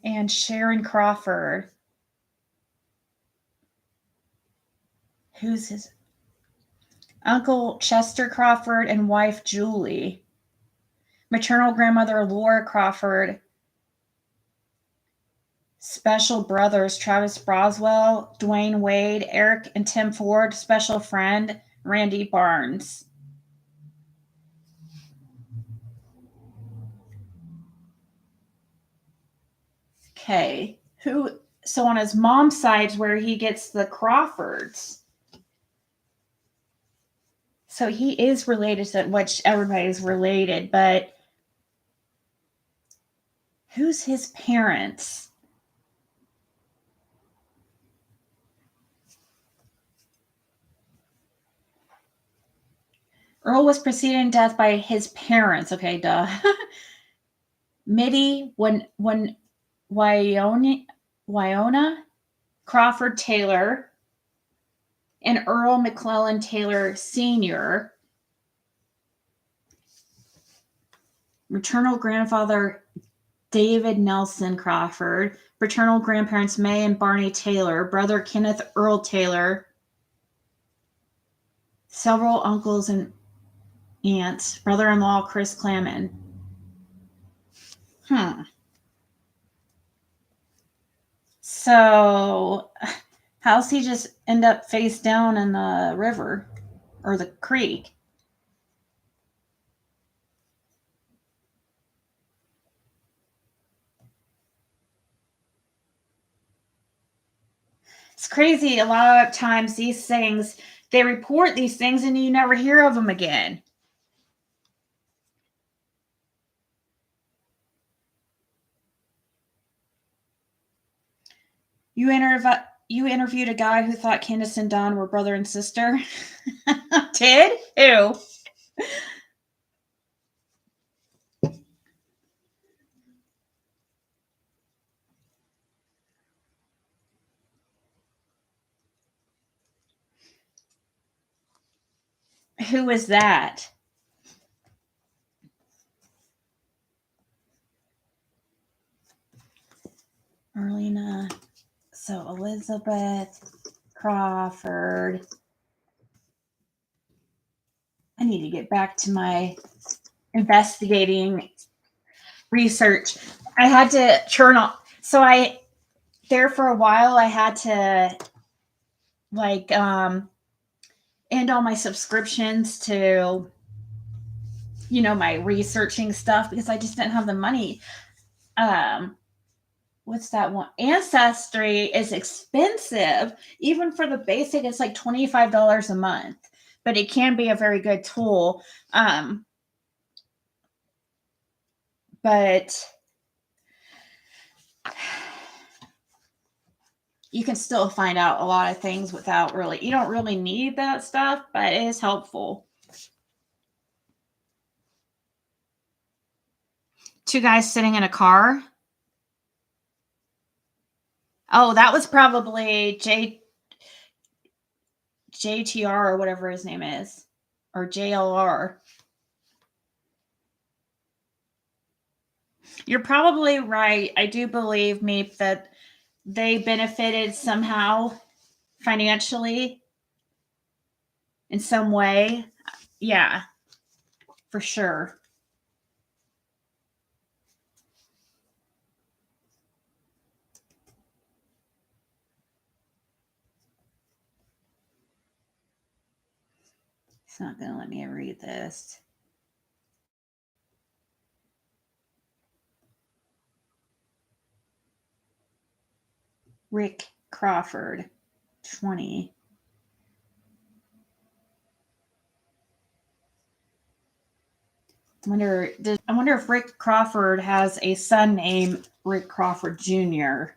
And Sharon Crawford. Who's his? Uncle Chester Crawford and wife Julie. Maternal grandmother Laura Crawford. Special brothers Travis Broswell, Dwayne Wade, Eric and Tim Ford. Special friend Randy Barnes. Okay. So on his mom's side where he gets the Crawfords. So he is related to which everybody's related, but who's his parents? Earl was preceded in death by his parents. Okay, duh. Mitty Wyona Crawford Taylor and Earl McClellan Taylor Sr. Maternal grandfather David Nelson Crawford. Paternal grandparents May and Barney Taylor. Brother Kenneth Earl Taylor. Several uncles and aunts. Brother-in-law Chris Clamon. So, how's he just end up face down in the river or the creek? It's crazy. A lot of times these things, they report these things and you never hear of them again. You interviewed a guy who thought Candace and Don were brother and sister. Did? Who? Who was that? Marlena. So Elizabeth Crawford. I need to get back to my investigating research. I had to turn off. So there for a while, I had to end all my subscriptions to, my researching stuff because I just didn't have the money. What's that one? Ancestry is expensive. Even for the basic, it's like $25 a month, but it can be a very good tool. But you can still find out a lot of things without you don't really need that stuff, but it is helpful. Two guys sitting in a car. Oh, that was probably JTR or whatever his name is, or JLR. You're probably right. I do believe, Meep, that they benefited somehow financially in some way. Yeah, for sure. It's not going to let me read this. Rick Crawford, 20. I wonder if Rick Crawford has a son named Rick Crawford Jr.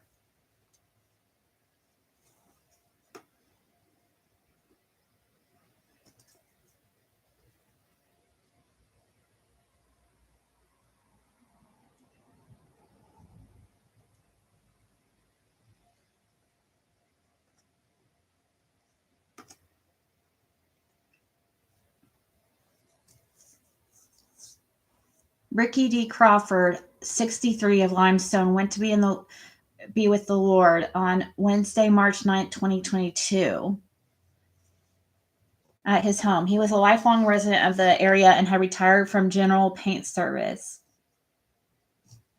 Ricky D. Crawford, 63 of Limestone, went to be with the Lord on Wednesday, March 9th, 2022 at his home. He was a lifelong resident of the area and had retired from general paint service.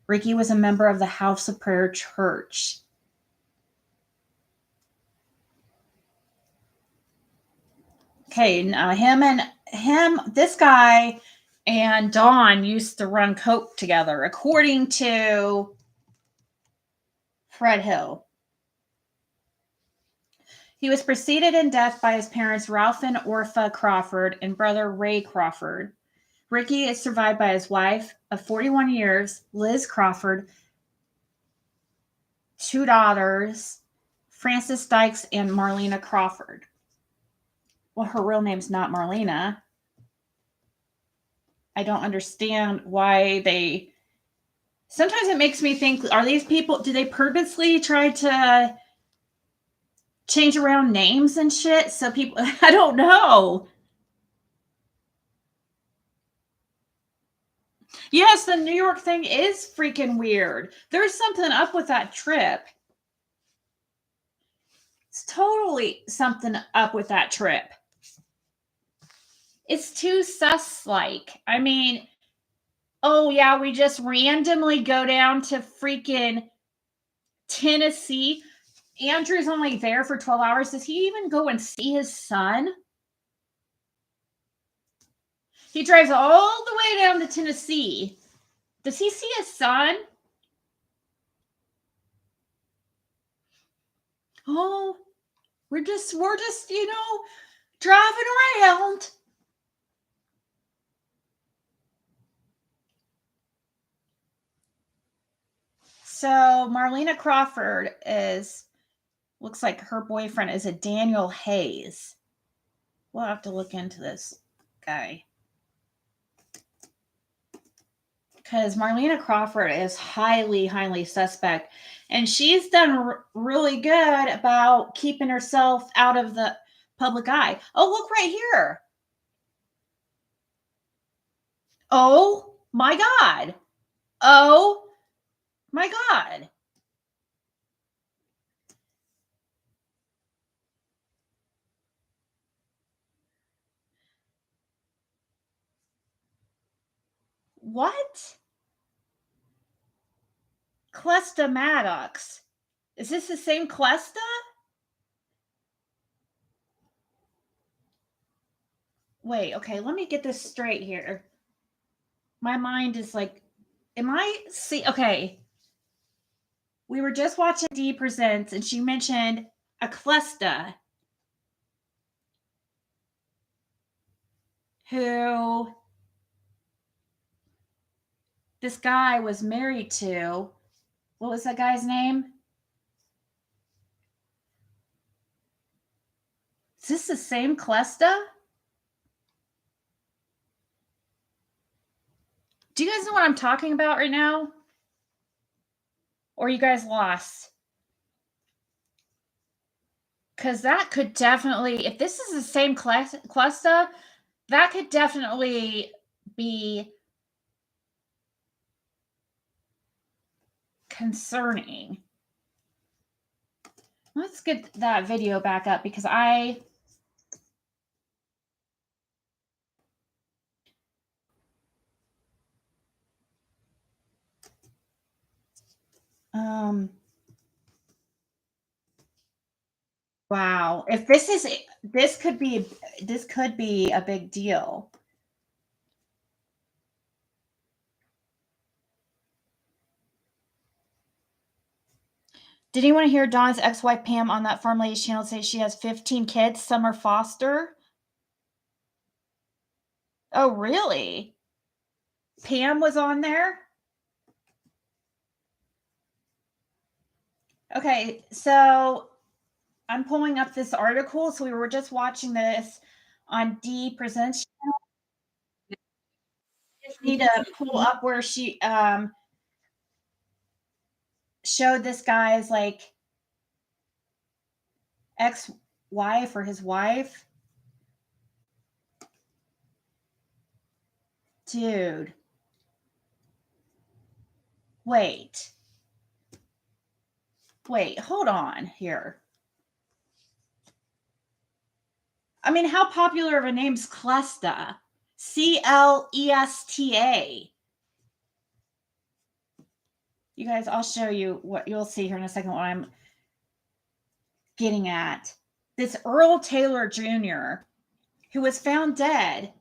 Ricky was a member of the House of Prayer Church. Okay, this guy and Dawn used to run coke together, according to Fred Hill. He was preceded in death by his parents, Ralph and Orpha Crawford, and brother Ray Crawford. Ricky is survived by his wife of 41 years, Liz Crawford, 2 daughters, Frances Dykes and Marlena Crawford. Well, her real name's not Marlena. I don't understand why they... Sometimes it makes me think, are these people, do they purposely try to change around names and shit so people... I don't know. Yes, the New York thing is freaking weird. There's something up with that trip. It's totally something up with that trip. It's too sus-like. I mean, oh yeah, we just randomly go down to freaking Tennessee. Andrew's only there for 12 hours. Does he even go and see his son? He drives all the way down to Tennessee. Does he see his son? Oh, we're just, driving around. So Marlena Crawford looks like her boyfriend is a Daniel Hayes. We'll have to look into this guy. Because Marlena Crawford is highly, highly suspect. And she's done really good about keeping herself out of the public eye. Oh, look right here. Oh, my God. Oh, my God. What? Clesta Maddox. Is this the same Clesta? Wait, okay, let me get this straight here. My mind is like, okay. We were just watching Dee Presents and she mentioned a Clesta who this guy was married to. What was that guy's name? Is this the same Clesta? Do you guys know what I'm talking about right now? Or are you guys lost? Because that could definitely, if this is the same cluster, that could definitely be concerning. Let's get that video back up because wow. If this could be a big deal. Did anyone hear Don's ex-wife Pam on that farm lady's channel say she has 15 kids? Some are foster. Oh, really? Pam was on there? Okay, so I'm pulling up this article. So we were just watching this on D Presents channel. Just need to pull up where she showed this guy's like ex-wife or his wife. Dude. Wait, hold on here. I mean, how popular of a name's Clesta? Clesta. You guys, I'll show you what you'll see here in a second what I'm getting at. This Earl Taylor Jr., who was found dead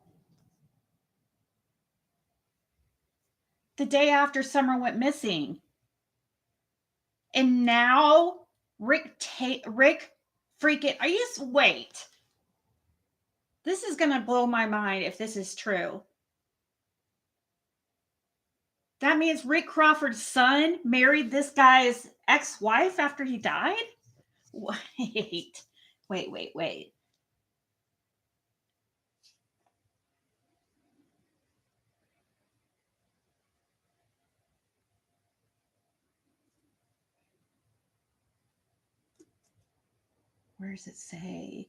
the day after Summer went missing. And now Rick freaking, are you just, wait. This is going to blow my mind if this is true. That means Rick Crawford's son married this guy's ex-wife after he died? Wait. Where does it say?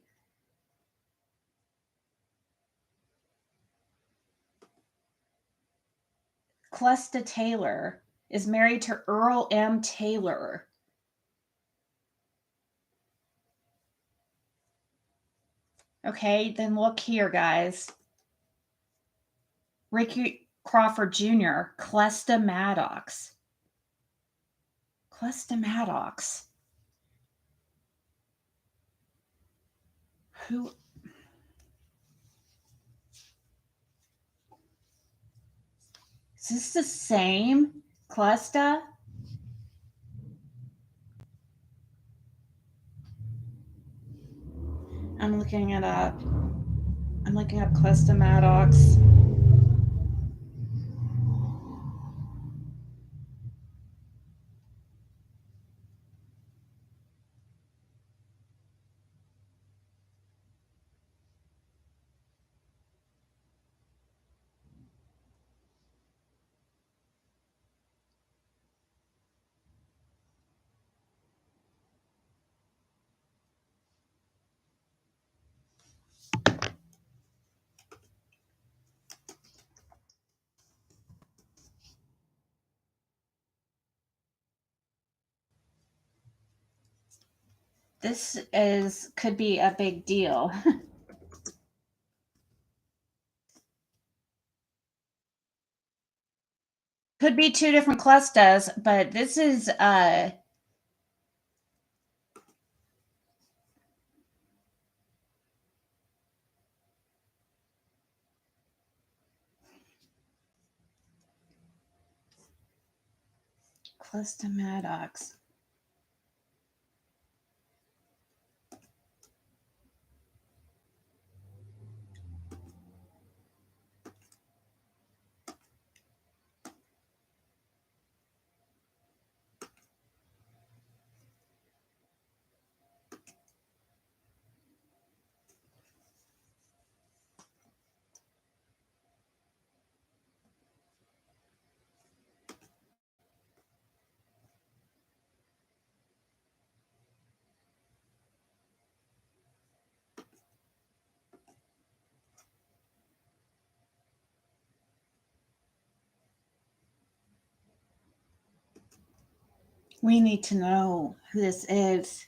Clesta Taylor is married to Earl M. Taylor. Okay, then look here, guys. Ricky Crawford Jr., Clesta Maddox. Clesta Maddox. Who? Is this the same Clesta? I'm looking it up. I'm looking up Clesta Maddox. This could be a big deal. Could be two different Clestas, but this is Clesta Maddox. We need to know who this is.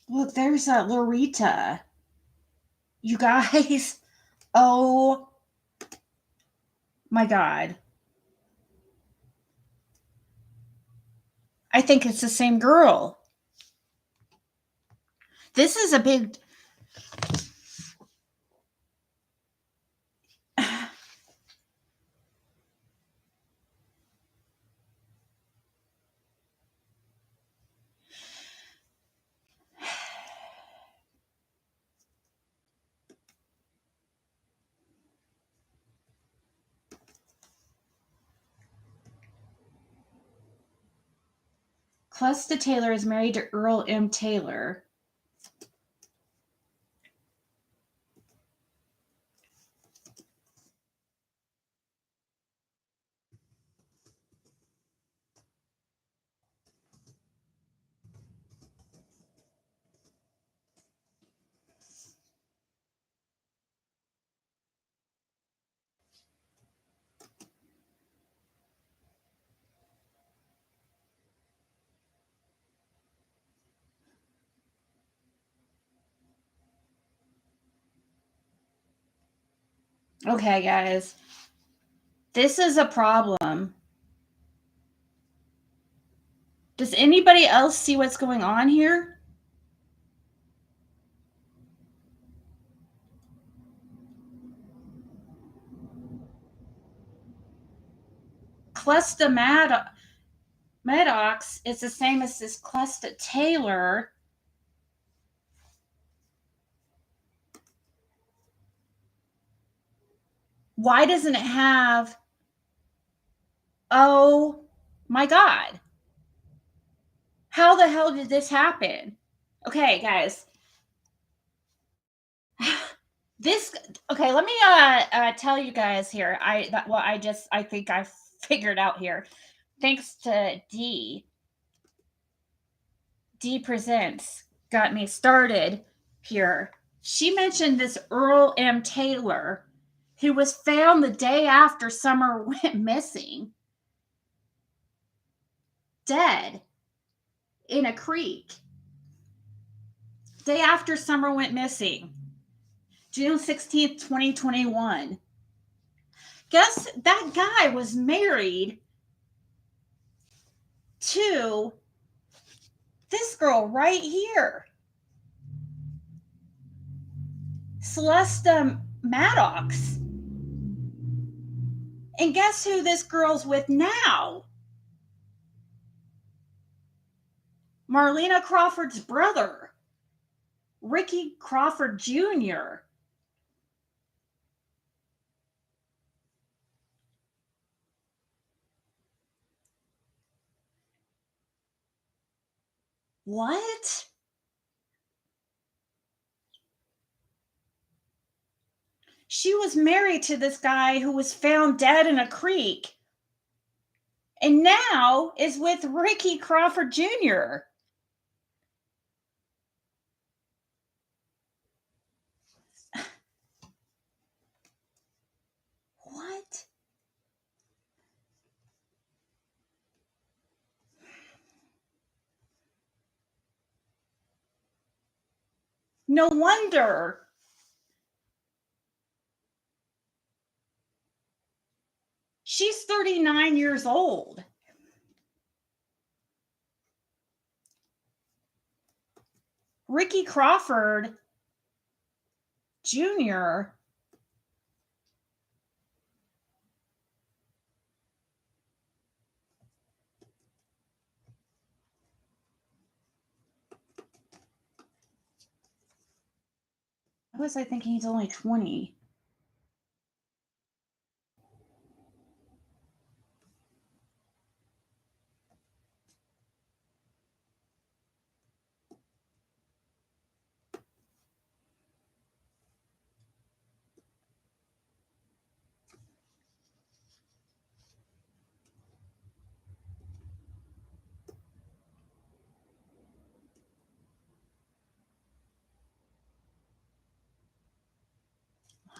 Look, there's Loretta. You guys. Oh my God. I think it's the same girl. This is a big. Clusta Taylor is married to Earl M. Taylor. Okay, guys. This is a problem. Does anybody else see what's going on here? Clusta Maddox is the same as this Clusta Taylor. Why doesn't it have... Oh my God. How the hell did this happen? Okay, guys. Okay, let me tell you guys here. I think I figured out here. Thanks to D Presents got me started here. She mentioned this Earl M. Taylor, who was found the day after Summer went missing, dead in a creek. Day after Summer went missing, June 16th, 2021. Guess that guy was married to this girl right here, Celesta Maddox. And guess who this girl's with now? Marlena Crawford's brother, Ricky Crawford Jr. What? She was married to this guy who was found dead in a creek and now is with Ricky Crawford Jr. What? No wonder. She's 39 years old. Ricky Crawford Jr. Why was I thinking he's only 20?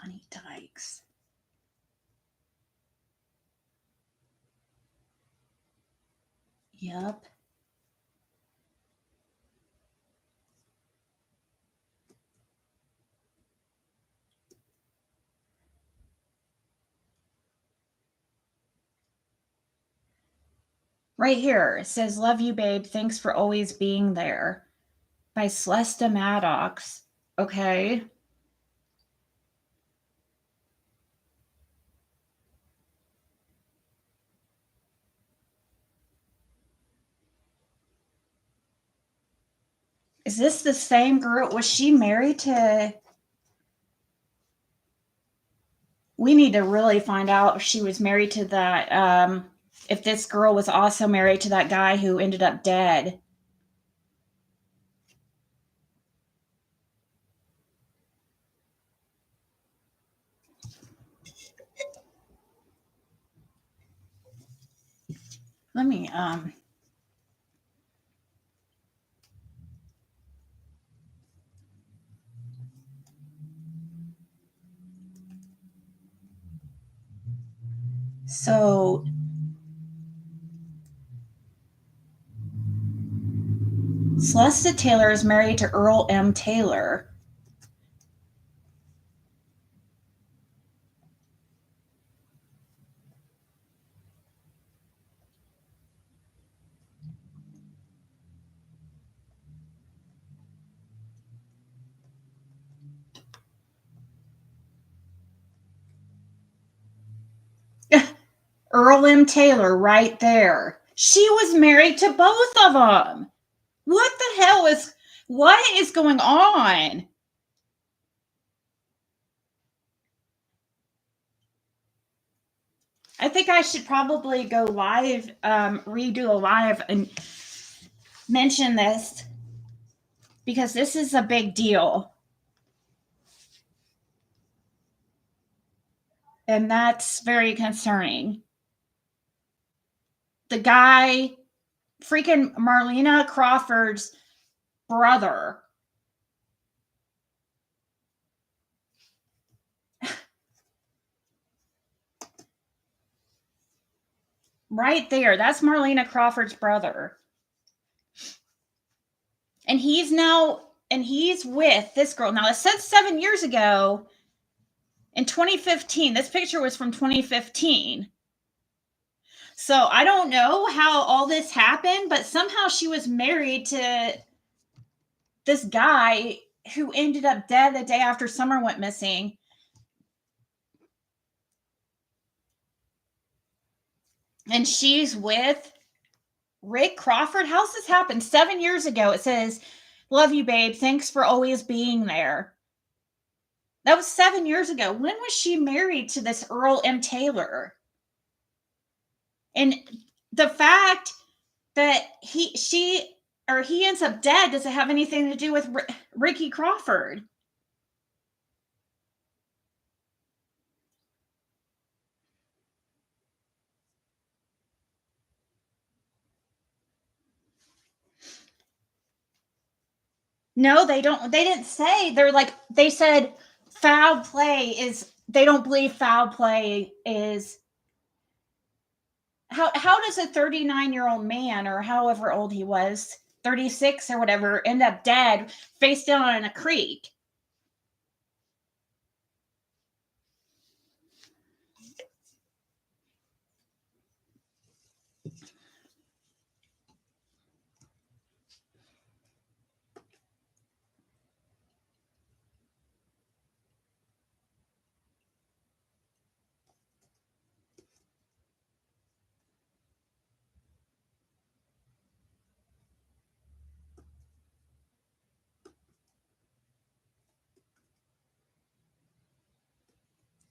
Lonnie Dykes. Yep. Right here, it says, "Love you, babe. Thanks for always being there," by Celesta Maddox. Okay. Is this the same girl? Was she married to? We need to really find out if she was married to that. If this girl was also married to that guy who ended up dead. Let me So Celesta Taylor is married to Earl M. Taylor. Earl M. Taylor right there. She was married to both of them. What is going on? I think I should probably go live, redo a live and mention this because this is a big deal. And that's very concerning. The guy, freaking Marlena Crawford's brother. Right there. That's Marlena Crawford's brother. And he's with this girl. Now, it said 7 years ago in 2015. This picture was from 2015. So I don't know how all this happened, but somehow she was married to this guy who ended up dead the day after Summer went missing. And she's with Rick Crawford. How's this happen? 7 years ago, it says, "Love you, babe. Thanks for always being there." That was 7 years ago. When was she married to this Earl M. Taylor? And the fact that he ends up dead doesn't have anything to do with Ricky Crawford. No, they don't. They didn't say. They said foul play is. They don't believe foul play is. How does a 39-year-old man, or however old he was, 36 or whatever, end up dead face down in a creek?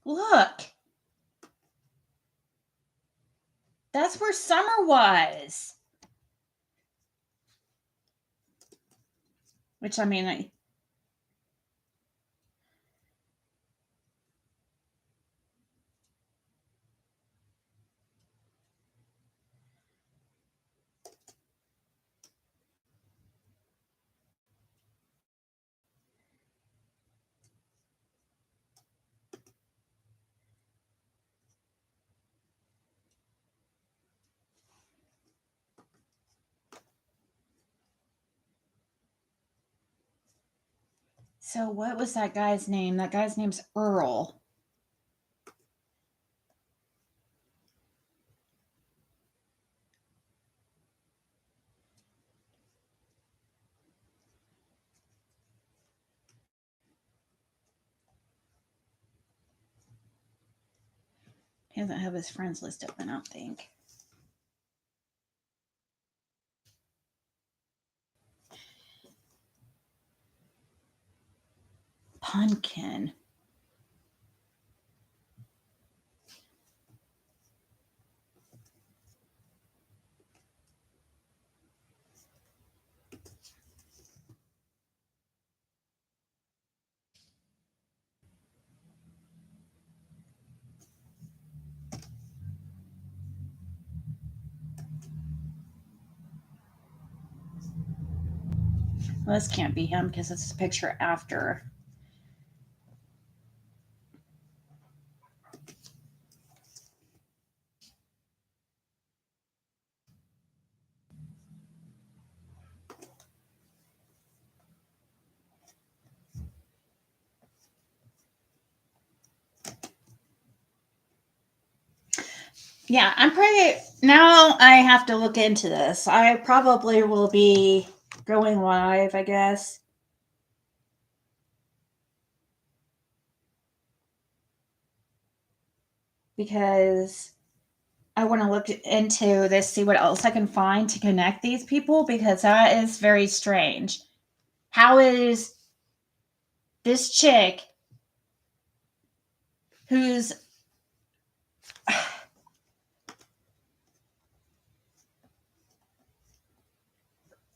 Look. That's where Summer was. Which, I mean, so what was that guy's name? That guy's name's Earl. He doesn't have his friends list open, I don't think. Pumpkin. Well, this can't be him because it's a picture after. Yeah, I'm pretty. Now I have to look into this. I probably will be going live, I guess. Because I want to look into this, see what else I can find to connect these people, because that is very strange. How is this chick who's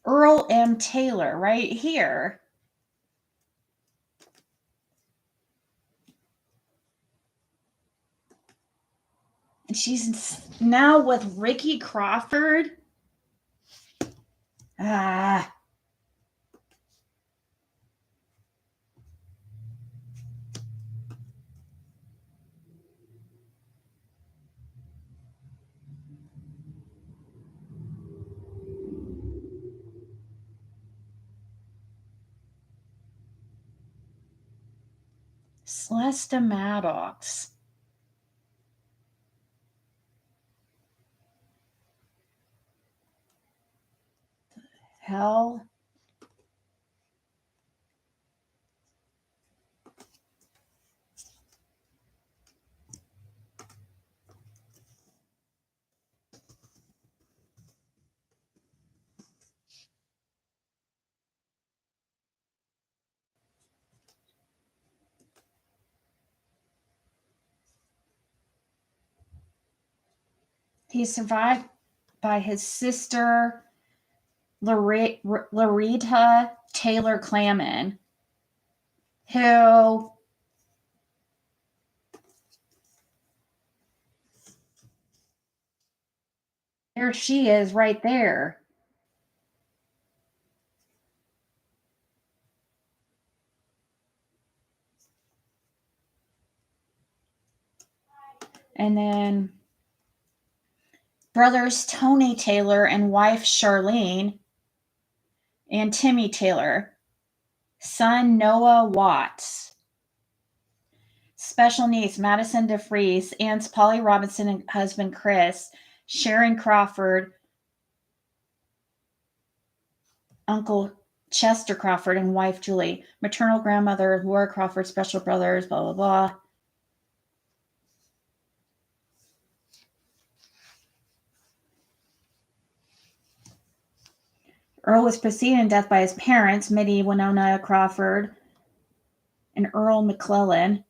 Earl M. Taylor right here? And she's now with Ricky Crawford. Ah. Celeste Maddox. Hell. He's survived by his sister, Larita Taylor Clamon, who there she is right there. And then brothers Tony Taylor and wife Charlene, and Timmy Taylor, son Noah Watts. Special niece Madison DeFries, aunts Polly Robinson and husband Chris, Sharon Crawford, uncle Chester Crawford and wife Julie, maternal grandmother Laura Crawford, special brothers, blah, blah, blah. Earl was preceded in death by his parents, Mitty Winona Crawford and Earl McClellan.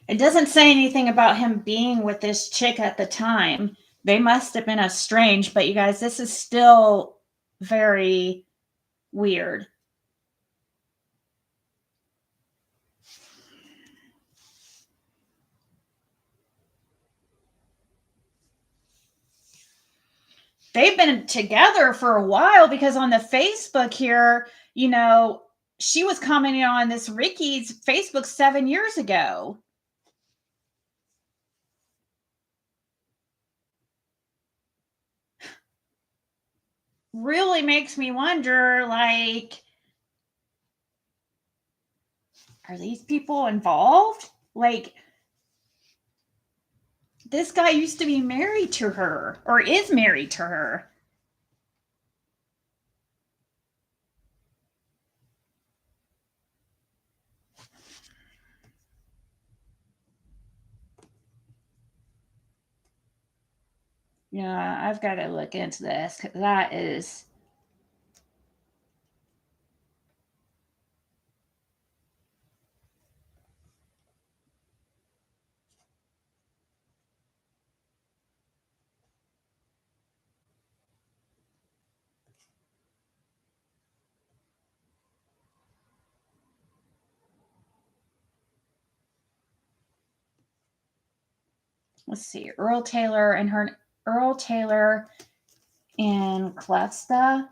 It doesn't say anything about him being with this chick at the time. They must have been estranged, but you guys, this is still very weird. They've been together for a while, because on the Facebook here, you know, she was commenting on this Ricky's Facebook 7 years ago. Really makes me wonder, like, are these people involved? Like, this guy used to be married to her, or is married to her. Yeah, I've got to look into this, because that is... Let's see, Earl Taylor and Clesta.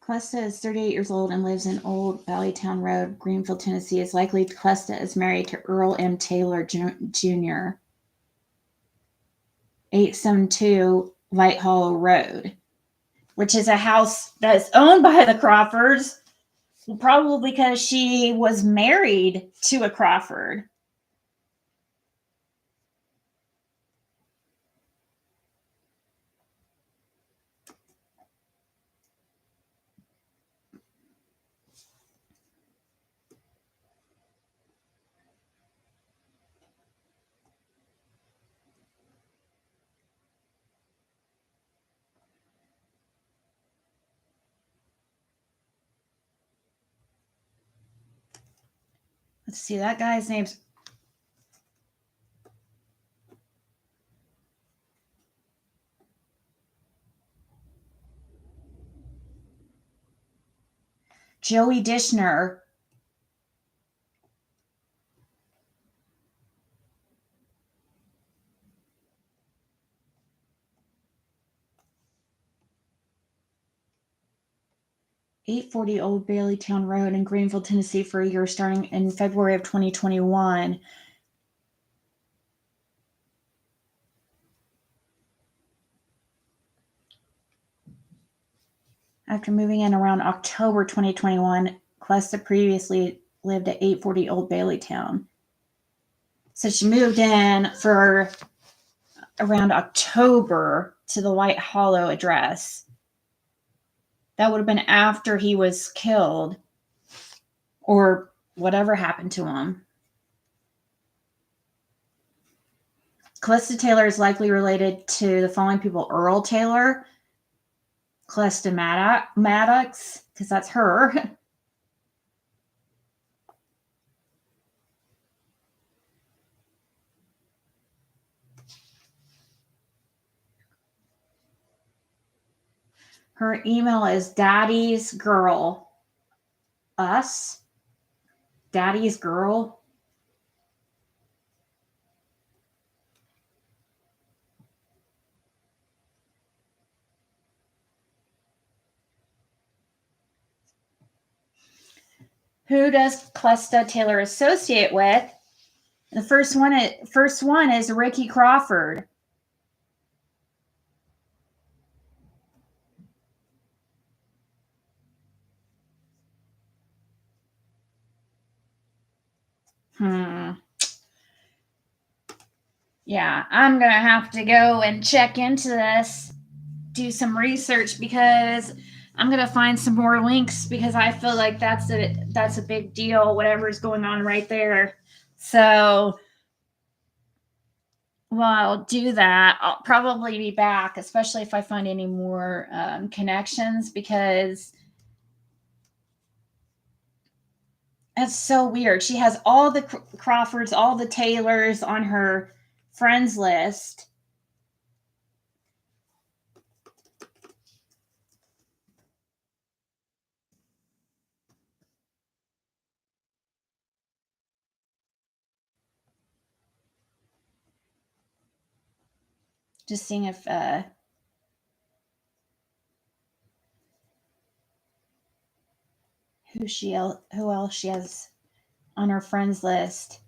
Clesta is 38 years old and lives in Old Valleytown Road, Greenville, Tennessee. It's likely Clesta is married to Earl M. Taylor Jr., 872 White Hollow Road, which is a house that's owned by the Crawfords, probably because she was married to a Crawford. Let's see, that guy's name's Joey Dishner. .840 Old Baileytown Road in Greenville, Tennessee for a year starting in February of 2021. After moving in around October 2021, Clesta previously lived at 840 Old Baileytown. So she moved in for around October to the White Hollow address. That would have been after he was killed, or whatever happened to him. Clesta Taylor is likely related to the following people: Earl Taylor, Clesta Maddox, because that's her. Her email is Daddy's Girl. Us? Daddy's Girl? Who does Clesta Taylor associate with? The first one is Ricky Crawford. Yeah, I'm going to have to go and check into this, do some research, because I'm going to find some more links, because I feel like that's a big deal, whatever's going on right there. So Well, I'll do that. I'll probably be back, especially if I find any more connections, because it's so weird. She has all the Crawfords, all the Taylors on her friends list. Just seeing if who else she has on her friends list.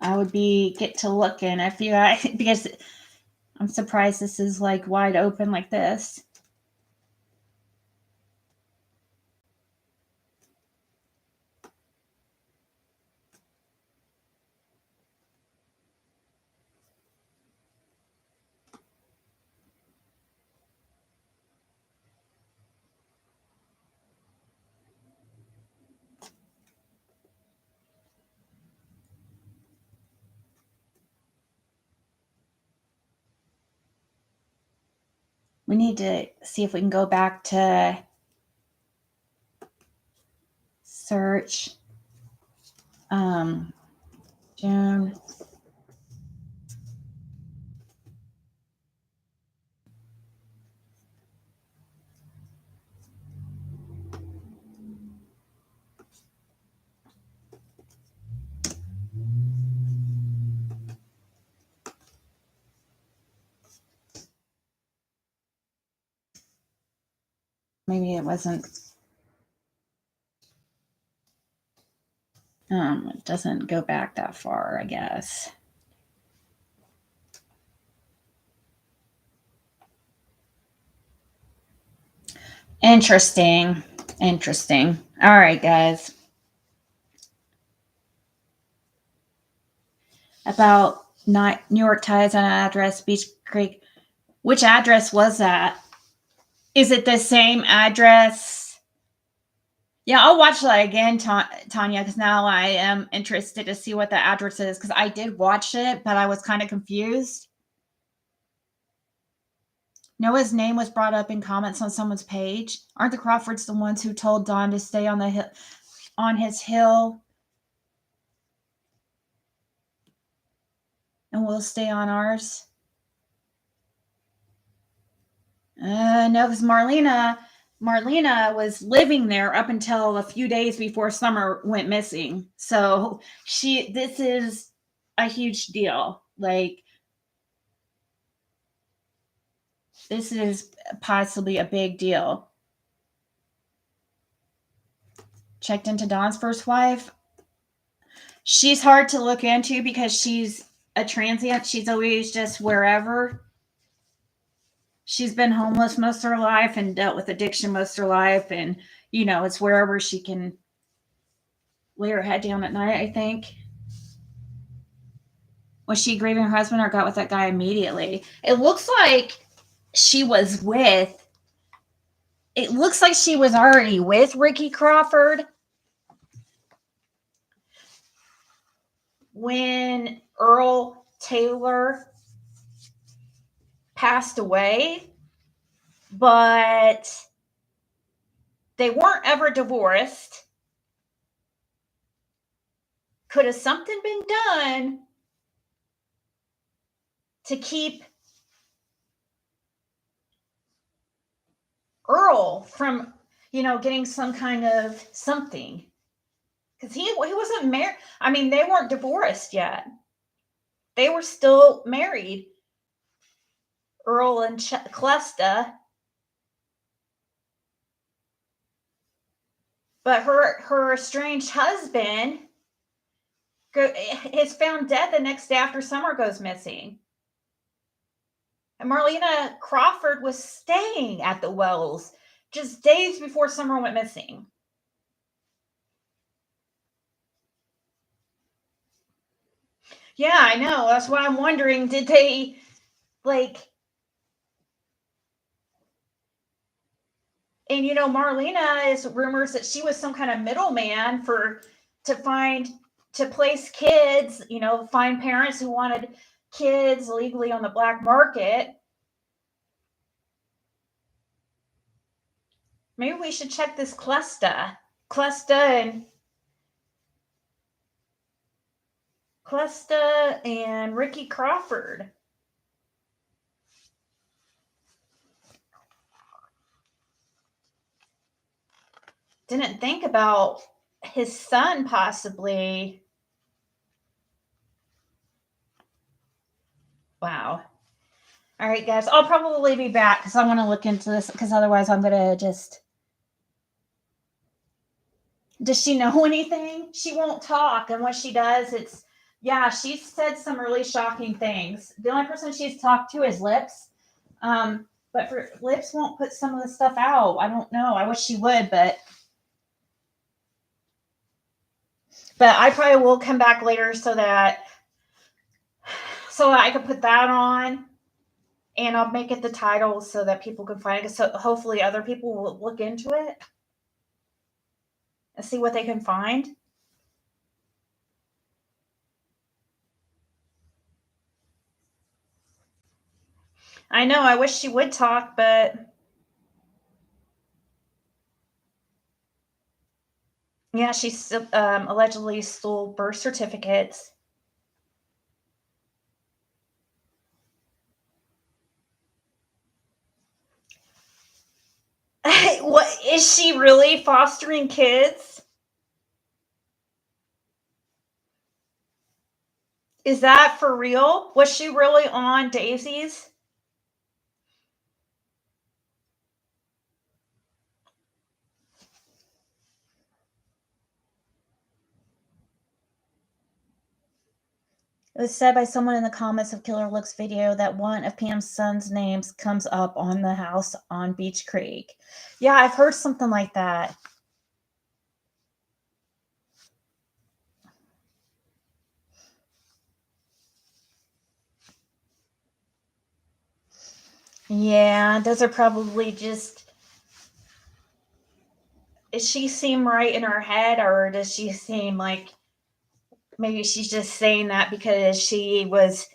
I would get to looking if you guys, because I'm surprised this is like wide open like this. We need to see if we can go back to search. June. Maybe it wasn't. It doesn't go back that far, I guess. Interesting. All right, guys. About New York Times on address, Beach Creek. Which address was that? Is it the same address? Yeah, I'll watch that again, Tanya, because now I am interested to see what the address is, because I did watch it, but I was kind of confused. Noah's name was brought up in comments on someone's page. Aren't the Crawfords the ones who told Don to stay on the hill, on his hill, and we'll stay on ours? No, because Marlena was living there up until a few days before Summer went missing. So this is a huge deal. Like, this is possibly a big deal. Checked into Don's first wife. She's hard to look into because she's a transient. She's always just wherever. She's been homeless most of her life and dealt with addiction most of her life. And, it's wherever she can lay her head down at night, I think. Was she grieving her husband or got with that guy immediately? It looks like she was already with Ricky Crawford when Earl Taylor passed away, but they weren't ever divorced. Could have something been done to keep Earl from, getting some kind of something? Because he wasn't married. I mean, they weren't divorced yet. They were still married, Earl and Clesta. But her estranged husband is found dead the next day after Summer goes missing. And Marlena Crawford was staying at the Wells just days before Summer went missing. Yeah, I know. That's why I'm wondering, did they, and Marlena is rumors that she was some kind of middleman to find to place kids, find parents who wanted kids legally on the black market. Maybe we should check this Clusta and Ricky Crawford. Didn't think about his son possibly. Wow. All right, guys. I'll probably be back because I want to look into this, because otherwise I'm going to just... Does she know anything? She won't talk. And what she does, she's said some really shocking things. The only person she's talked to is Lips. But for Lips won't put some of the stuff out. I don't know. I wish she would, but I probably will come back later so that I can put that on, and I'll make it the title so that people can find it. So hopefully other people will look into it and see what they can find. I know, I wish she would talk, but yeah, she allegedly stole birth certificates. What is she really fostering kids? Is that for real? Was she really on Daisy's? It was said by someone in the comments of Killer Look's video that one of Pam's son's names comes up on the house on Beach Creek. Yeah, I've heard something like that. Yeah, those are probably just... Does she seem right in her head, or does she seem like maybe she's just saying that because she was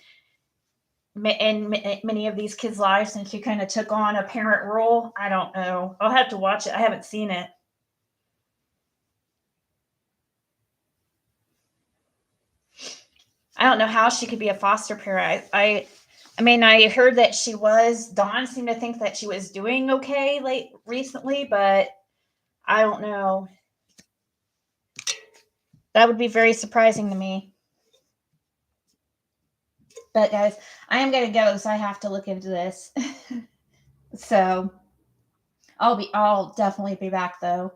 in many of these kids' lives and she kind of took on a parent role? I don't know. I'll have to watch it. I haven't seen it. I don't know how she could be a foster parent. I mean, I heard that she was. Dawn seemed to think that she was doing okay recently, but I don't know. That would be very surprising to me. But guys, I am going to go, so I have to look into this. So I'll definitely be back though.